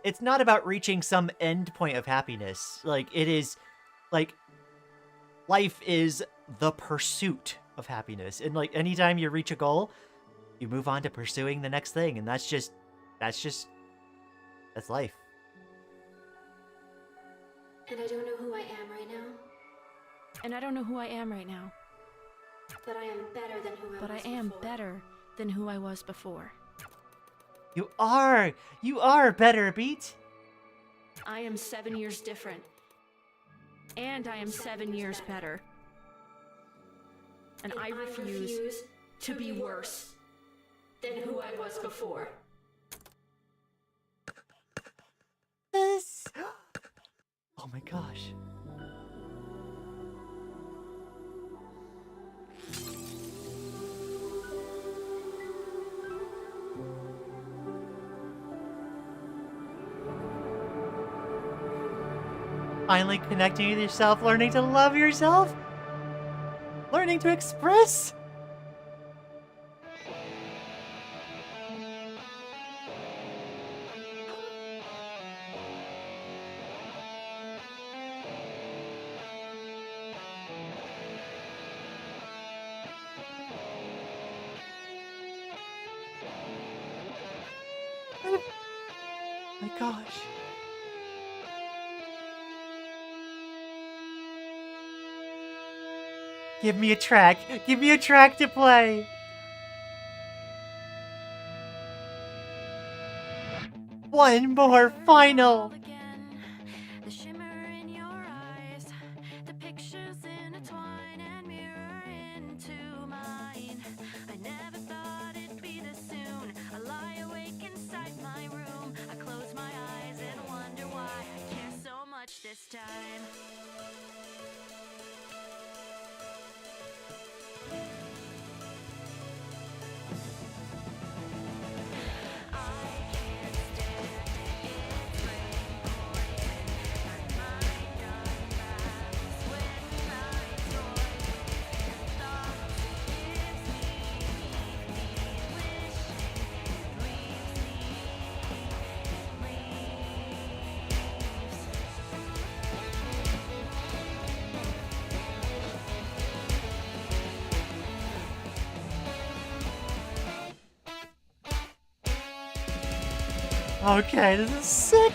it's not about reaching some end point of happiness. Like, it is, like, life is the pursuit of happiness. And, like, anytime you reach a goal, you move on to pursuing the next thing. And that's life. And I don't know who I am right now. And I don't know who I am right now. But I am better than who I was before. But I am better than who I was before. You are better, Beat. I am 7 years different. And I am 7 years better. And I refuse to be worse than who I was before. This. Oh my gosh. Finally connecting with yourself, learning to love yourself, learning to express. Oh my gosh. Give me a track. Give me a track to play. One more final. The shimmer in your eyes, the pictures intertwine and mirror into mine. I never thought it'd be this soon. I lie awake inside my room. I close my eyes and wonder why I care so much this time. Okay, this is sick.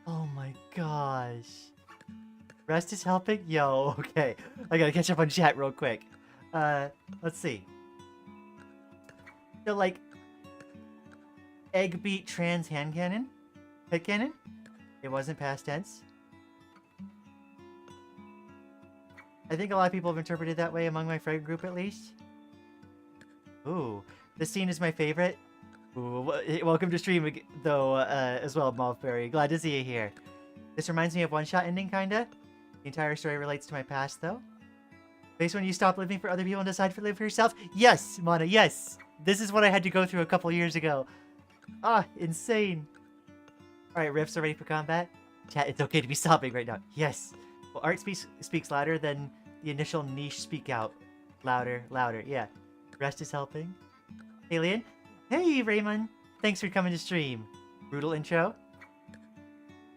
Oh my gosh. Rest is helping? Yo, okay. I gotta catch up on chat real quick. Let's see. So, like, egg beat trans hand cannon? Head cannon? It wasn't past tense. I think a lot of people have interpreted it that way among my friend group, at least. Ooh, this scene is my favorite. Ooh, welcome to stream, though, as well, Malfberry. Glad to see you here. This reminds me of one-shot ending, kinda. The entire story relates to my past, though. Based when you stop living for other people and decide to live for yourself? Yes, Mana, yes! This is what I had to go through a couple years ago. Ah, insane. Alright, Riffs are ready for combat? Chat, it's okay to be sobbing right now. Yes. Well, art speaks louder than the initial niche speak out. Louder, louder, yeah. Rest is helping. Alien? Hey, Raymond! Thanks for coming to stream. Brutal intro.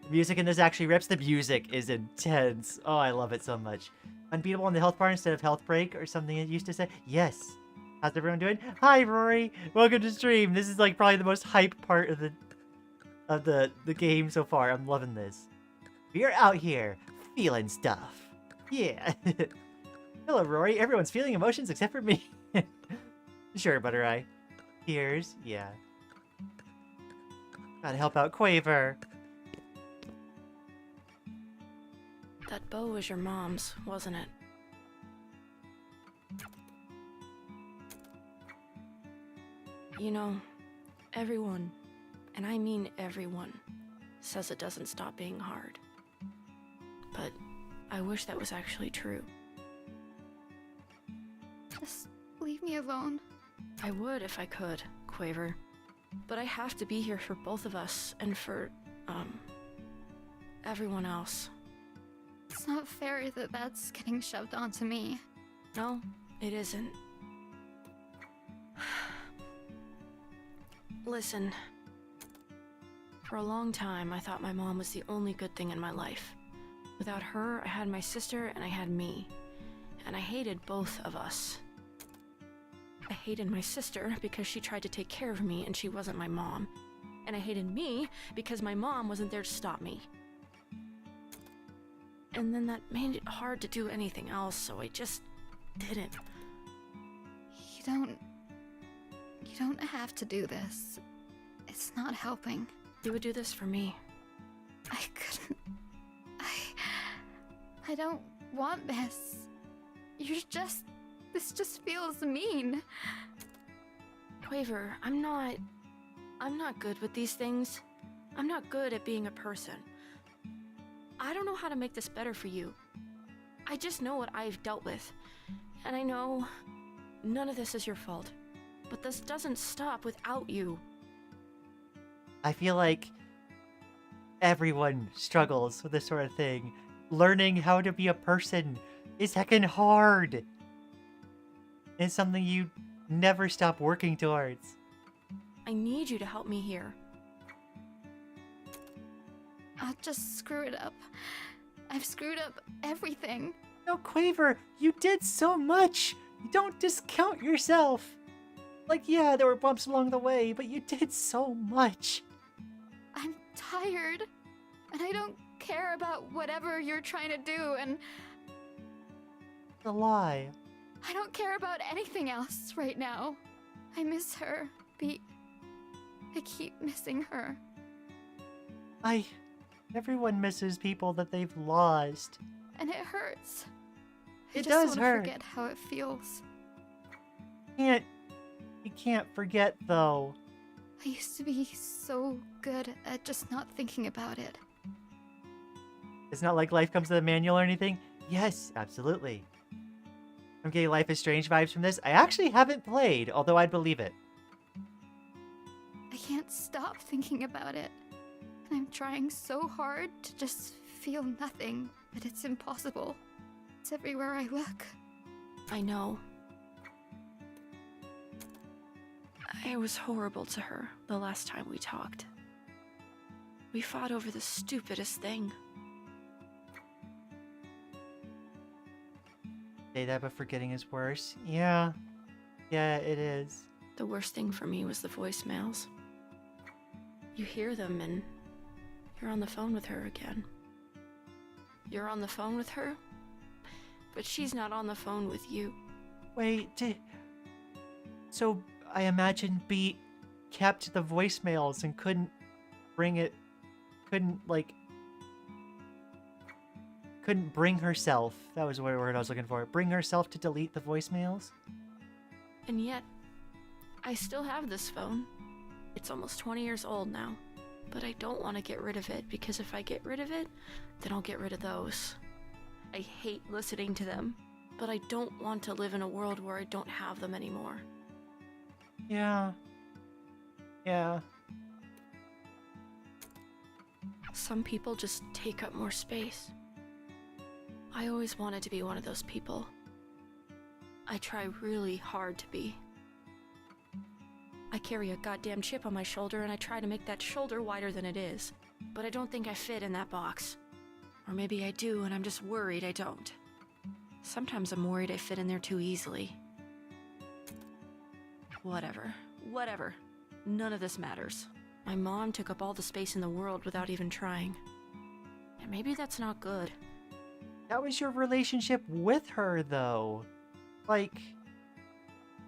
The music in this actually rips. The music is intense. Oh, I love it so much. Unbeatable on the health bar instead of health break or something it used to say. Yes. How's everyone doing? Hi, Rory. Welcome to stream. This is like probably the most hype part of the game so far. I'm loving this. We're out here feeling stuff. Yeah. Hello, Rory. Everyone's feeling emotions except for me. Sure, Butter Eye. Tears. Yeah. Gotta help out Quaver. That bow was your mom's, wasn't it? You know, everyone, and I mean everyone, says it doesn't stop being hard. But I wish that was actually true. Just leave me alone. I would if I could, Quaver. But I have to be here for both of us and for, everyone else. It's not fair that that's getting shoved onto me. No, it isn't. Listen. For a long time, I thought my mom was the only good thing in my life. Without her, I had my sister and I had me. And I hated both of us. I hated my sister because she tried to take care of me and she wasn't my mom. And I hated me because my mom wasn't there to stop me. And then that made it hard to do anything else, so I just didn't. You don't have to do this. It's not helping. You would do this for me. I couldn't. I don't want this. This just feels mean. Quaver, I'm not good with these things. I'm not good at being a person. I don't know how to make this better for you. I just know what I've dealt with. And I know none of this is your fault. But this doesn't stop without you. I feel like everyone struggles with this sort of thing. Learning how to be a person is heckin' hard. It's something you never stop working towards. I need you to help me here. I'll just screw it up. I've screwed up everything. No, Quaver, you did so much. You don't discount yourself. Like, yeah, there were bumps along the way, but you did so much. I'm tired, and I don't care about whatever you're trying to do, and The lie. I don't care about anything else right now. I miss her, I keep missing her. Everyone misses people that they've lost. And it hurts. It I just does want hurt. to forget how it feels. You can't forget, though. I used to be so good at just not thinking about it. It's not like Life Comes to the Manual or anything? Yes, absolutely. I'm getting Life is Strange vibes from this. I actually haven't played, although I'd believe it. I can't stop thinking about it. And I'm trying so hard to just feel nothing, but it's impossible. It's everywhere I look. I know. I was horrible to her the last time we talked. We fought over the stupidest thing. Say that, but forgetting is worse. Yeah. Yeah, it is. The worst thing for me was the voicemails. You hear them and you're on the phone with her again. You're on the phone with her, but she's not on the phone with you. Wait, so I imagine Beat kept the voicemails and couldn't bring herself. That was the word I was looking for. Bring herself to delete the voicemails? And yet, I still have this phone. It's almost 20 years old now. But I don't want to get rid of it, because if I get rid of it, then I'll get rid of those. I hate listening to them, but I don't want to live in a world where I don't have them anymore. Yeah. Yeah. Some people just take up more space. I always wanted to be one of those people. I try really hard to be. I carry a goddamn chip on my shoulder and I try to make that shoulder wider than it is. But I don't think I fit in that box. Or maybe I do and I'm just worried I don't. Sometimes I'm worried I fit in there too easily. Whatever. None of this matters. My mom took up all the space in the world without even trying. And maybe that's not good. That was your relationship with her, though. Like,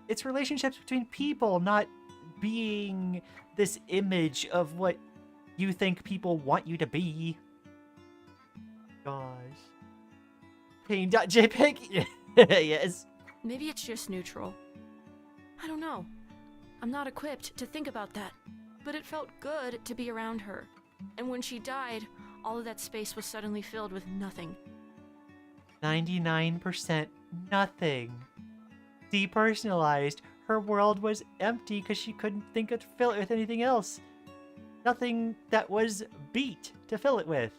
it's relationships between people, not being this image of what you think people want you to be. Gosh. Pain.jpg? Yes. Maybe it's just neutral. I don't know. I'm not equipped to think about that. But it felt good to be around her. And when she died, all of that space was suddenly filled with nothing. 99% nothing. Depersonalized. Her world was empty because she couldn't think of fill it with anything else. Nothing that was beat to fill it with.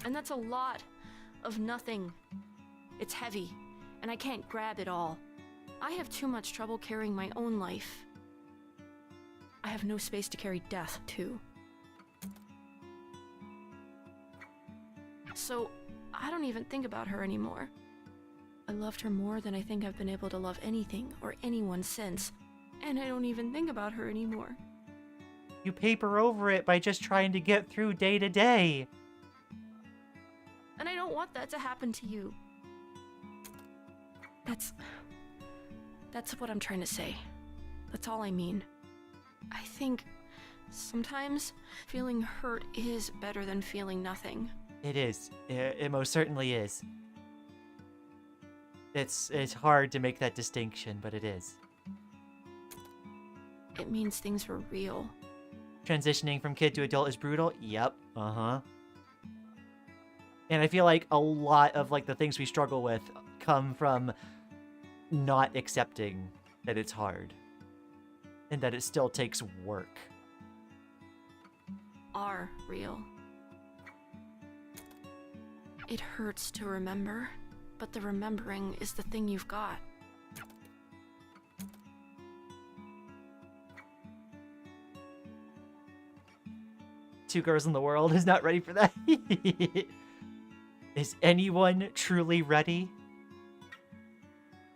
And that's a lot of nothing. It's heavy, and I can't grab it all. I have too much trouble carrying my own life. I have no space to carry death, too. So, I don't even think about her anymore. I loved her more than I think I've been able to love anything or anyone since, and I don't even think about her anymore. You paper over it by just trying to get through day to day. And I don't want that to happen to you. That's what I'm trying to say. That's all I mean. I think sometimes feeling hurt is better than feeling nothing. It is. It most certainly is. It's hard to make that distinction, but it is. It means things were real. Transitioning from kid to adult is brutal? Yep. Uh-huh. And I feel like a lot of like the things we struggle with come from not accepting that it's hard. And that it still takes work. Are real. It hurts to remember, but the remembering is the thing you've got. Two girls in the world is not ready for that. Is anyone truly ready?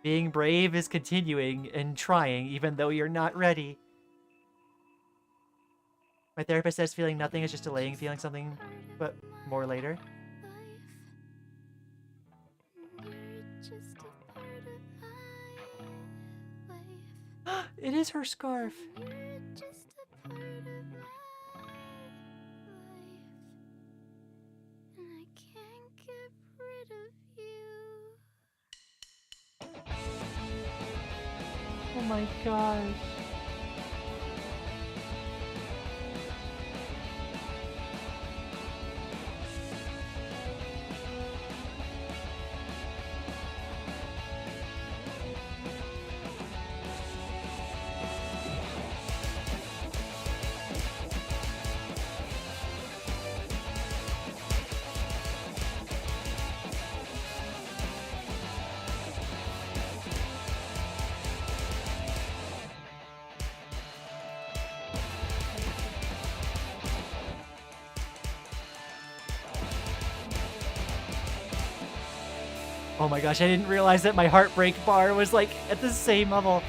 Being brave is continuing and trying even though you're not ready. My therapist says feeling nothing is just delaying feeling something, but more later. It is her scarf. Oh my gosh. Oh my gosh, I didn't realize that my heartbreak bar was like at the same level.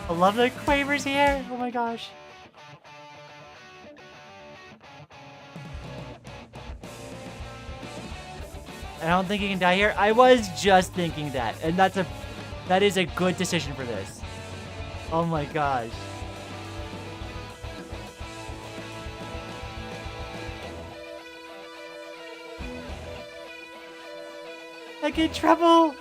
I love the quavers here. Oh my gosh. I don't think he can die here. I was just thinking that, and that is a good decision for this. Oh my gosh. I get trouble.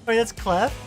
Wait, that's Clef?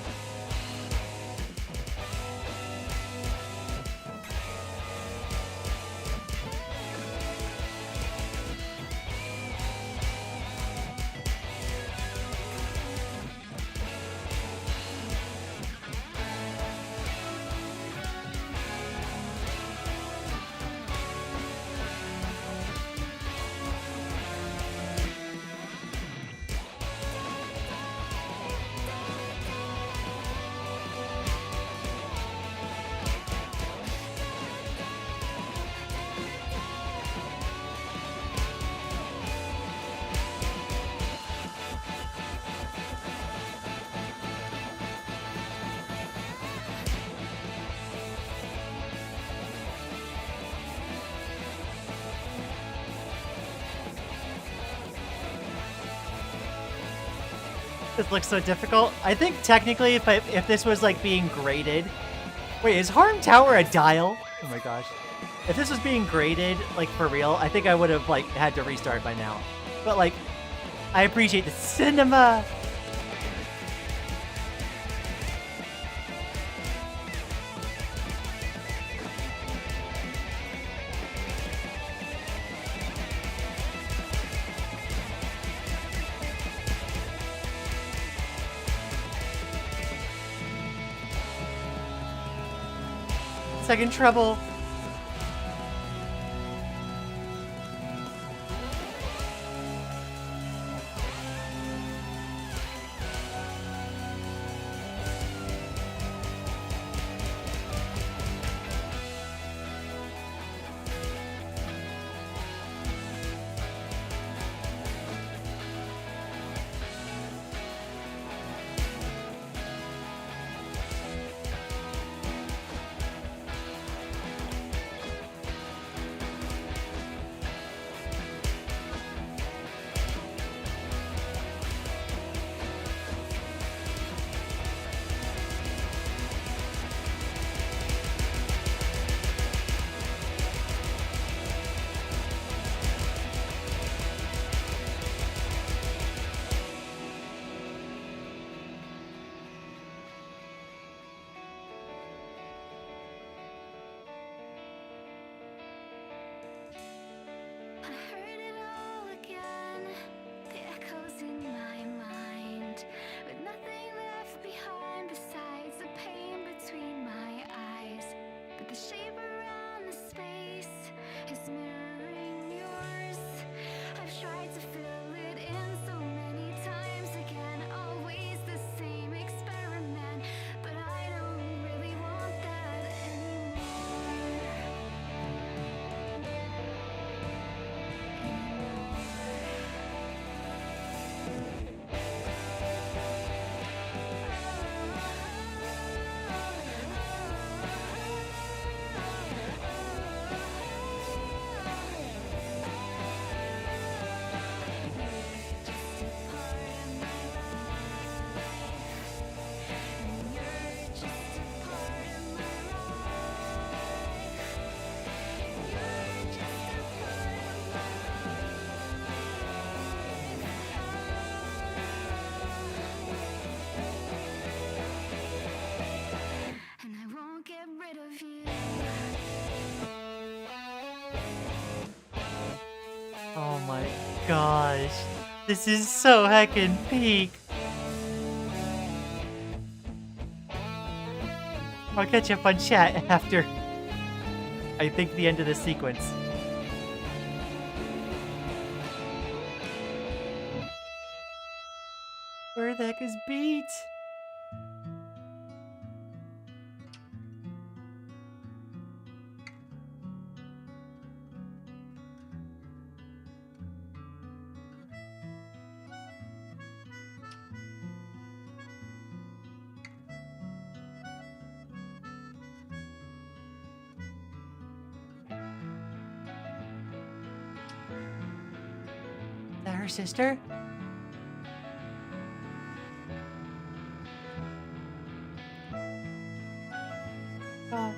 This looks so difficult. I think technically if this was like being graded... Wait, is Harm Tower a dial? Oh my gosh. If this was being graded, like for real, I think I would have like had to restart by now. But like, I appreciate the cinema! Second trouble. Oh my gosh. This is so heckin' peak. I'll catch up on chat after, I think, the end of the sequence. Where the heck is Beat? Is that her sister? Oh.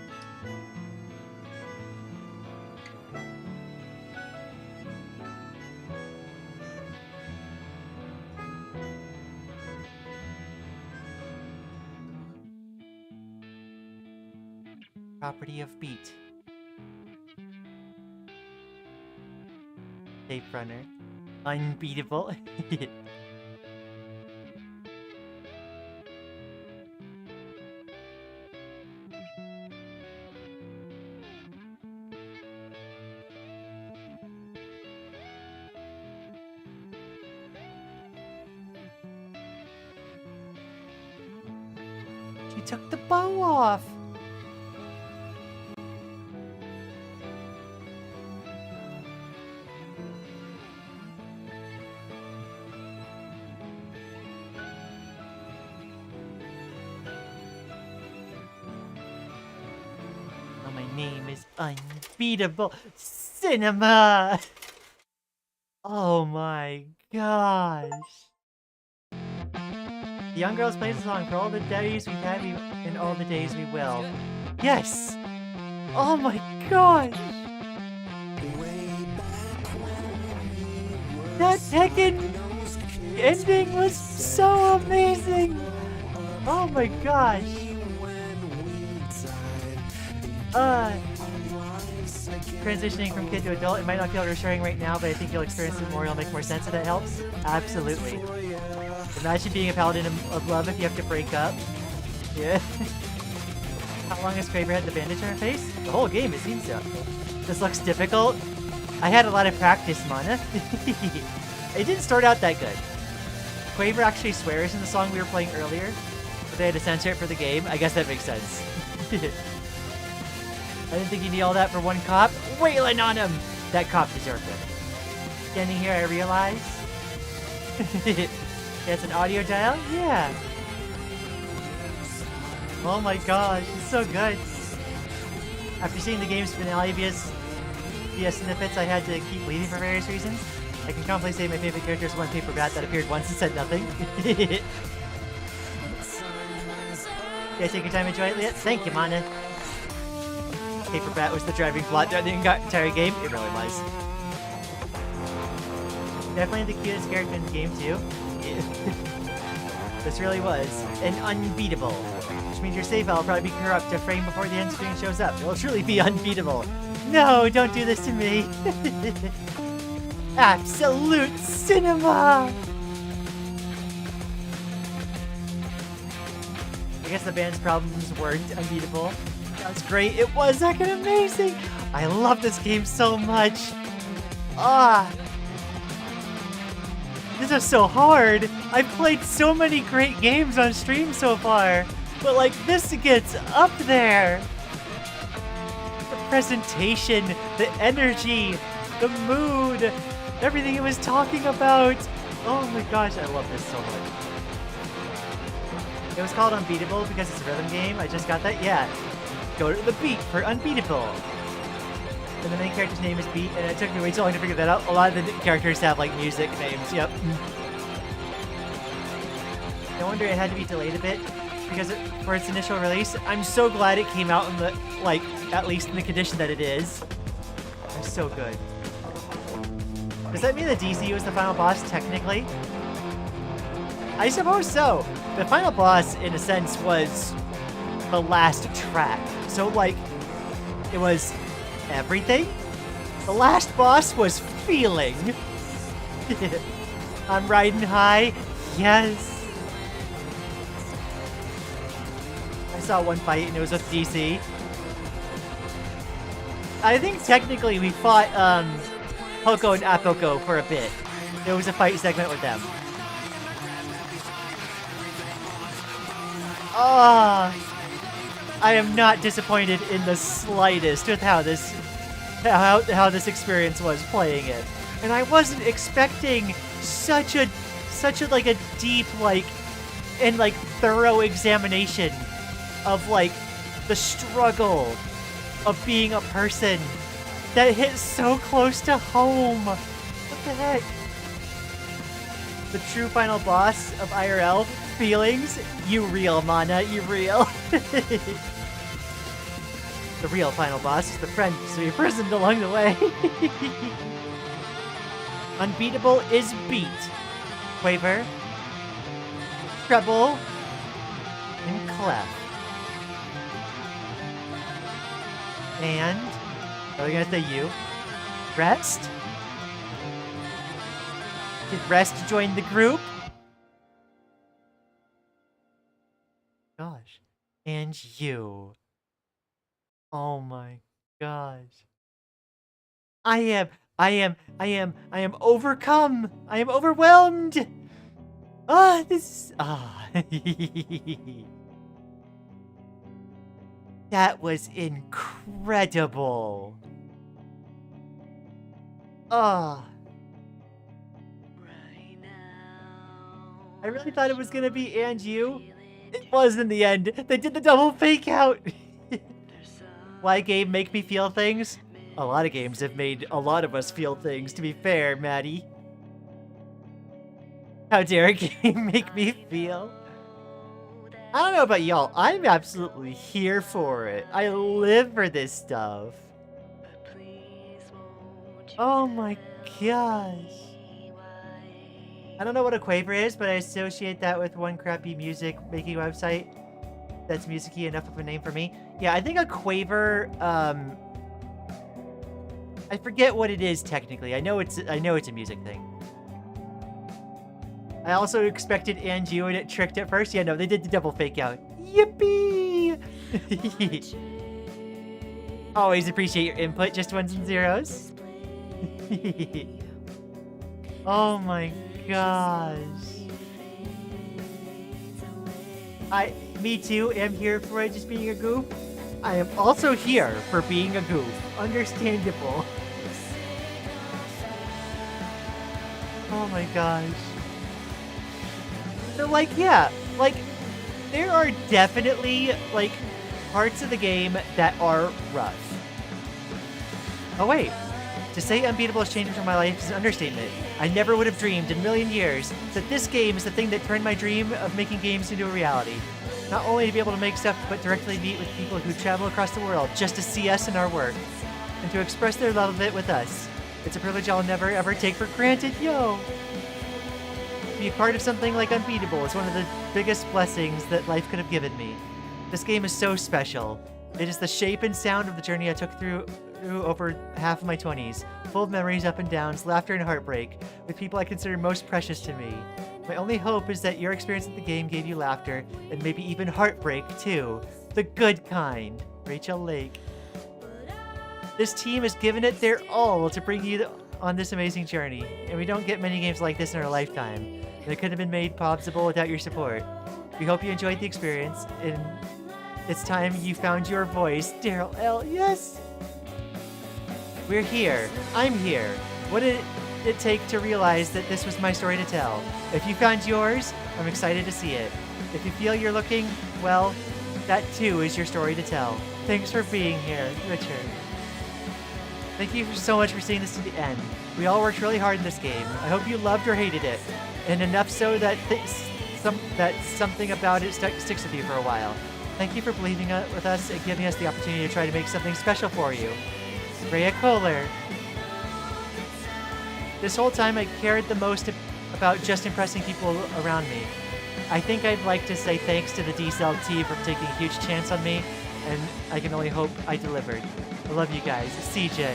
Property of beat. Tape runner. Unbeatable. She took the bow off. Oh, my name is Unbeatable Cinema. Oh my gosh. The young girls plays the song for all the days we've had and all the days we will. Yes! Oh my gosh! That heccin ending was so amazing! Oh my gosh! Transitioning from kid to adult, it might not feel reassuring right now, but I think you'll experience it more, it'll make more sense if that helps. Absolutely. Imagine being a paladin of love if you have to break up. Yeah. How long has Kraber had the bandage on her face? The whole game, it seems so. This looks difficult. I had a lot of practice, Mana. It didn't start out that good. Quaver actually swears in the song we were playing earlier, but they had to censor it for the game. I guess that makes sense. I didn't think you need all that for one cop. Wailing on him! That cop deserved it. Standing here, I realize. It's an audio dial? Yeah. Oh my gosh, it's so good. After seeing the game's finale via snippets, I had to keep bleeding for various reasons. I can confidently say my favorite character is one paper bat that appeared once and said nothing. Yeah, take your time and enjoy it, Lian. Thank you, Mana. Paper bat was the driving plot throughout the entire game. It really was. Definitely the cutest character in the game, too. This really was an unbeatable, which means your save file will probably be corrupt a frame before the end screen shows up. It will truly be unbeatable. No, don't do this to me. Absolute cinema. I guess the band's problems weren't unbeatable. That's great. It was fucking amazing. I love this game so much. This is so hard. I've played so many great games on stream so far, but like this gets up there. The presentation, the energy, the mood, everything it was talking about. Oh my gosh, I love this so much. It was called Unbeatable because it's a rhythm game. I just got that. Yeah. Go to the beat for Unbeatable. And the main character's name is Beat, and it took me way too long to figure that out. A lot of the characters have, like, music names. Yep. No wonder it had to be delayed a bit, because for its initial release, I'm so glad it came out in the, like, at least in the condition that it is. It's so good. Does that mean the DC was the final boss, technically? I suppose so. The final boss, in a sense, was the last track. So, like, it was everything? The last boss was feeling. I'm riding high. Yes. I saw one fight and it was with DC. I think technically we fought Poco and Apoko for a bit. There was a fight segment with them. I am not disappointed in the slightest with how this experience was playing it. And I wasn't expecting such a like a deep and thorough examination of like the struggle of being a person that hit so close to home. What the heck? The true final boss of IRL, feelings, you real, Mana, you real. The real final boss is the friend to be imprisoned along the way. Unbeatable is beat. Quaver, treble, and clef. And are we gonna say you? Rest? Did Rest join the group? Gosh. And you. Oh my gosh. I am overcome. I am overwhelmed. That was incredible. I really thought it was gonna be and you. It was in the end. They did the double fake out. Why game make me feel things? A lot of games have made a lot of us feel things, to be fair, Maddie. How dare a game make me feel? I don't know about y'all. I'm absolutely here for it. I live for this stuff. Oh my gosh. I don't know what a quaver is, but I associate that with one crappy music making website that's music-y enough of a name for me. Yeah, I think a quaver, I forget what it is technically. I know it's a music thing. I also expected and you and it tricked at first. Yeah, no, they did the double fake out. Yippee! Always appreciate your input, just ones and zeros. Oh my gosh. Me too, am here for it just being a goof. I am also here for being a goof. Understandable. Oh my gosh. So like, yeah, like, there are definitely, like, parts of the game that are rough. Oh wait, to say Unbeatable has changed my life is an understatement. I never would have dreamed in a million years that this game is the thing that turned my dream of making games into a reality. Not only to be able to make stuff, but directly meet with people who travel across the world just to see us and our work, and to express their love of it with us. It's a privilege I'll never ever take for granted, yo! To be a part of something like Unbeatable is one of the biggest blessings that life could have given me. This game is so special. It is the shape and sound of the journey I took through over half of my 20s, full of memories, up and downs, laughter and heartbreak, with people I consider most precious to me. My only hope is that your experience with the game gave you laughter, and maybe even heartbreak too. The good kind. Rachel Lake. This team has given it their all to bring you on this amazing journey, and we don't get many games like this in our lifetime, and it couldn't have been made possible without your support. We hope you enjoyed the experience, and it's time you found your voice. Daryl L. Yes! We're here. I'm here. What did it take to realize that this was my story to tell? If you found yours, I'm excited to see it. If you feel you're looking, well, that too is your story to tell. Thanks for being here, Richard. Thank you so much for seeing this to the end. We all worked really hard in this game. I hope you loved or hated it, and enough so that something about it sticks with you for a while. Thank you for believing with us and giving us the opportunity to try to make something special for you. Rhea Kohler. This whole time I cared the most about just impressing people around me. I think I'd like to say thanks to the D-Cell team for taking a huge chance on me, and I can only hope I delivered. I love you guys. CJ.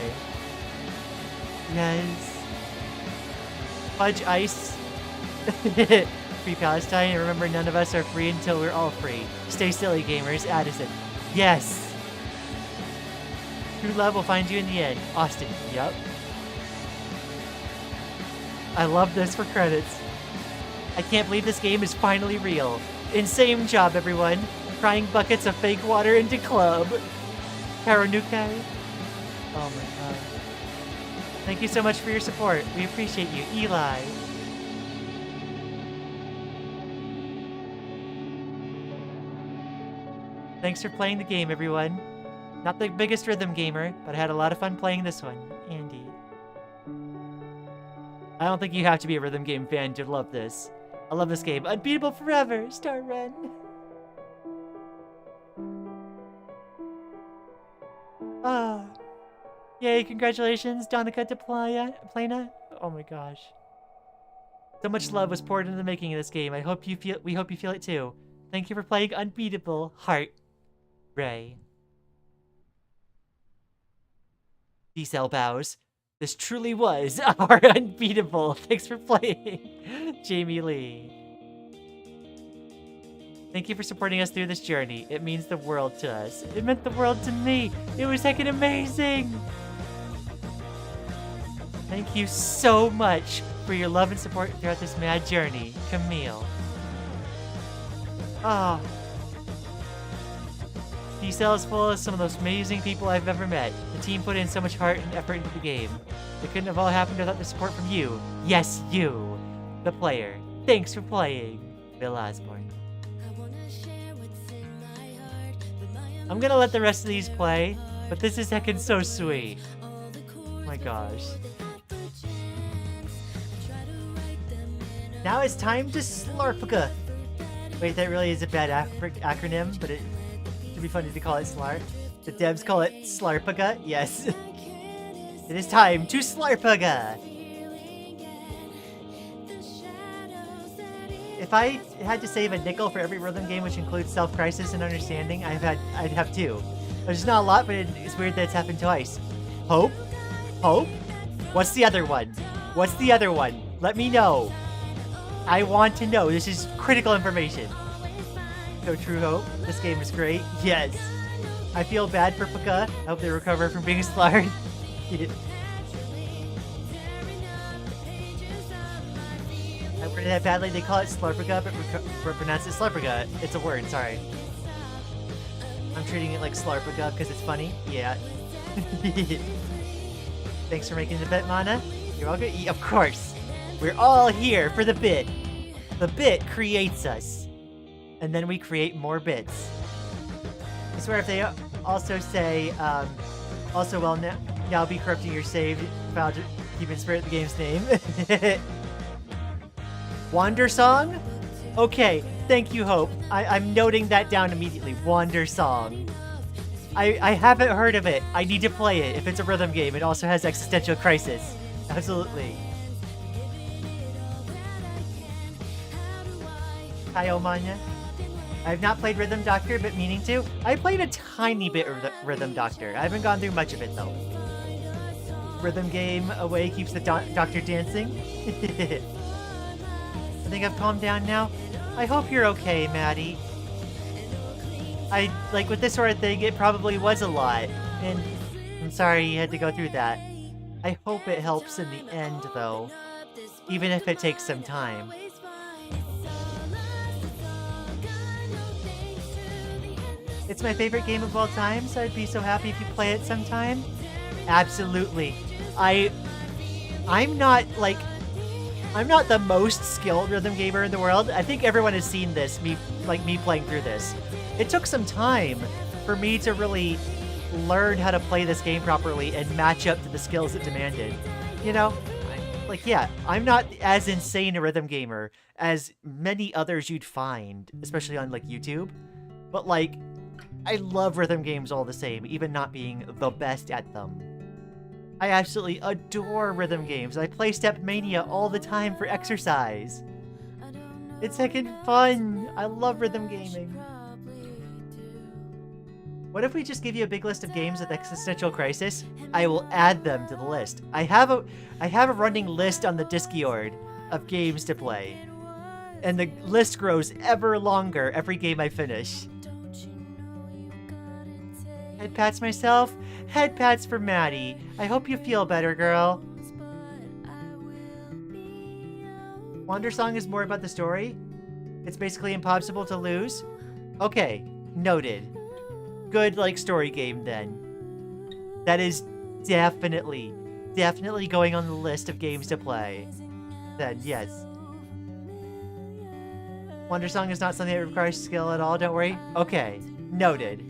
Yes. Fudge Ice. Free Palestine, and remember none of us are free until we're all free. Stay silly, gamers. Addison. Yes. True love will find you in the end. Austin. Yup. I love this for credits. I can't believe this game is finally real. Insane job, everyone. Crying buckets of fake water into club. Karanukai. Oh my god. Thank you so much for your support. We appreciate you. Eli. Thanks for playing the game, everyone. Not the biggest rhythm gamer, but I had a lot of fun playing this one. Andy. I don't think you have to be a rhythm game fan to love this. I love this game. Unbeatable forever! Star Run! Ah. Yay, congratulations, Donica de Plana. Oh my gosh. So much love was poured into the making of this game. We hope you feel it too. Thank you for playing Unbeatable. Heart. Ray. D-Cell bows. This truly was our Unbeatable. Thanks for playing, Jamie Lee. Thank you for supporting us through this journey. It means the world to us. It meant the world to me. It was heckin' amazing. Thank you so much for your love and support throughout this mad journey, Camille. Oh. D-Cell is full of some of the most amazing people I've ever met. The team put in so much heart and effort into the game. It couldn't have all happened without the support from you. Yes, you, the player. Thanks for playing, Bill Osborne. I'm gonna let the rest of these play, but this is heckin' so sweet. Oh my gosh. Now it's time to Slarpica. Wait, that really is a bad acronym, but it should be funny to call it Slarp. The devs call it Slarpica. Yes. It is time to Slarpica. If I had to save a nickel for every rhythm game, which includes Self-Crisis and Understanding, I'd have 2. There's not a lot, but it's weird that it's happened twice. Hope? Hope? What's the other one? What's the other one? Let me know. I want to know. This is critical information. So True Hope. This game is great. Yes. I feel bad for Pika. I hope they recover from being slaughtered. I worded that badly. They call it Slurpica, but pronounce it Slurpica. It's a word, sorry. I'm treating it like Slurpica because it's funny. Yeah. Thanks for making the bit, Mana. You're welcome. Of course. We're all here for the bit. The bit creates us. And then we create more bits. I swear if they also say, also well now be corrupting your save file to keep in spirit the game's name. Wander Song? Okay, thank you, Hope. I'm noting that down immediately. Wander Song. I haven't heard of it. I need to play it. If it's a rhythm game, it also has existential crisis. Absolutely. Hi, Omanya. I have not played Rhythm Doctor, but meaning to. I played a tiny bit of Rhythm Doctor. I haven't gone through much of it, though. Rhythm game away keeps the doctor dancing. I think I've calmed down now. I hope you're okay, Maddie. Like, with this sort of thing, it probably was a lot. And I'm sorry you had to go through that. I hope it helps in the end, though. Even if it takes some time. It's my favorite game of all time, so I'd be so happy if you play it sometime. Absolutely. I'm not the most skilled rhythm gamer in the world. I think everyone has seen this, me playing through this. It took some time for me to really learn how to play this game properly and match up to the skills it demanded. You know? Yeah, I'm not as insane a rhythm gamer as many others you'd find, especially on, YouTube. But, I love rhythm games all the same, even not being the best at them. I absolutely adore rhythm games. I play Step Mania all the time for exercise. It's heckin' fun. I love rhythm gaming. What if we just give you a big list of games with existential crisis? I will add them to the list. I have a running list on the Discord of games to play. And the list grows ever longer every game I finish. Head pats myself. Head pats for Maddie. I hope you feel better, girl. Wander Song is more about the story. It's basically impossible to lose. Okay, noted. Good, story game then. That is definitely going on the list of games to play. Then, yes. Wander Song is not something that requires skill at all, don't worry. Okay, noted.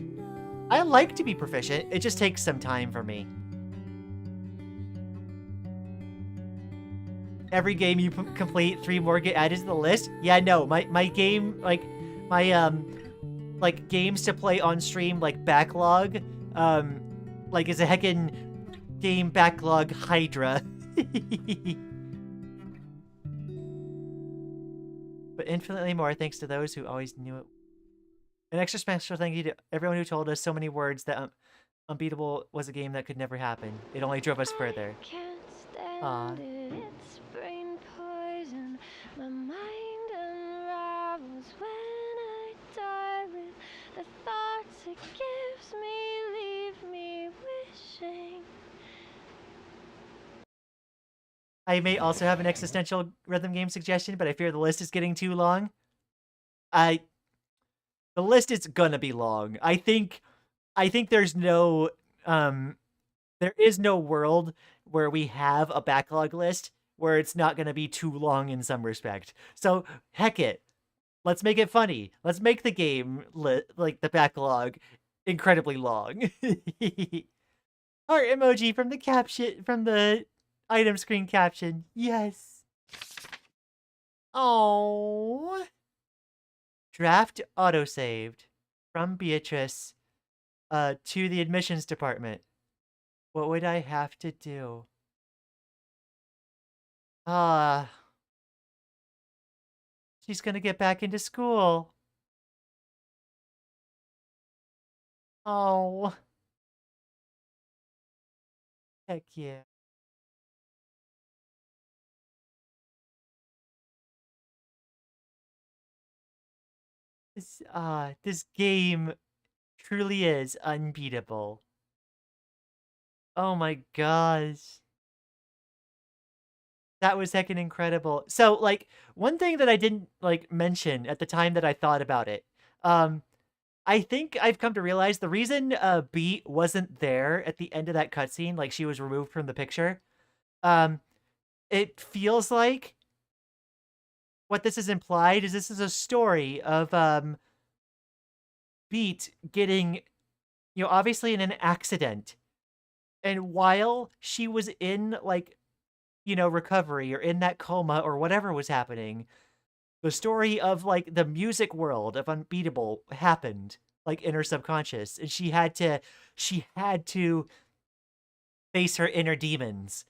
I like to be proficient, it just takes some time for me. Every game you complete, 3 more get added to the list? Yeah, no, my game, games to play on stream, backlog, is a heckin' game backlog hydra. But infinitely more thanks to those who always knew it. An extra special thank you to everyone who told us so many words that Unbeatable was a game that could never happen. It only drove us further. Aw. It's brain poison. My mind unravels when I die with the thoughts it gives me. Leave me wishing. I may also have an existential rhythm game suggestion, but I fear the list is getting too long. The list is gonna be long. I think there's no there is no world where we have a backlog list where it's not gonna be too long in some respect. So heck it. Let's make it funny. Let's make the game like the backlog incredibly long. Heart emoji from the caption from the item screen caption. Yes. Oh. Draft autosaved from Beatrice to the admissions department. What would I have to do? She's gonna get back into school. Oh. Heck yeah. This game truly is unbeatable. Oh my gosh. That was heckin' incredible. So, like, one thing that I didn't, like, mention at the time that I thought about it, I think I've come to realize the reason, Beat wasn't there at the end of that cutscene, like, she was removed from the picture, it feels like what this is implied is this is a story of, Beat getting, you know, obviously in an accident. And while she was in, like, you know, recovery or in that coma or whatever was happening, the story of, like, the music world of Unbeatable happened, like, in her subconscious. And she had to face her inner demons.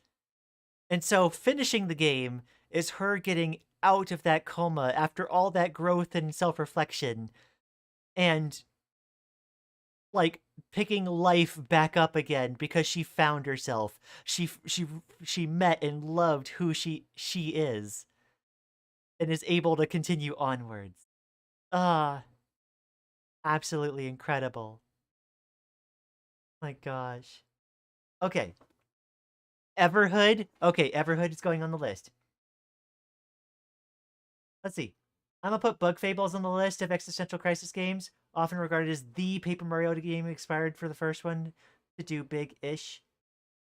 And so finishing the game is her getting out of that coma after all that growth and self-reflection and, like, picking life back up again because she found herself. She met and loved who she is and is able to continue onwards. Absolutely incredible. My gosh. Okay. Everhood. Okay, Everhood is going on the list. Let's see. I'm gonna put Bug Fables on the list of existential crisis games, often regarded as the Paper Mario game inspired for the first one to do big-ish.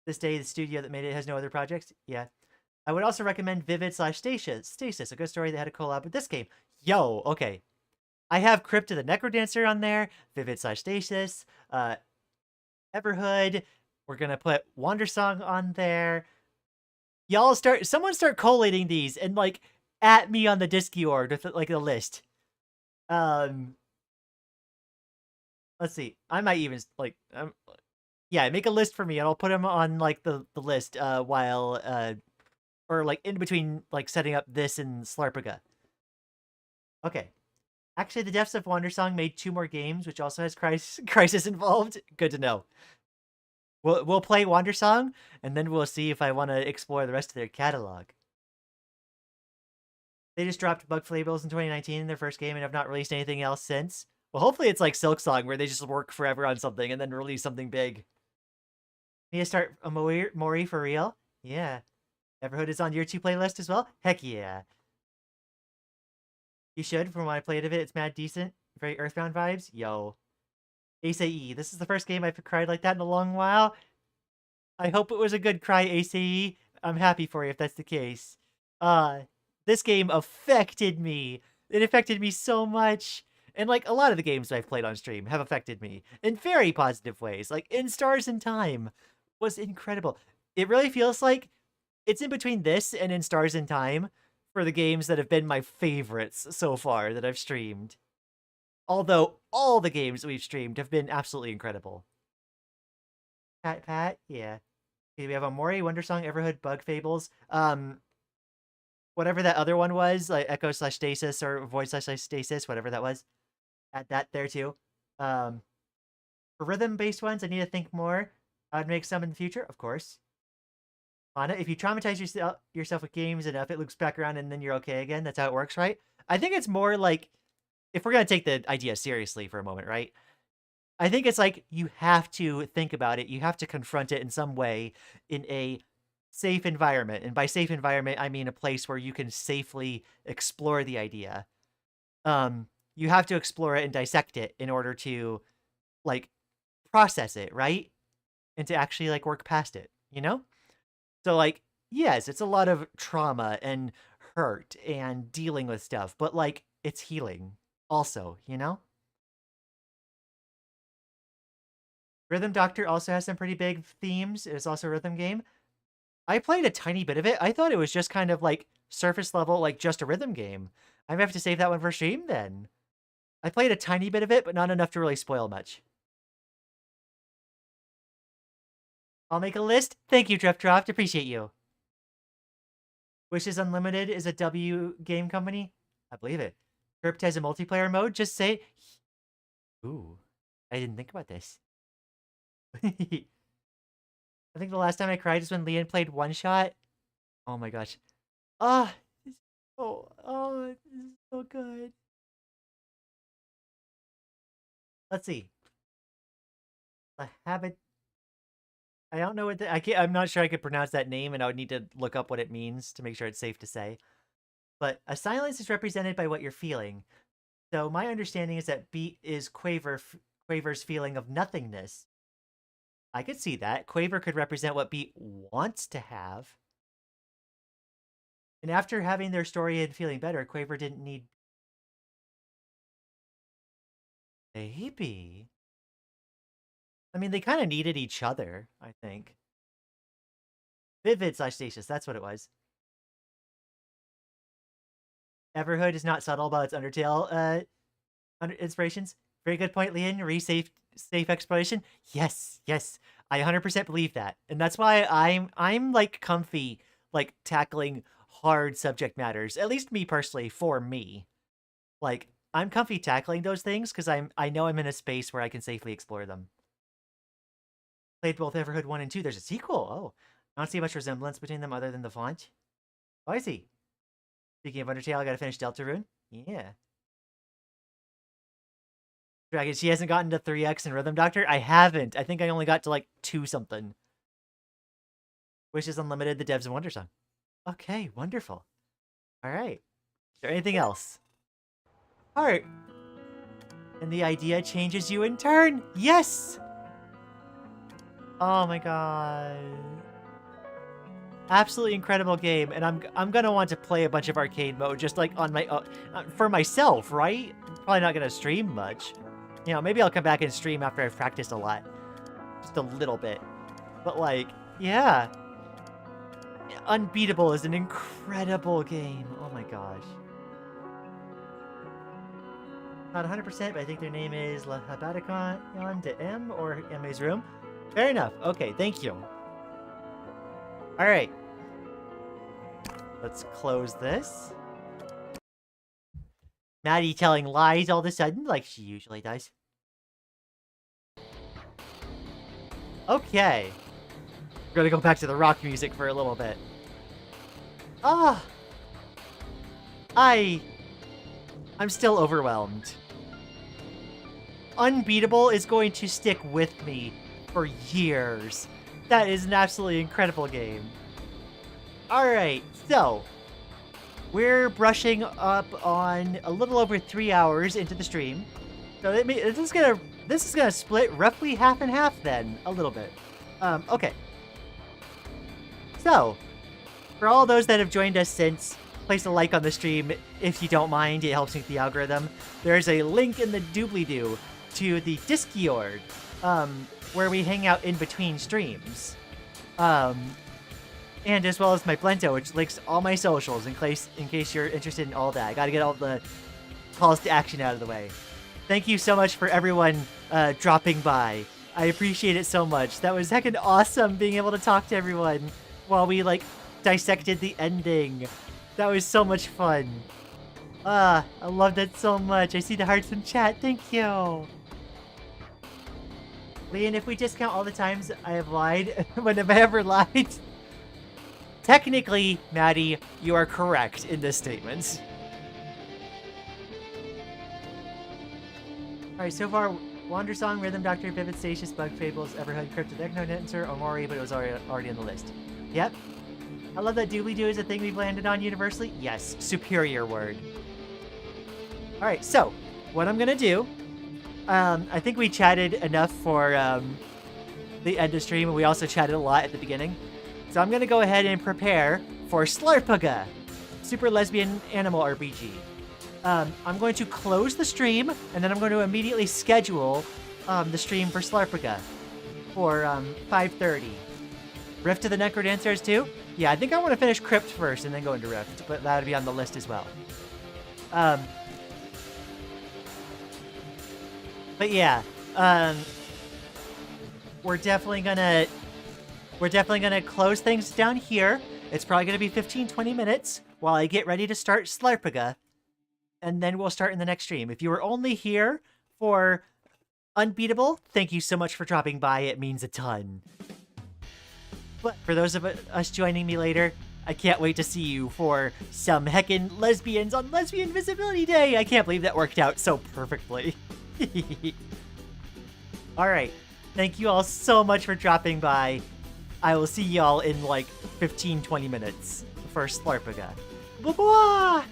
This day, the studio that made it has no other projects. Yeah. I would also recommend Vivid/Stasis, a good story that had a collab with this game. Yo, okay. I have Crypt of the Necrodancer on there, Vivid/Stasis, Everhood. We're gonna put Wandersong on there. Someone start collating these and, like, at me on the Discord with, like, a list. Let's see. I might even, like, yeah, make a list for me and I'll put them on, like, the list while, or, like, in between, like, setting up this and Slarpaga. Okay. Actually, the devs of Wandersong made 2 more games, which also has Crisis involved. Good to know. We'll play Wandersong, and then we'll see if I want to explore the rest of their catalog. They just dropped Bug Fables in 2019 in their first game and have not released anything else since. Well, hopefully it's like Silksong, where they just work forever on something and then release something big. Need to start a Mori for real? Yeah. Everhood is on your 2 playlist as well? Heck yeah. You should. From what I played of it, it's mad decent. Very Earthbound vibes. Yo. ACE. This is the first game I've cried like that in a long while. I hope it was a good cry, ACE. I'm happy for you if that's the case. This game affected me. It affected me so much. And, like, a lot of the games I've played on stream have affected me in very positive ways. Like, In Stars in Time was incredible. It really feels like it's in between this and In Stars in Time for the games that have been my favorites so far that I've streamed. Although all the games we've streamed have been absolutely incredible. Pat, yeah. Okay, we have Amori, Wondersong, Everhood, Bug Fables. Whatever that other one was, like Echo/Stasis or Void/Stasis, whatever that was. Add that there too. For For rhythm-based ones, I need to think more. I'd make some in the future, of course. Anna, if you traumatize yourself with games enough, it loops back around and then you're okay again. That's how it works, right? I think it's more like, if we're going to take the idea seriously for a moment, right? I think it's like you have to think about it. You have to confront it in some way in a safe environment. And by safe environment, I mean a place where you can safely explore the idea. You have to explore it and dissect it in order to, like, process it, right? And to actually, like, work past it, you know? So, like, yes, it's a lot of trauma and hurt and dealing with stuff, but, like, it's healing also, you know? Rhythm Doctor also has some pretty big themes. It's also a rhythm game. I played a tiny bit of it. I thought it was just kind of, like, surface level, like, just a rhythm game. I might have to save that one for stream, then. I played a tiny bit of it, but not enough to really spoil much. I'll make a list. Thank you, Driftcraft. Appreciate you. Wishes Unlimited is a W game company? I believe it. Crypt has a multiplayer mode. Just say... Ooh. I didn't think about this. I think the last time I cried is when Lian played One Shot. Oh my gosh. Ah! This is so good. Let's see. The habit... I don't know what I'm not sure I could pronounce that name, and I would need to look up what it means to make sure it's safe to say. But a silence is represented by what you're feeling. So my understanding is that beat is Quaver's feeling of nothingness. I could see that. Quaver could represent what beat wants to have. And after having their story and feeling better, Quaver didn't need... Maybe. I mean, they kind of needed each other, I think. Vivid / Stasis, that's what it was. Everhood is not subtle about its Undertale inspirations. Very good point, Lian. Safe exploration. Yes, yes. I 100% believe that. And that's why I'm like comfy, like tackling hard subject matters. At least me personally, for me. Like, I'm comfy tackling those things because I know I'm in a space where I can safely explore them. Played both Everhood 1 and 2. There's a sequel. Oh, I don't see much resemblance between them other than the font. Oh, I see. Speaking of Undertale, I gotta finish Deltarune. Yeah. Dragon, she hasn't gotten to 3X in Rhythm Doctor? I haven't. I think I only got to like 2 something. Wishes Unlimited, the devs of Wonder Song. Okay, wonderful. Alright. Is there anything else? Heart. And the idea changes you in turn. Yes! Oh my god. Absolutely incredible game, and I'm gonna want to play a bunch of arcade mode just like on my for myself, right? I'm probably not gonna stream much. You know, maybe I'll come back and stream after I've practiced a lot. Just a little bit. But like, yeah. Unbeatable is an incredible game. Oh my gosh. Not 100%, but I think their name is La Habaticon de M or Emme's Room. Fair enough. Okay, thank you. Alright. Let's close this. Maddie telling lies all of a sudden, like she usually does. Okay. We're gonna go back to the rock music for a little bit. Ah! I'm still overwhelmed. Unbeatable is going to stick with me for years. That is an absolutely incredible game. Alright, so we're brushing up on a little over 3 hours into the stream. So this is gonna split roughly half and half then, a little bit. Okay. So, for all those that have joined us since, place a like on the stream if you don't mind. It helps with the algorithm. There's a link in the doobly-doo to the Discord, where we hang out in between streams. And as well as my Blento, which links all my socials in case you're interested in all that. I gotta get all the calls to action out of the way. Thank you so much for everyone dropping by. I appreciate it so much. That was heckin' awesome being able to talk to everyone while we, like, dissected the ending. That was so much fun. I love that so much. I see the hearts in chat. Thank you. Lian, if we discount all the times I have lied, when have I ever lied? Technically, Maddie, you are correct in this statement. Alright, so far, Wander Song, Rhythm Doctor, Vivid Stasis, Bug Fables, Everhood, Cryptid, Ecnodancer, Omori, but it was already on the list. Yep. I love that doobly-doo is a thing we've landed on universally. Yes, superior word. Alright, so, what I'm gonna do, I think we chatted enough for the end of stream, and we also chatted a lot at the beginning. So I'm gonna go ahead and prepare for Slarpaga, Super Lesbian Animal RPG. I'm going to close the stream, and then I'm going to immediately schedule the stream for Slarpaga for 5:30. Rift to the Necrodancers too? Yeah, I think I want to finish Crypt first and then go into Rift, but that would be on the list as well. But yeah, we're definitely gonna close things down here. It's probably gonna be 15-20 minutes while I get ready to start Slarpaga, and then we'll start in the next stream. If you were only here for Unbeatable, thank you so much for dropping by. It means a ton. But for those of us joining me later, I can't wait to see you for some heckin' lesbians on Lesbian Visibility Day. I can't believe that worked out so perfectly. Alright, thank you all so much for dropping by. I will see y'all in like 15-20 minutes for Slarpaga. Bye-bye!